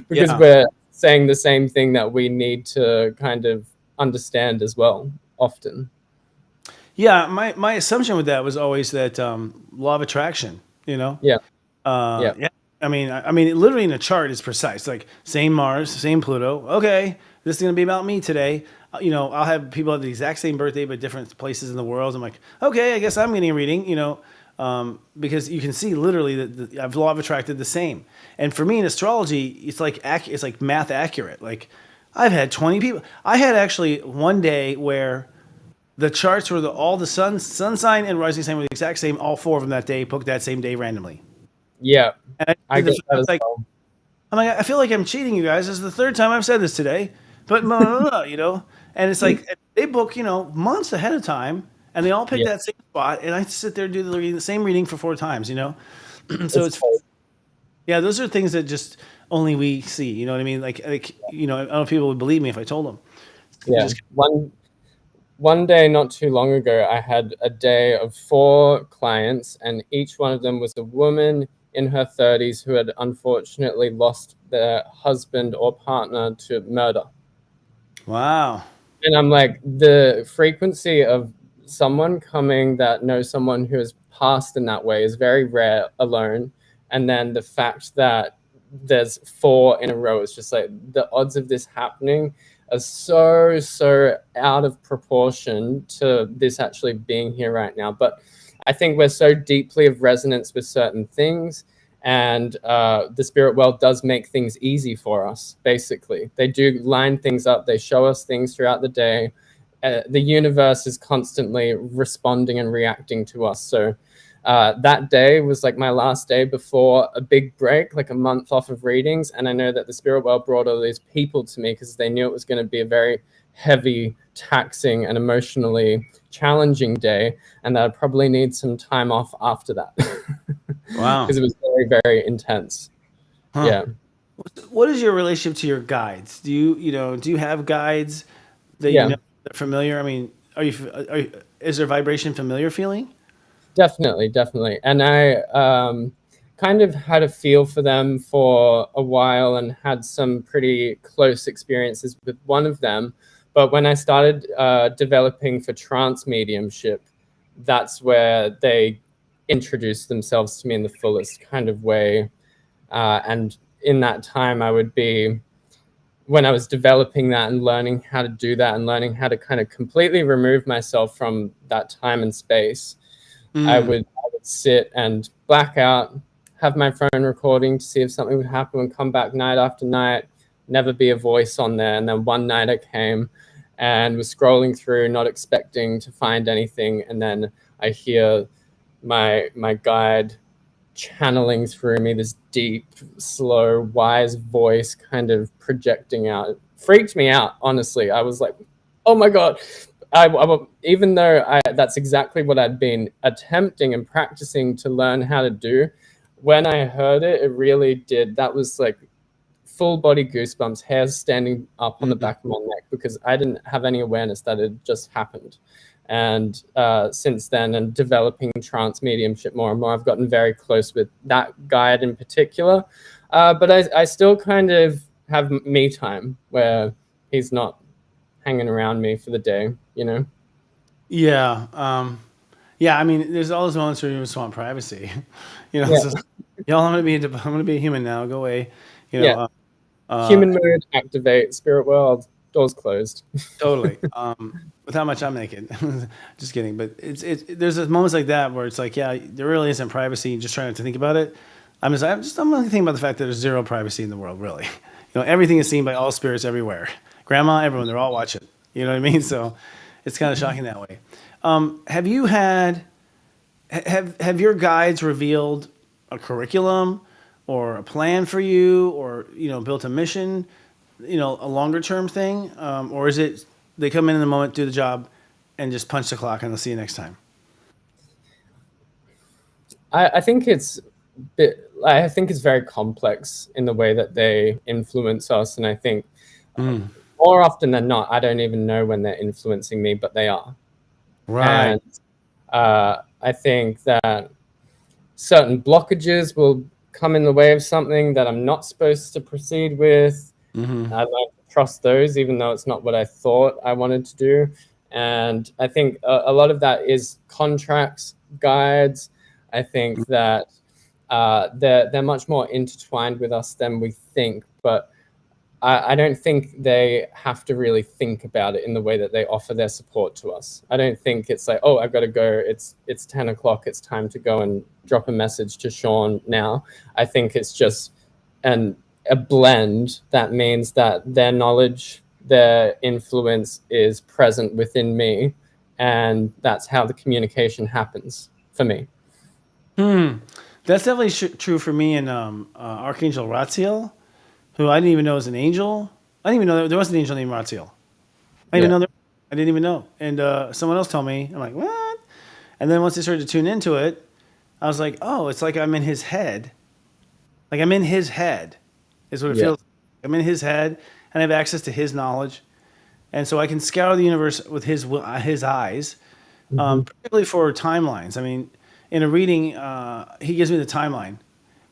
because we're saying the same thing that we need to kind of understand as well. often. Yeah, my assumption with that was always that law of attraction. You know. Yeah. Yeah. I mean, literally in a chart is precise. Like same Mars, same Pluto. Okay, this is gonna be about me today. I'll have people have the exact same birthday but different places in the world. I'm like, okay, I guess I'm getting a reading. Because you can see literally that I've law of attracted the same. And for me in astrology, it's like math accurate. Like I've had 20 people. I had actually one day where the charts were all the sun sign and rising sign were the exact same. All four of them that day, booked that same day randomly. Yeah, And I get that as like, well. I'm like, I feel like I'm cheating you guys. This is the third time I've said this today, but and it's like they book, months ahead of time, and they all pick Yeah. that same spot, and I sit there and do the same reading for 4 times, So it's cool. yeah, those are things that just only we see. You know what I mean? Like I don't know if people would believe me if I told them. Yeah. One day not too long ago, I had a day of 4 clients, and each one of them was a woman in her 30s who had unfortunately lost their husband or partner to murder. Wow. And I'm like, the frequency of someone coming that knows someone who has passed in that way is very rare alone. And then the fact that there's 4 in a row, it's just like the odds of this happening are so out of proportion to this actually being here right now. But I think we're so deeply of resonance with certain things, and the spirit world does make things easy for us. Basically, they do line things up, they show us things throughout the day. The universe is constantly responding and reacting to us. So that day was like my last day before a big break, like a month off of readings. And I know that the spirit world brought all these people to me because they knew it was going to be a very heavy, taxing, and emotionally challenging day, and that I'd probably need some time off after that. Wow. Because it was very intense. Huh. Yeah. What is your relationship to your guides? Do you have guides that Yeah. they're familiar? I mean, is there vibration familiar feeling? Definitely. And I kind of had a feel for them for a while and had some pretty close experiences with one of them. But when I started developing for trance mediumship, that's where they introduced themselves to me in the fullest kind of way. And in that time, when I was developing that and learning how to do that and learning how to kind of completely remove myself from that time and space, I would sit and black out, have my phone recording to see if something would happen, and come back night after night, never be a voice on there. And then one night I came and was scrolling through, not expecting to find anything. And then I hear my guide channeling through me, this deep, slow, wise voice kind of projecting out. It freaked me out, honestly. I was like, oh my God. Even though that's exactly what I'd been attempting and practicing to learn how to do, when I heard it, it really did. That was like full body goosebumps, hairs standing up on the back of my neck, because I didn't have any awareness that it just happened. And since then, and developing trance mediumship more and more, I've gotten very close with that guide in particular. But I still kind of have me time where he's not hanging around me for the day, Yeah. Yeah. I mean, there's all those moments where you just want privacy. Yeah. It's just, y'all, I'm gonna be a human now. Go away. Yeah. Human mode, activate, spirit world, doors closed. Totally. With how much I'm naked. Just kidding. But there's moments like that where it's like, yeah, there really isn't privacy. Just trying not to think about it. I'm not thinking about the fact that there's zero privacy in the world, really. Everything is seen by all spirits everywhere. Grandma, everyone, they're all watching. You know what I mean? So it's kind of shocking that way. Have your guides revealed a curriculum or a plan for you, or built a mission, a longer term thing, or is it they come in the moment, do the job, and just punch the clock, and they'll see you next time? I think it's very complex in the way that they influence us, and I think more often than not, I don't even know when they're influencing me, but they are. Right. And I think that certain blockages will come in the way of something that I'm not supposed to proceed with. I learned to trust those, even though it's not what I thought I wanted to do. And I think a lot of that is contracts, guides. I think that they're much more intertwined with us than we think, but I don't think they have to really think about it in the way that they offer their support to us. I don't think it's like, oh, I've got to go. It's 10 o'clock. It's time to go and drop a message to Sean now. I think it's just a blend that means that their knowledge, their influence is present within me, and that's how the communication happens for me. That's definitely true for me and Archangel Ratziel, who I didn't even know was an angel. I didn't even know there was an angel named Ratziel. I didn't even know. And someone else told me. I'm like, what? And then once I started to tune into it, I was like, oh, it's like I'm in his head. Like I'm in his head is what it feels like. I'm in his head and I have access to his knowledge. And so I can scour the universe with his eyes, particularly for timelines. I mean, in a reading, he gives me the timeline.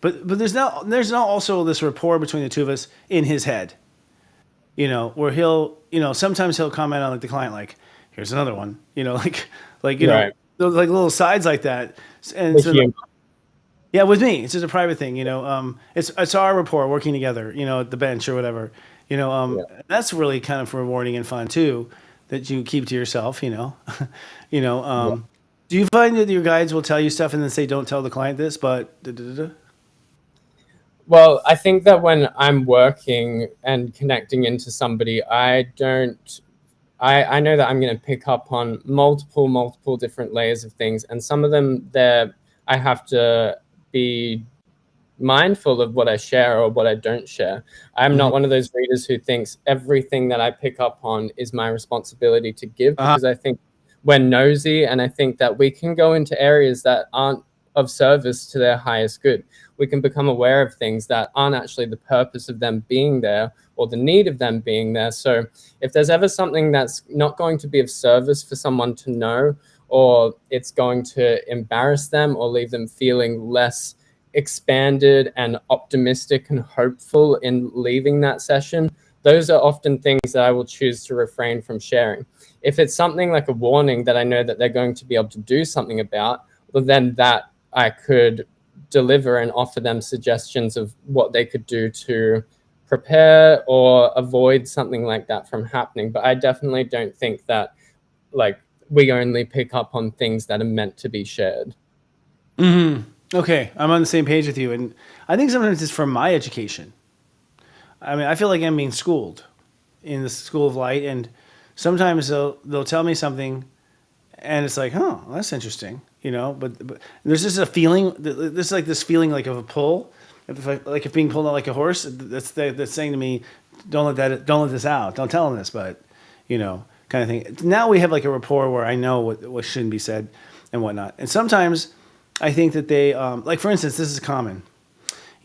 But there's now also this rapport between the two of us in his head, where he'll, sometimes he'll comment on like the client, like, here's another one, like Right. those like little sides like that. And With so, you. yeah, with me, it's just a private thing, it's our rapport working together, at the bench or whatever, that's really kind of rewarding and fun too, that you keep to yourself, Do you find that your guides will tell you stuff and then say, don't tell the client this, but Well, I think that when I'm working and connecting into somebody, I know that I'm going to pick up on multiple different layers of things. And some of them I have to be mindful of what I share or what I don't share. I'm not one of those readers who thinks everything that I pick up on is my responsibility to give, because I think we're nosy, and I think that we can go into areas that aren't of service to their highest good. We can become aware of things that aren't actually the purpose of them being there or the need of them being there. So if there's ever something that's not going to be of service for someone to know, or it's going to embarrass them or leave them feeling less expanded and optimistic and hopeful in leaving that session, those are often things that I will choose to refrain from sharing. If it's something like a warning that I know that they're going to be able to do something about, well, then that I could deliver and offer them suggestions of what they could do to prepare or avoid something like that from happening. But I definitely don't think that like we only pick up on things that are meant to be shared. Okay, I'm on the same page with you. And I think sometimes it's from my education. I mean, I feel like I'm being schooled in the school of light, and sometimes they'll tell me something, and it's like, oh, that's interesting, But there's just a feeling. There's like this feeling like of a pull, if being pulled out like a horse. That's saying to me, don't let this out. Don't tell them this, but kind of thing. Now we have like a rapport where I know what shouldn't be said and whatnot. And sometimes I think that they, like for instance, this is common.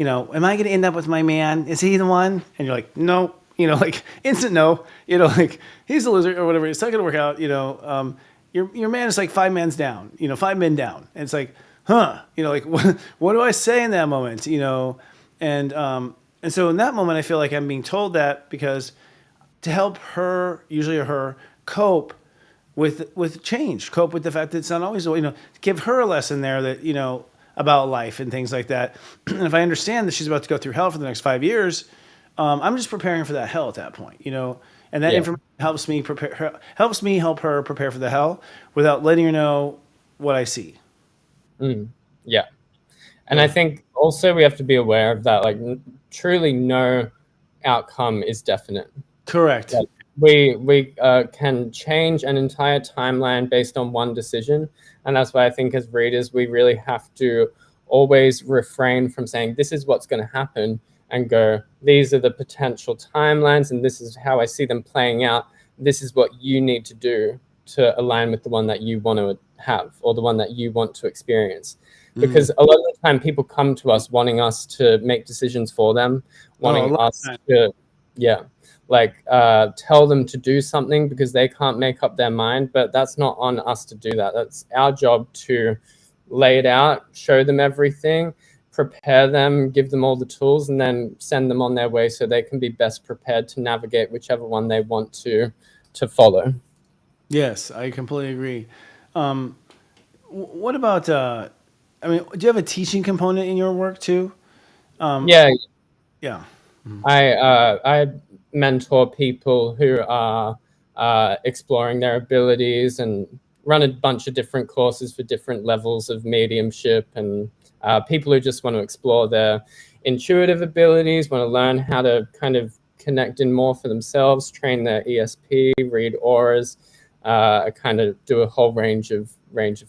Am I going to end up with my man? Is he the one? And you're like, no. Like instant no. Like he's a loser or whatever. It's not going to work out. Your man is like 5 men down. 5 men down. And it's like, huh? Like what do I say in that moment? And so in that moment, I feel like I'm being told that because to help her, usually her, cope with change, cope with the fact that it's not always, give her a lesson there that, about life and things like that. And if I understand that she's about to go through hell for the next 5 years, I'm just preparing for that hell at that point, and that information helps me help her prepare for the hell without letting her know what I see. Yeah. And I think also we have to be aware of that, like truly no outcome is definite. Correct. Like, we can change an entire timeline based on one decision. And that's why I think as readers, we really have to always refrain from saying, this is what's going to happen, and go, these are the potential timelines, and this is how I see them playing out. This is what you need to do to align with the one that you want to have, or the one that you want to experience. Because a lot of the time people come to us wanting us to make decisions for them, wanting us to, tell them to do something because they can't make up their mind. But that's not on us to do that. That's our job to lay it out, show them everything, prepare them, give them all the tools, and then send them on their way so they can be best prepared to navigate whichever one they want to follow. Yes, I completely agree. What about? I mean, do you have a teaching component in your work too? Yeah, Yeah. I mentor people who are exploring their abilities and run a bunch of different courses for different levels of mediumship, and people who just want to explore their intuitive abilities, want to learn how to kind of connect in more for themselves, train their ESP, read auras, kind of do a whole range of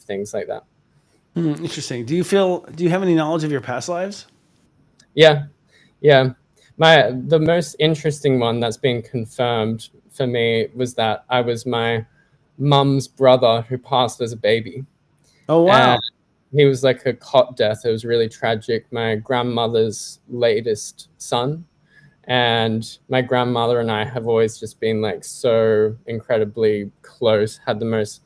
things like that. Interesting. Do you have any knowledge of your past lives? Yeah, yeah. The most interesting one that's been confirmed for me was that I was my mum's brother who passed as a baby. Oh wow. And he was like a cot death. It was really tragic. My grandmother's latest son. And my grandmother and I have always just been like so incredibly close, had the most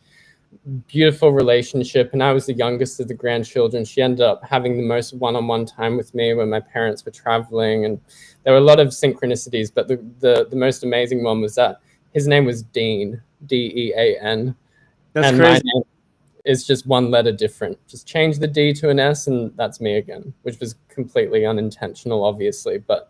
beautiful relationship. And I was the youngest of the grandchildren. She ended up having the most one-on-one time with me when my parents were traveling, and there were a lot of synchronicities, but the most amazing one was that his name was Dean, Dean, That's and my crazy. name is just one letter different. Just change the D to an S and that's me again, which was completely unintentional, obviously, but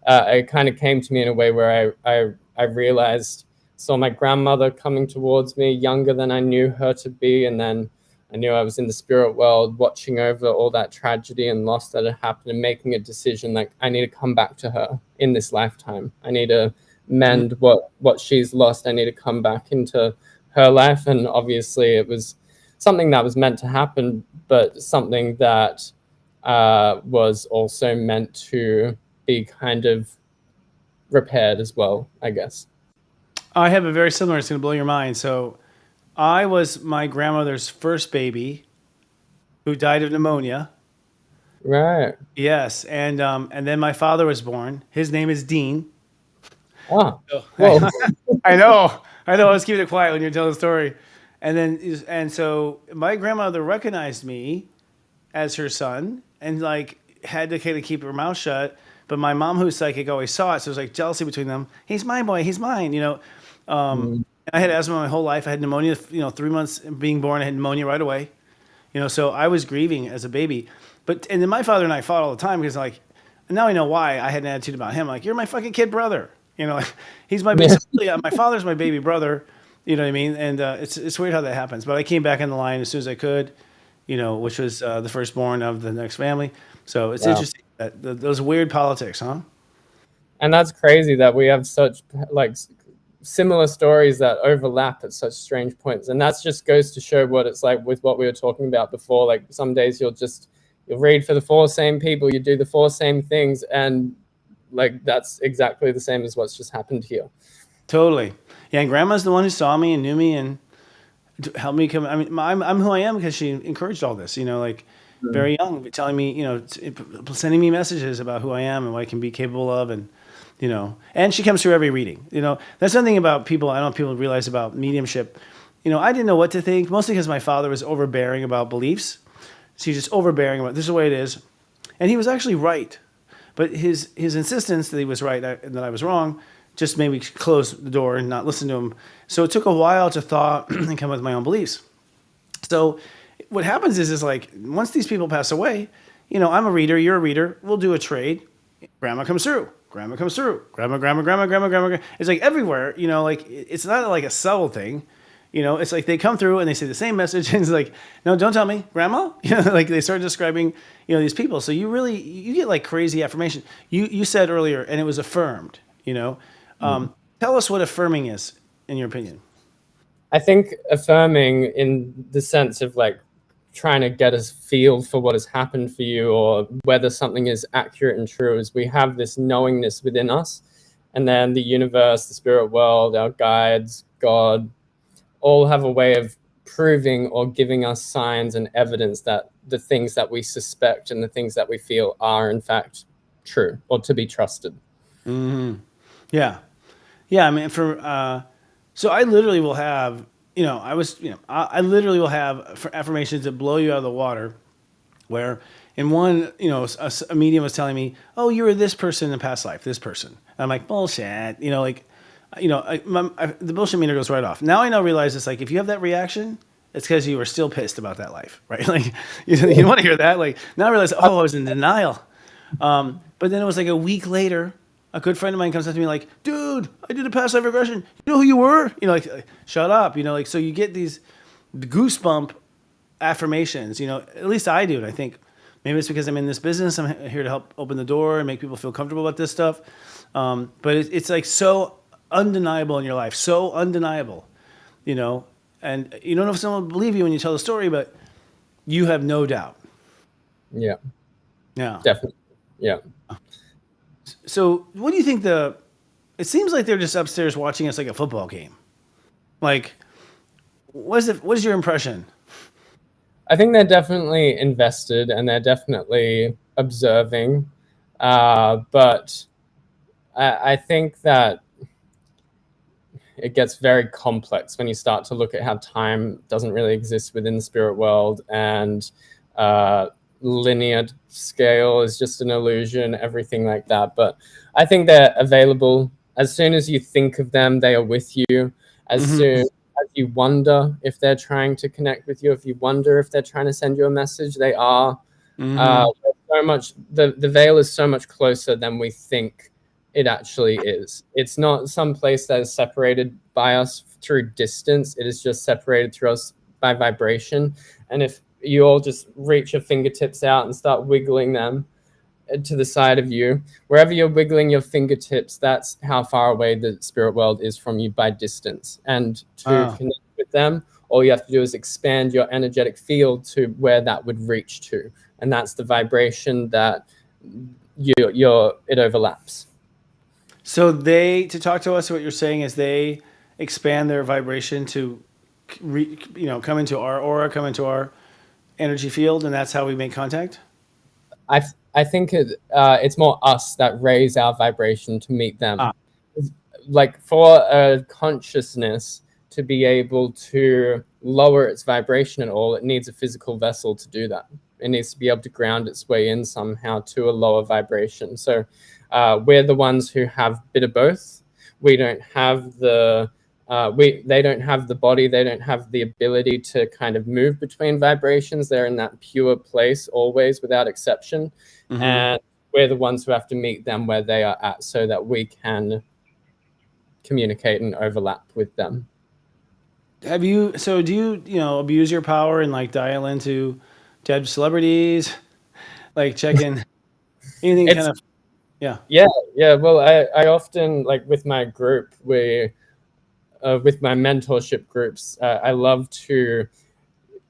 it kind of came to me in a way where I realized, saw my grandmother coming towards me, younger than I knew her to be, and then I knew I was in the spirit world, watching over all that tragedy and loss that had happened, and making a decision like I need to come back to her in this lifetime. I need to mend what she's lost. I need to come back into her life, and obviously it was something that was meant to happen, but something that was also meant to be kind of repaired as well, I guess. I have a very similar. It's going to blow your mind. So, I was my grandmother's first baby who died of pneumonia. Right. Yes, and then my father was born. His name is Dean. Ah. Oh, Whoa. I know. I know. Let's keep it quiet when you're telling the story. And so my grandmother recognized me as her son and like had to kind of keep her mouth shut. But my mom, who's psychic, always saw it. So it was like jealousy between them. He's my boy. He's mine. Mm. I had asthma my whole life. I had pneumonia. 3 months being born, I had pneumonia right away. So I was grieving as a baby. And then my father and I fought all the time because like now I know why I had an attitude about him. Like, you're my fucking kid brother. He's my Yeah. my father's my baby brother. You know what I mean? And it's weird how that happens. But I came back in the line as soon as I could. Which was the firstborn of the next family. So it's Wow. interesting that those weird politics, huh? And that's crazy that we have such like similar stories that overlap at such strange points. And that just goes to show what it's like with what we were talking about before. Like some days you'll read for the four same people, you do the four same things, and like that's exactly the same as what's just happened here. Totally. Yeah, and Grandma's the one who saw me and knew me and helped me come. I mean, I'm who I am because she encouraged all this. Like very young, telling me, sending me messages about who I am and what I can be capable of, and she comes through every reading. That's something about people. I don't know if people realize about mediumship. I didn't know what to think, mostly because my father was overbearing about beliefs. So he's just overbearing about this is the way it is, and he was actually right, but his insistence that he was right and that I was wrong just made me close the door and not listen to him. So it took a while to thaw and come up with my own beliefs. So what happens is like once these people pass away, I'm a reader, you're a reader, we'll do a trade. Grandma comes through. Grandma comes through. Grandma. It's like everywhere, like it's not like a subtle thing. It's like they come through and they say the same message and it's like, no, don't tell me, Grandma. Like they start describing, these people. So you get like crazy affirmation. You said earlier, and it was affirmed, Tell us what affirming is, in your opinion. I think affirming in the sense of like trying to get a feel for what has happened for you or whether something is accurate and true is we have this knowingness within us, and then the universe, the spirit world, our guides, God, all have a way of proving or giving us signs and evidence that the things that we suspect and the things that we feel are in fact true or to be trusted. Yeah. Yeah. I mean, so I literally will have, I literally will have affirmations that blow you out of the water where in one, a medium was telling me, oh, you were this person in a past life, this person. And I'm like, bullshit. Like, the bullshit meter goes right off. Now I realize it's like, if you have that reaction, it's because you were still pissed about that life, right? Like, you want to hear that. Like, now I realize, I was in denial. But then it was like a week later, a good friend of mine comes up to me like, dude, I did a past life regression. You know who you were? Like, shut up. Like, so you get these goosebump affirmations, at least I do. And I think maybe it's because I'm in this business. I'm here to help open the door and make people feel comfortable about this stuff. But it's like so undeniable in your life, so undeniable, and you don't know if someone will believe you when you tell the story, but you have no doubt. Yeah. Yeah. Definitely. Yeah. So what do you think it seems like they're just upstairs watching us like a football game. Like, what is your impression? I think they're definitely invested and they're definitely observing. But I think that it gets very complex when you start to look at how time doesn't really exist within the spirit world, and linear scale is just an illusion, everything like that. But I think they're available. As soon as you think of them, they are with you. As soon as you wonder if they're trying to connect with you, if you wonder if they're trying to send you a message, they are. So much, the veil is so much closer than we think it actually is. It's not some place that is separated by us through distance. It is just separated through us by vibration. And if you all just reach your fingertips out and start wiggling them to the side of you, wherever you're wiggling your fingertips, that's how far away the spirit world is from you by distance. And to connect with them, all you have to do is expand your energetic field to where that would reach to. And that's the vibration that it overlaps. So to talk to us, what you're saying is they expand their vibration to, come into our aura, come into our energy field, and that's how we make contact? I think it's more us that raise our vibration to meet them. Like, for a consciousness to be able to lower its vibration at all, it needs a physical vessel to do that. It needs to be able to ground its way in somehow to a lower vibration. So we're the ones who have a bit of both. We don't have they don't have the body, they don't have the ability to kind of move between vibrations. They're in that pure place always, without exception. And we're the ones who have to meet them where they are at so that we can communicate and overlap with them. Do you abuse your power and like dial into dead celebrities, like check in anything kind of? Yeah. Well, I often, like with my group, with my mentorship groups, I love to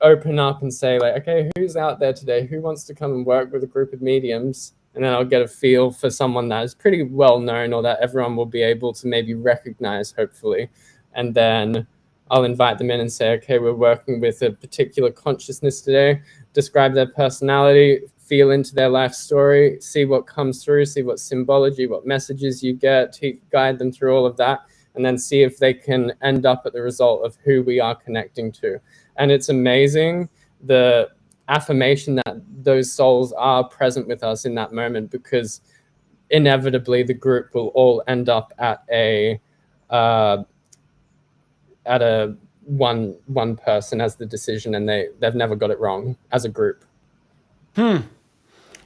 open up and say, like, okay, who's out there today? Who wants to come and work with a group of mediums? And then I'll get a feel for someone that is pretty well known or that everyone will be able to maybe recognize, hopefully. And then I'll invite them in and say, okay, we're working with a particular consciousness today. Describe their personality, feel into their life story, see what comes through, see what symbology, what messages you get, guide them through all of that, and then see if they can end up at the result of who we are connecting to. And it's amazing the affirmation that those souls are present with us in that moment, because inevitably the group will all end up at a one person as the decision, and they've never got it wrong as a group.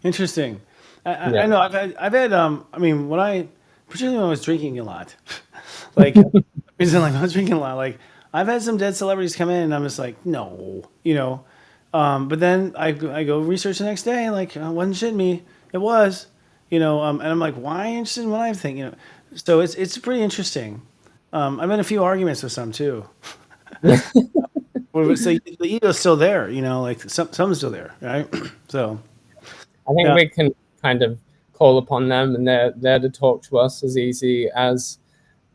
Interesting. I know I've had particularly when I was drinking a lot, like when I was drinking a lot, like I've had some dead celebrities come in and I'm just like, no, but then I go research the next day, like, wasn't shitting me. It was, and I'm like, why are you interested in what I'm thinking? So it's pretty interesting. I've been in a few arguments with some too. So the ego's still there, like some's still there, right? So I think we can kind of call upon them, and they're there to talk to us as easy as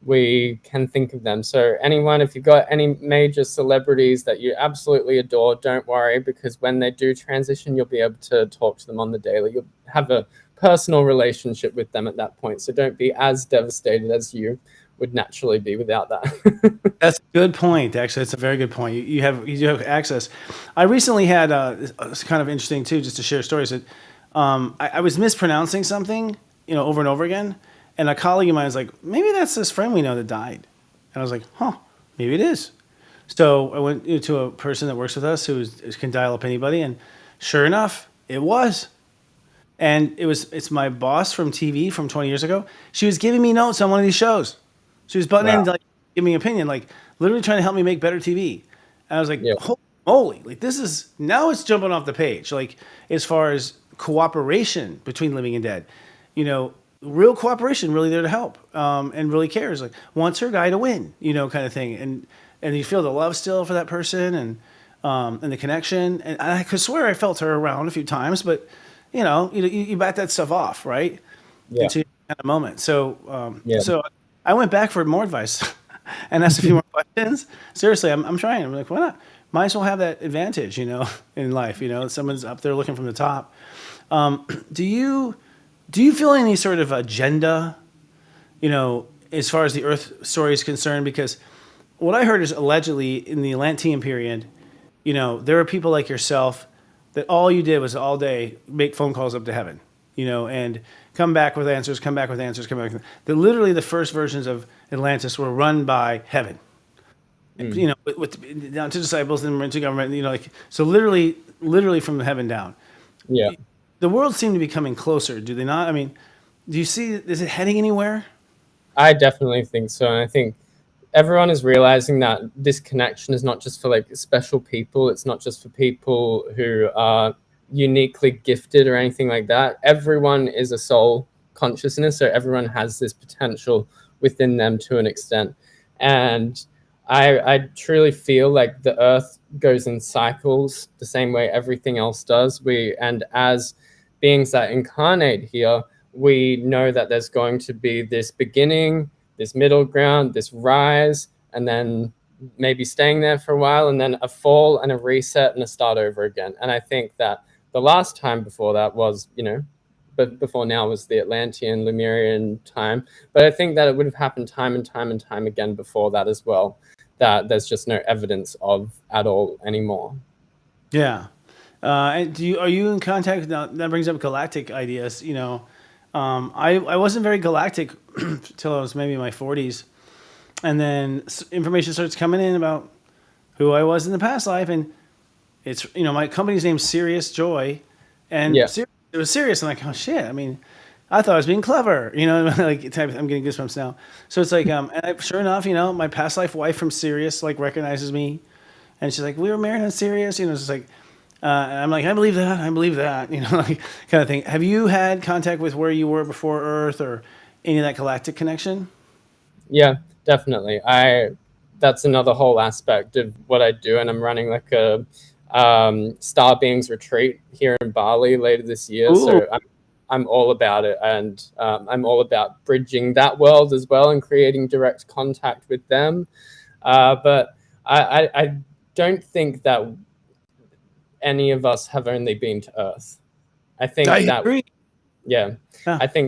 we can think of them. So anyone, if you've got any major celebrities that you absolutely adore, don't worry, because when they do transition, you'll be able to talk to them on the daily. You'll have a personal relationship with them at that point. So don't be as devastated as you would naturally be without that. That's a good point. Actually, it's a very good point. You do have access. I recently had it's kind of interesting too, just to share stories. That I was mispronouncing something, over and over again, And a colleague of mine was like, maybe that's this friend we know that died. And I was like, huh, maybe it is. So I went to a person that works with us who can dial up anybody, and sure enough, it was. And it's my boss from TV from 20 years ago. She was giving me notes on one of these shows. She was butting in to like give me an opinion, like literally trying to help me make better TV. And I was like, holy moly, like this is, now it's jumping off the page. Like as far as cooperation between living and dead, you know, real cooperation, really there to help, and really cares, like wants her guy to win, you know, kind of thing. And you feel the love still for that person, and the connection. And I could swear I felt her around a few times, but you know, you back that stuff off, right? Yeah. Into that moment. So, so I went back for more advice and asked a few more questions. Seriously, I'm trying. I'm like, why not? Might as well have that advantage, you know, in life. You know, someone's up there looking from the top. Do you feel any sort of agenda, you know, as far as the Earth story is concerned? Because what I heard is allegedly in the Atlantean period, you know, there were people like yourself that all you did was all day make phone calls up to heaven, you know, and come back with answers, come back with answers, come back. That literally the first versions of Atlantis were run by heaven, you know, with down to disciples and to government, you know, like, so literally from heaven down. Yeah. The world seemed to be coming closer, do they not? I mean, do you see, is it heading anywhere? I definitely think so. And I think everyone is realizing that this connection is not just for like special people. It's not just for people who are uniquely gifted or anything like that. Everyone is a soul consciousness, so everyone has this potential within them to an extent. And I truly feel like the Earth goes in cycles the same way everything else does. And as beings that incarnate here, we know that there's going to be this beginning, this middle ground, this rise, and then maybe staying there for a while, and then a fall and a reset and a start over again. And I think that the last time before that was, you know, but before now was the Atlantean, Lemurian time. But I think that it would have happened time and time and time again before that as well, that there's just no evidence of at all anymore. Yeah. And are you in contact now? That brings up galactic ideas. You know, I wasn't very galactic till I was maybe in my 40s, and then information starts coming in about who I was in the past life, and it's, you know, my company's name's Serious Joy, and it was serious. I'm like, oh shit. I mean, I thought I was being clever, you know, like I'm getting goosebumps now. So it's like, and sure enough, you know, my past life wife from Sirius like recognizes me, and she's like, we were married on Sirius, you know. It's just like, and I'm like, I believe that, you know, like kind of thing. Have you had contact with where you were before Earth or any of that galactic connection? Yeah, definitely. That's another whole aspect of what I do, and I'm running like a Star Beings retreat here in Bali later this year. Ooh. So I'm all about it, and I'm all about bridging that world as well and creating direct contact with them. But I don't think that any of us have only been to Earth. I think I think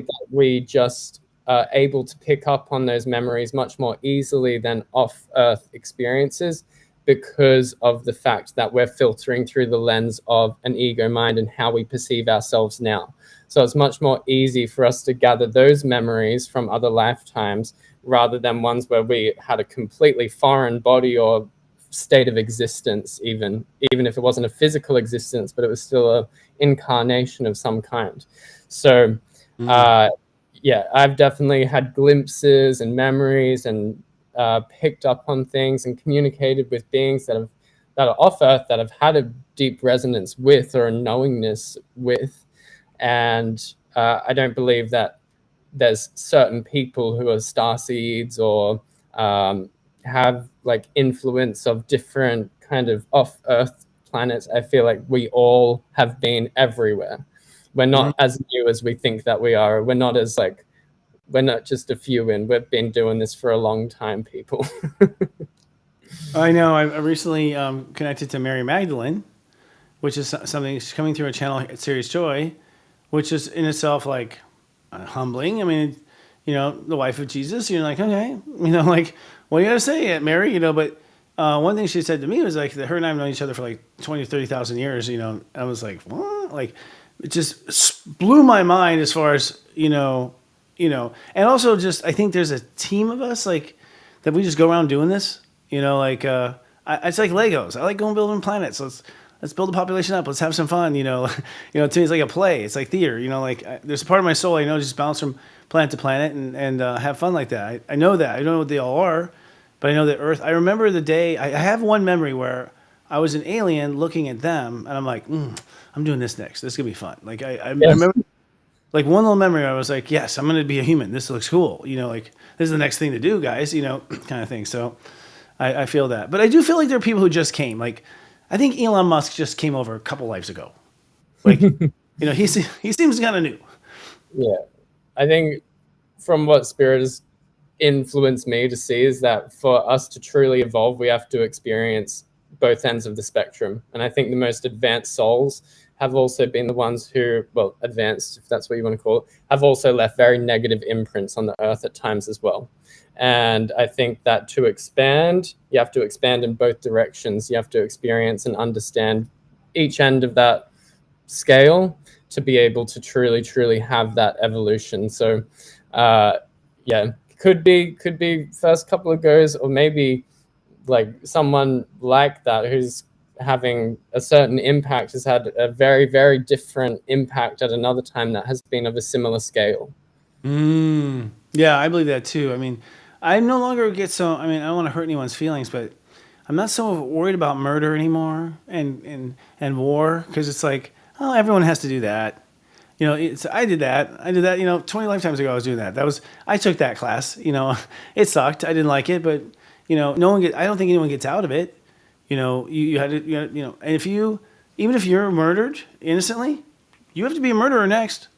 that we just are able to pick up on those memories much more easily than off-Earth experiences, because of the fact that we're filtering through the lens of an ego mind and how we perceive ourselves now. So it's much more easy for us to gather those memories from other lifetimes rather than ones where we had a completely foreign body or state of existence, even if it wasn't a physical existence, but it was still a incarnation of some kind. So I've definitely had glimpses and memories and picked up on things and communicated with beings that are off Earth, that have had a deep resonance with or a knowingness with. And I don't believe that there's certain people who are starseeds or have like influence of different kind of off-Earth planets. I feel like we all have been everywhere. We're not as new as we think that we are. We're not just a few in. We've been doing this for a long time, people. I know. I recently connected to Mary Magdalene, which is something she's coming through a channel at Serious Joy, which is in itself like humbling. I mean, you know, the wife of Jesus. You're like, okay, you know, like, what do you got to say, Aunt Mary? You know, but one thing she said to me was like that her and I have known each other for like 20 or 30,000 years. You know, I was like, what? Like, it just blew my mind as far as, you know, you know, and also just I think there's a team of us like that we just go around doing this, you know, like it's like Legos. I like going building planets. Let's build a population up. Let's have some fun, you know. You know, to me it's like a play. It's like theater, you know. Like there's a part of my soul I know just bounce from planet to planet and have fun like that. I know that. I don't know what they all are, but I know that Earth. I remember the day. I have one memory where I was an alien looking at them, and I'm like, I'm doing this next. This is gonna be fun. Like I remember. Like one little memory, I was like, yes, I'm going to be a human. This looks cool. You know, like this is the next thing to do, guys, you know, kind of thing. So I feel that. But I do feel like there are people who just came. Like I think Elon Musk just came over a couple lives ago. Like, you know, he seems kind of new. Yeah. I think from what Spirit has influenced me to see is that for us to truly evolve, we have to experience both ends of the spectrum. And I think the most advanced souls have also been the ones who, well, advanced, if that's what you want to call it, have also left very negative imprints on the earth at times as well. And I think that to expand, you have to expand in both directions. You have to experience and understand each end of that scale to be able to truly, truly have that evolution. So, yeah, could be first couple of goes, or maybe like someone like that who's having a certain impact has had a very, very different impact at another time that has been of a similar scale. Yeah, I believe that too. I mean, I no longer get so, I mean, I don't want to hurt anyone's feelings, but I'm not so worried about murder anymore and war, because it's like, oh, everyone has to do that. You know, I did that, you know, 20 lifetimes ago I was doing that. I took that class, you know, it sucked. I didn't like it, but, you know, I don't think anyone gets out of it. You know, you had to, you know, and even if you're murdered innocently, you have to be a murderer next.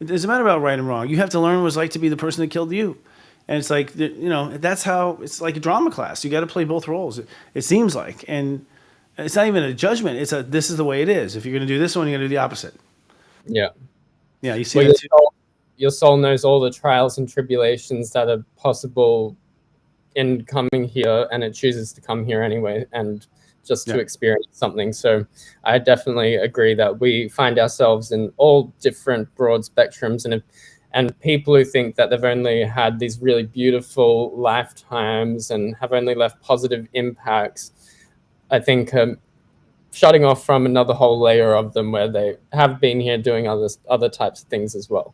It doesn't matter about right and wrong. You have to learn what it's like to be the person that killed you. And it's like, you know, that's how, it's like a drama class. You got to play both roles, it seems like. And it's not even a judgment. This is the way it is. If you're going to do this one, you're going to do the opposite. Yeah. Yeah, you see that too. Your soul knows all the trials and tribulations that are possible in coming here, and it chooses to come here anyway and just to experience something. So I definitely agree that we find ourselves in all different broad spectrums, and people who think that they've only had these really beautiful lifetimes and have only left positive impacts, I think shutting off from another whole layer of them where they have been here doing other types of things as well.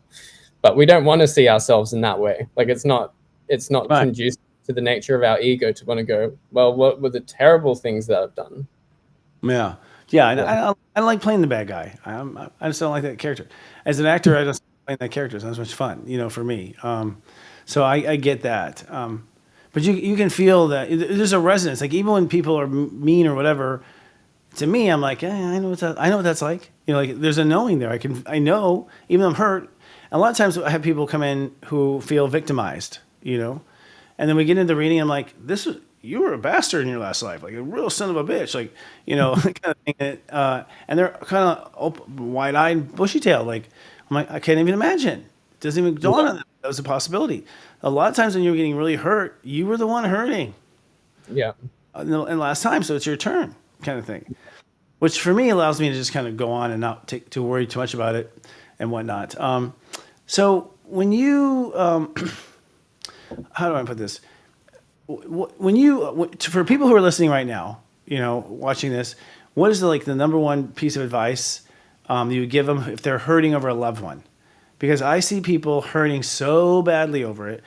But we don't want to see ourselves in that way. Like it's not right. Conducive to the nature of our ego to want to go, well, what were the terrible things that I've done? Yeah. I like playing the bad guy. I just don't like that character. As an actor, I just playing that character. It's not as much fun, you know, for me. So I get that. But you can feel that there's a resonance. Like even when people are mean or whatever, to me, I'm like, I know what that's like. You know, like there's a knowing there. I know, even though I'm hurt. And a lot of times I have people come in who feel victimized, you know, and then we get into the reading. I'm like, you were a bastard in your last life, like a real son of a bitch, like, you know, kind of thing. And they're kind of wide-eyed, bushy-tailed. Like, I'm like, I can't even imagine. It doesn't even dawn on them that was a possibility. A lot of times when you're getting really hurt, you were the one hurting. Yeah. And last time, so it's your turn, kind of thing. Which for me allows me to just kind of go on and not to worry too much about it and whatnot. So when you, how do I put this? For people who are listening right now, you know, watching this, what is the number one piece of advice you would give them if they're hurting over a loved one? Because I see people hurting so badly over it.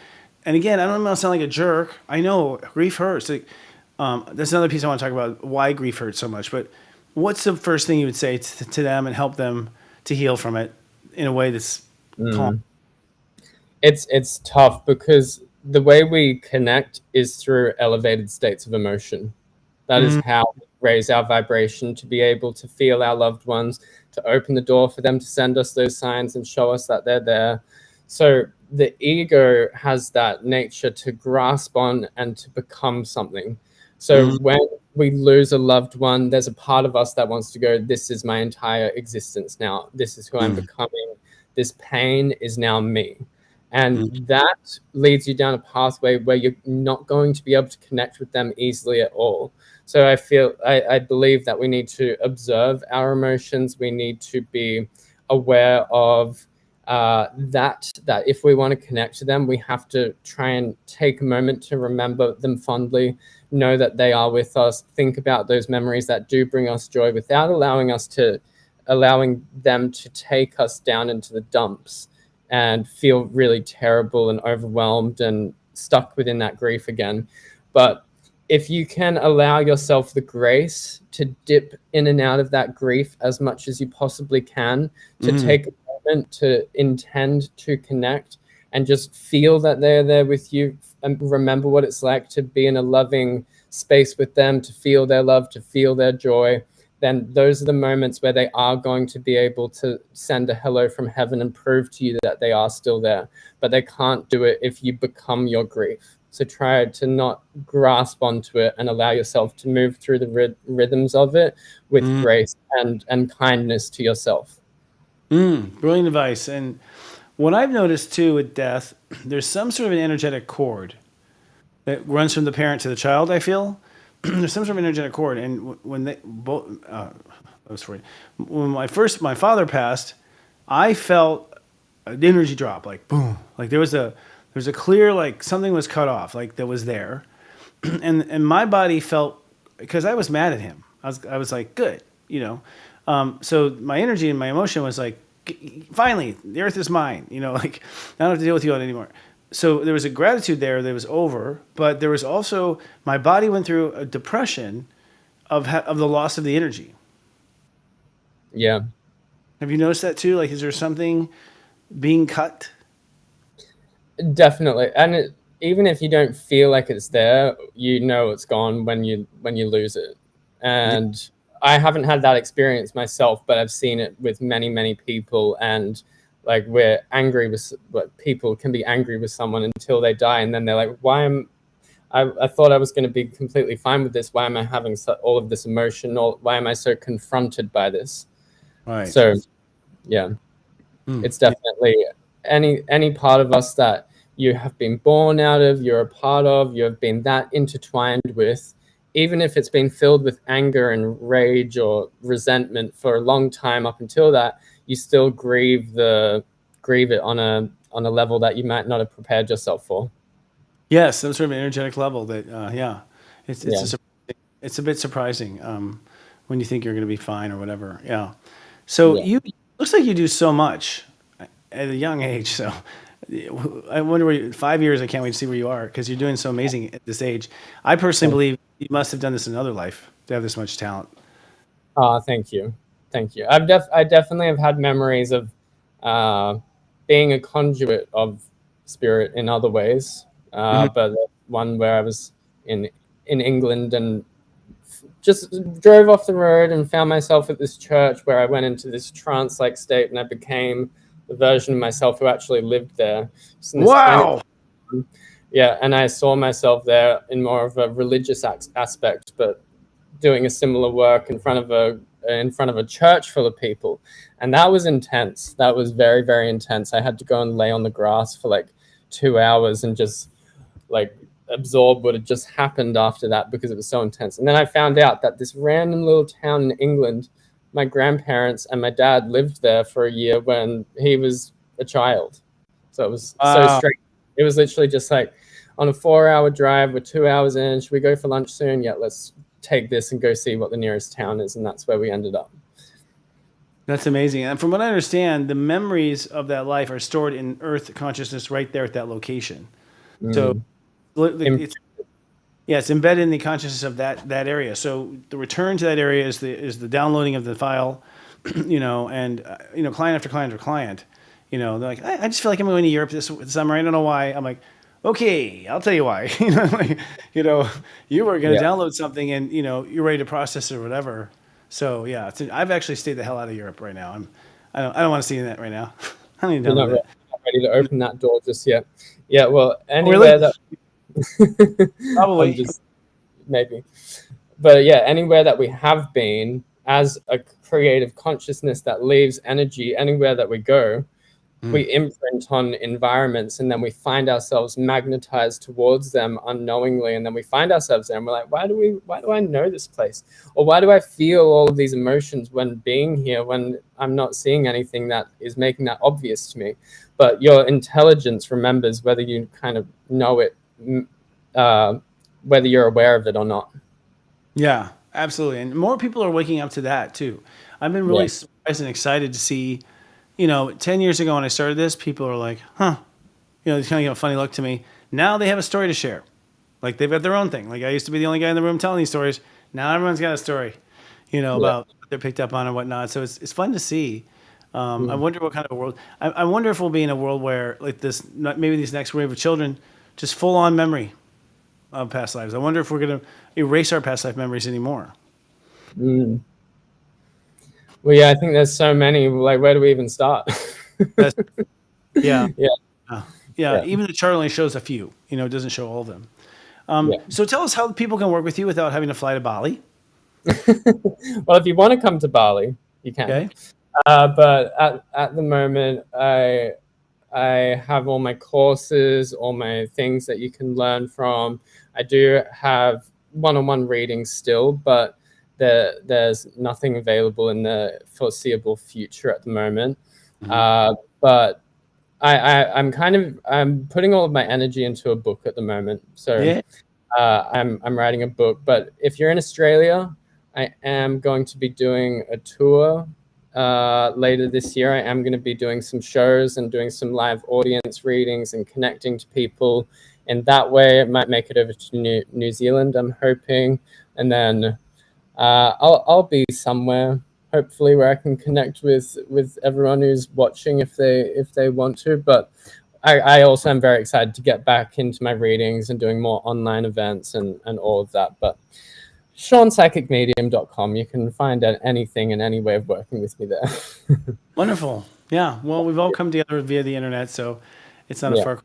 And again, I don't want to sound like a jerk. I know grief hurts. Like, that's another piece I want to talk about, why grief hurts so much. But what's the first thing you would say to them and help them to heal from it in a way that's calm? It's tough because the way we connect is through elevated states of emotion. That is how we raise our vibration, to be able to feel our loved ones, to open the door for them to send us those signs and show us that they're there. So the ego has that nature to grasp on and to become something. So when we lose a loved one, there's a part of us that wants to go, this is my entire existence now. This is who I'm becoming. This pain is now me. And that leads you down a pathway where you're not going to be able to connect with them easily at all. So I believe that we need to observe our emotions. We need to be aware of that if we want to connect to them, we have to try and take a moment to remember them fondly, know that they are with us, think about those memories that do bring us joy without allowing them to take us down into the dumps and feel really terrible and overwhelmed and stuck within that grief again. But if you can allow yourself the grace to dip in and out of that grief as much as you possibly can, to take a moment to intend to connect and just feel that they're there with you, and remember what it's like to be in a loving space with them, to feel their love, to feel their joy, then those are the moments where they are going to be able to send a hello from heaven and prove to you that they are still there. But they can't do it if you become your grief. So try to not grasp onto it and allow yourself to move through the rhythms of it with grace and kindness to yourself. Brilliant advice. And what I've noticed too with death, there's some sort of an energetic cord that runs from the parent to the child, I feel. There's some sort of energetic cord. And when they both, when my father passed, I felt an energy drop, like boom, like there was a clear, like something was cut off, like that was there. And my body felt, because I was mad at him. I was like, good, you know? So my energy and my emotion was like, finally, the earth is mine, you know, like I don't have to deal with you anymore. So there was a gratitude there that was over, but there was also, my body went through a depression of the loss of the energy. Yeah. Have you noticed that too? Like, is there something being cut? Definitely. And even if you don't feel like it's there, you know it's gone when you lose it. And I haven't had that experience myself, but I've seen it with many, many people. And like, we're angry with what people can be angry with someone until they die, and then they're like, I thought I was going to be completely fine with this. Why am I having all of this emotion? Or why am I so confronted by this? Right. So yeah, it's definitely any part of us that you have been born out of, you're a part of, you have been that intertwined with, even if it's been filled with anger and rage or resentment for a long time up until that, you still grieve it on a level that you might not have prepared yourself for. Yes, some sort of an energetic level that, it's a bit surprising when you think you're going to be fine or whatever. Yeah. So looks like you do so much at a young age. So I wonder where 5 years, I can't wait to see where you are, because you're doing so amazing at this age. I personally believe you must have done this in another life to have this much talent. Thank you. I definitely have had memories of being a conduit of spirit in other ways. But one where I was in England and just drove off the road and found myself at this church where I went into this trance-like state, and I became the version of myself who actually lived there. Wow. Yeah, and I saw myself there in more of a religious aspect, but doing a similar work in front of a church full of people. And that was intense. That was very, very intense. I had to go and lay on the grass for like 2 hours and just like absorb what had just happened after that, because it was so intense. And then I found out that this random little town in England, my grandparents and my dad lived there for a year when he was a child. So it was so strange. It was literally just like on a 4-hour drive, we're 2 hours in. Should we go for lunch soon? Yeah, let's take this and go see what the nearest town is. And that's where we ended up. That's amazing. And from what I understand, the memories of that life are stored in Earth consciousness right there at that location. So it's embedded in the consciousness of that area. So the return to that area is the downloading of the file, you know, and client after client after client, you know, they're like, I just feel like I'm going to Europe this summer. I don't know why. I'm like, okay, I'll tell you why. You were going to download something, and you're ready to process it or whatever. So yeah, I've actually stayed the hell out of Europe right now. I don't want to see that right now. I don't need to download it. Not ready to open that door just yet. Yeah, well, anywhere that probably maybe, but yeah, anywhere that we have been as a creative consciousness that leaves energy, anywhere that we go, we imprint on environments, and then we find ourselves magnetized towards them unknowingly, and then we find ourselves there and we're like, why do I know this place, or why do I feel all of these emotions when being here, when I'm not seeing anything that is making that obvious to me? But your intelligence remembers whether you kind of know it, whether you're aware of it or not. Yeah, absolutely. And more people are waking up to that too. I've been really surprised and excited to see, 10 years ago when I started this, people are like, huh, they kind of give a funny look to me. Now they have a story to share. Like they've got their own thing. Like I used to be the only guy in the room telling these stories. Now everyone's got a story, about what they're picked up on and whatnot. So it's fun to see. I wonder what kind of a world, I wonder if we'll be in a world where like this, maybe these next wave of children, just full on memory of past lives. I wonder if we're going to erase our past life memories anymore. Well, yeah, I think there's so many. Like, where do we even start? Yeah. Yeah. Yeah. Even the chart only shows a few. It doesn't show all of them. So tell us how people can work with you without having to fly to Bali. Well, if you want to come to Bali, you can. Okay. But at the moment, I have all my courses, all my things that you can learn from. I do have one-on-one readings still, but there's nothing available in the foreseeable future at the moment. But I'm putting all of my energy into a book at the moment. So I'm writing a book. But if you're in Australia, I am going to be doing a tour later this year. I am going to be doing some shows and doing some live audience readings and connecting to people. And that way, it might make it over to New Zealand, I'm hoping. And then I'll be somewhere, hopefully, where I can connect with everyone who's watching if they want to. But I also am very excited to get back into my readings and doing more online events and all of that. But SeanPsychicMedium.com, you can find anything and any way of working with me there. Wonderful. Yeah. Well, we've all come together via the internet, so it's not a far.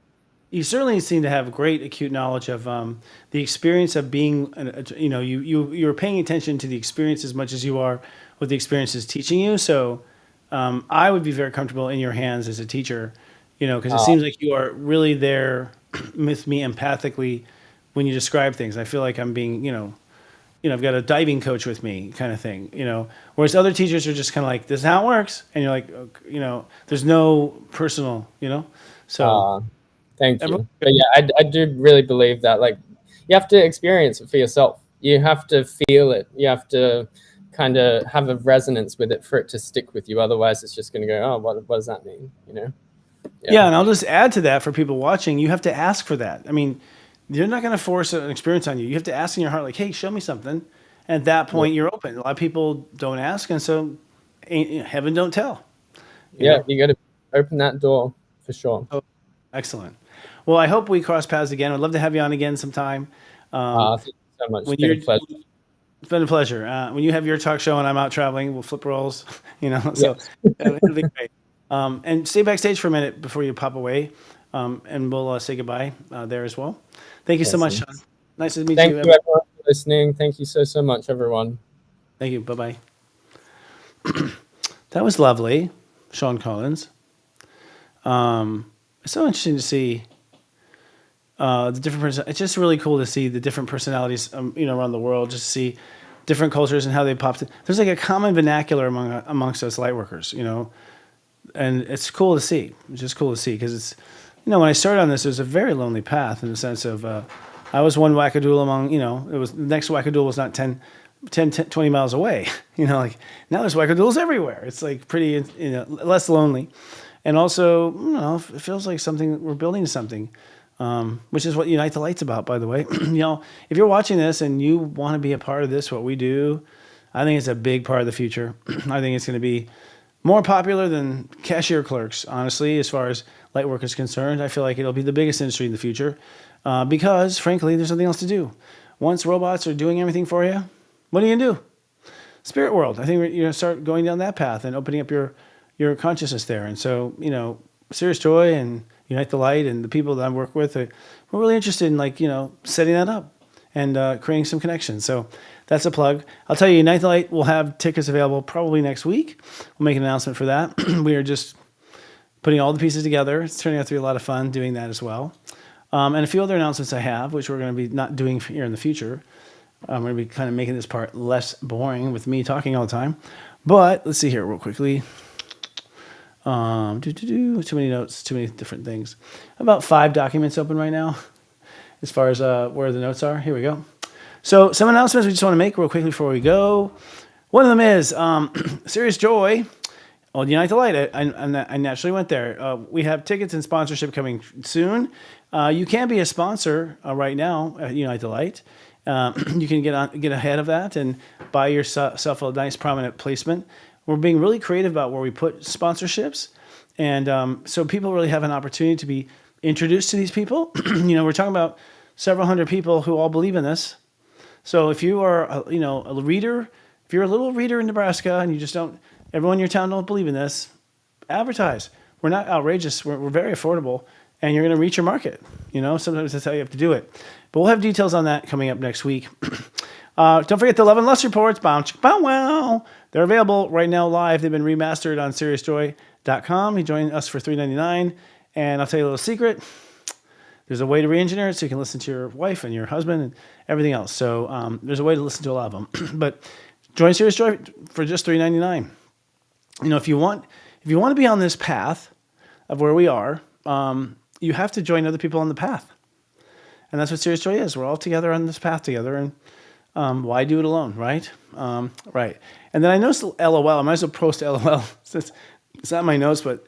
You certainly seem to have great acute knowledge of the experience of being, you're paying attention to the experience as much as you are what the experience is teaching you. So I would be very comfortable in your hands as a teacher, because it seems like you are really there with me empathically when you describe things. I feel like I'm being, I've got a diving coach with me kind of thing, whereas other teachers are just kind of like, this is how it works. And you're like, there's no personal, so. Thank you. But yeah, I do really believe that, like, you have to experience it for yourself. You have to feel it. You have to kind of have a resonance with it for it to stick with you. Otherwise, it's just going to go, oh, what does that mean? Yeah, and I'll just add to that for people watching, you have to ask for that. I mean, you're not going to force an experience on you. You have to ask in your heart, like, hey, show me something. And at that point, you're open. A lot of people don't ask, and so heaven don't tell. You got to open that door for sure. Oh, excellent. Well, I hope we cross paths again. I'd love to have you on again sometime. Thank you so much. It's been a pleasure. It's been a pleasure. When you have your talk show and I'm out traveling, we'll flip roles, so it'll be great. And stay backstage for a minute before you pop away, and we'll say goodbye there as well. Thank you so much, Sean. Nice to meet you. Thank you, everyone, for listening. Thank you so much, everyone. Thank you. Bye-bye. That was lovely, Sean Collyns. It's so interesting to see the different. It's just really cool to see the different personalities, around the world. Just to see different cultures and how they popped in. There's like a common vernacular amongst us light workers, and it's cool to see. It's just cool to see because it's, when I started on this, it was a very lonely path in the sense of I was one wackadoodle among, it was the next wackadoodle was not 10, 20 miles away. Like now there's wackadools everywhere. It's like pretty, less lonely. And also, it feels like we're building something, which is what Unite the Light's about, by the way. If you're watching this and you want to be a part of this, what we do, I think it's a big part of the future. I think it's going to be more popular than cashier clerks, honestly, as far as light work is concerned. I feel like it'll be the biggest industry in the future because, frankly, there's nothing else to do. Once robots are doing everything for you, what are you going to do? Spirit world. I think you're going to start going down that path and opening up your consciousness there. And so, Serious Joy and Unite the Light and the people that I work with, we're really interested in setting that up and creating some connections. So that's a plug. I'll tell you, Unite the Light will have tickets available probably next week. We'll make an announcement for that. We are just putting all the pieces together. It's turning out to be a lot of fun doing that as well. And a few other announcements I have, which we're going to be not doing here in the future. I'm going to be kind of making this part less boring with me talking all the time. But let's see here real quickly. Too many notes, too many different things. About 5 documents open right now as far as where the notes are. Here we go. So some announcements we just want to make real quickly before we go. One of them is Serious Joy. Old Unite the Light. I naturally went there. We have tickets and sponsorship coming soon. You can be a sponsor right now at Unite the Light. You can get ahead of that and buy yourself a nice prominent placement. We're being really creative about where we put sponsorships. And so people really have an opportunity to be introduced to these people. We're talking about several hundred people who all believe in this. So if you are, a reader, if you're a little reader in Nebraska and you just don't, everyone in your town don't believe in this, advertise. We're not outrageous. We're very affordable, and you're going to reach your market. Sometimes that's how you have to do it. But we'll have details on that coming up next week. Don't forget the Love and Lust reports. Bow, bow, wow. They're available right now live. They've been remastered on SeriousJoy.com. You join us for $3.99. And I'll tell you a little secret. There's a way to re-engineer it so you can listen to your wife and your husband and everything else. So there's a way to listen to a lot of them. But join Serious Joy for just $3.99. If you want to be on this path of where we are, you have to join other people on the path. And that's what Serious Joy is. We're all together on this path together. And why do it alone, right? Right. And then I noticed LOL. I might as well post LOL. Since it's not in my notes, but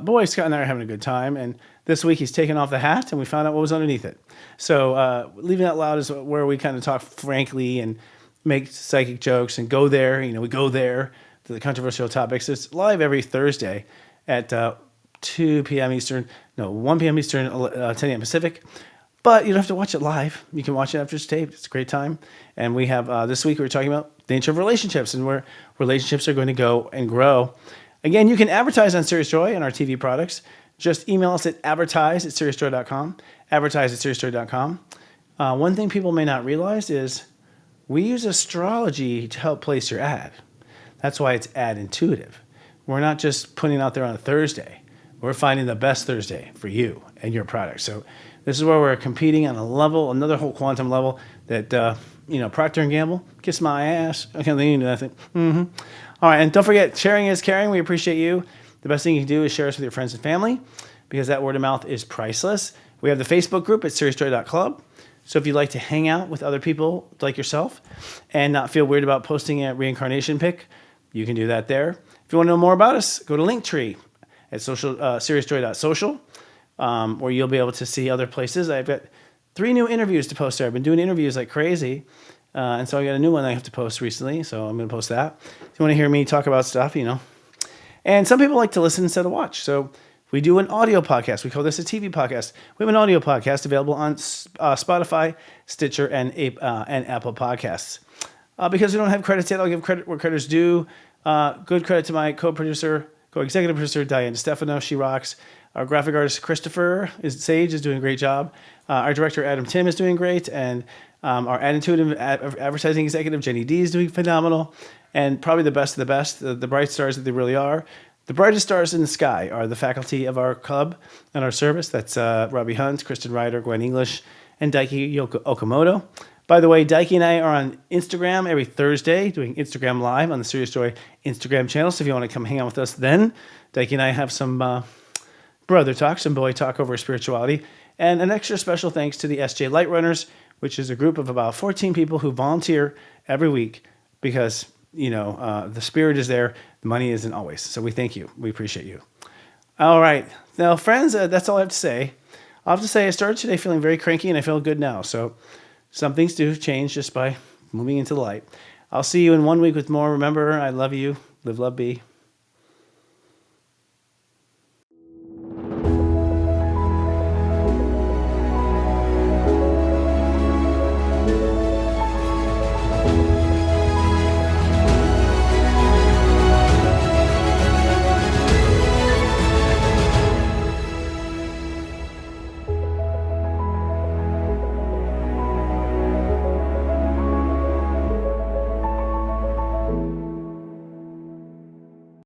boy, Scott and I are having a good time. And this week he's taken off the hat and we found out what was underneath it. So Leaving Out Loud is where we kind of talk frankly and make psychic jokes and go there. We go there to the controversial topics. It's live every Thursday at 2 p.m. Eastern. No, 1 p.m. Eastern, 10 a.m. Pacific. But you don't have to watch it live. You can watch it after it's taped. It's a great time. And we have, this week we were talking about the nature of relationships and where relationships are going to go and grow. Again, you can advertise on Serious Joy and our TV products. Just email us at advertise@seriousjoy.com. Advertise@seriousjoy.com. One thing people may not realize is we use astrology to help place your ad. That's why it's ad intuitive. We're not just putting it out there on a Thursday. We're finding the best Thursday for you and your product. So this is where we're competing on a level, another whole quantum level that, Procter & Gamble, kiss my ass. I can't think of nothing. Mm-hmm. All right, and don't forget, sharing is caring. We appreciate you. The best thing you can do is share us with your friends and family because that word of mouth is priceless. We have the Facebook group at seriousjoy.club. So if you'd like to hang out with other people like yourself and not feel weird about posting a reincarnation pic, you can do that there. If you want to know more about us, go to Linktree at seriousjoy.social. Where you'll be able to see other places. I've got 3 new interviews to post there. I've been doing interviews like crazy. And so I got a new one I have to post recently. So I'm going to post that. If you want to hear me talk about stuff, And some people like to listen instead of watch. So we do an audio podcast. We call this a TV podcast. We have an audio podcast available on Spotify, Stitcher, and Apple Podcasts. Because we don't have credits yet, I'll give credit where credit's due. Good credit to my co-executive producer, Diane DeStefano. She rocks. Our graphic artist, Christopher Sage, is doing a great job. Our director, Adam Tim, is doing great. And our intuitive advertising executive, Jenny D, is doing phenomenal. And probably the best of the best, the bright stars that they really are. The brightest stars in the sky are the faculty of our club and our service. That's Robbie Hunt, Kristen Ryder, Gwen English, and Daiki Okamoto. By the way, Daiki and I are on Instagram every Thursday, doing Instagram Live on the Serious Joy Instagram channel. So if you want to come hang out with us then, Daiki and I have some brother talk, some boy talk over spirituality. And an extra special thanks to the SJ Light Runners, which is a group of about 14 people who volunteer every week because, the spirit is there. The money isn't always. So we thank you. We appreciate you. All right. Now, friends, that's all I have to say. I'll have to say I started today feeling very cranky and I feel good now. So some things do change just by moving into the light. I'll see you in 1 week with more. Remember, I love you. Live, love, be.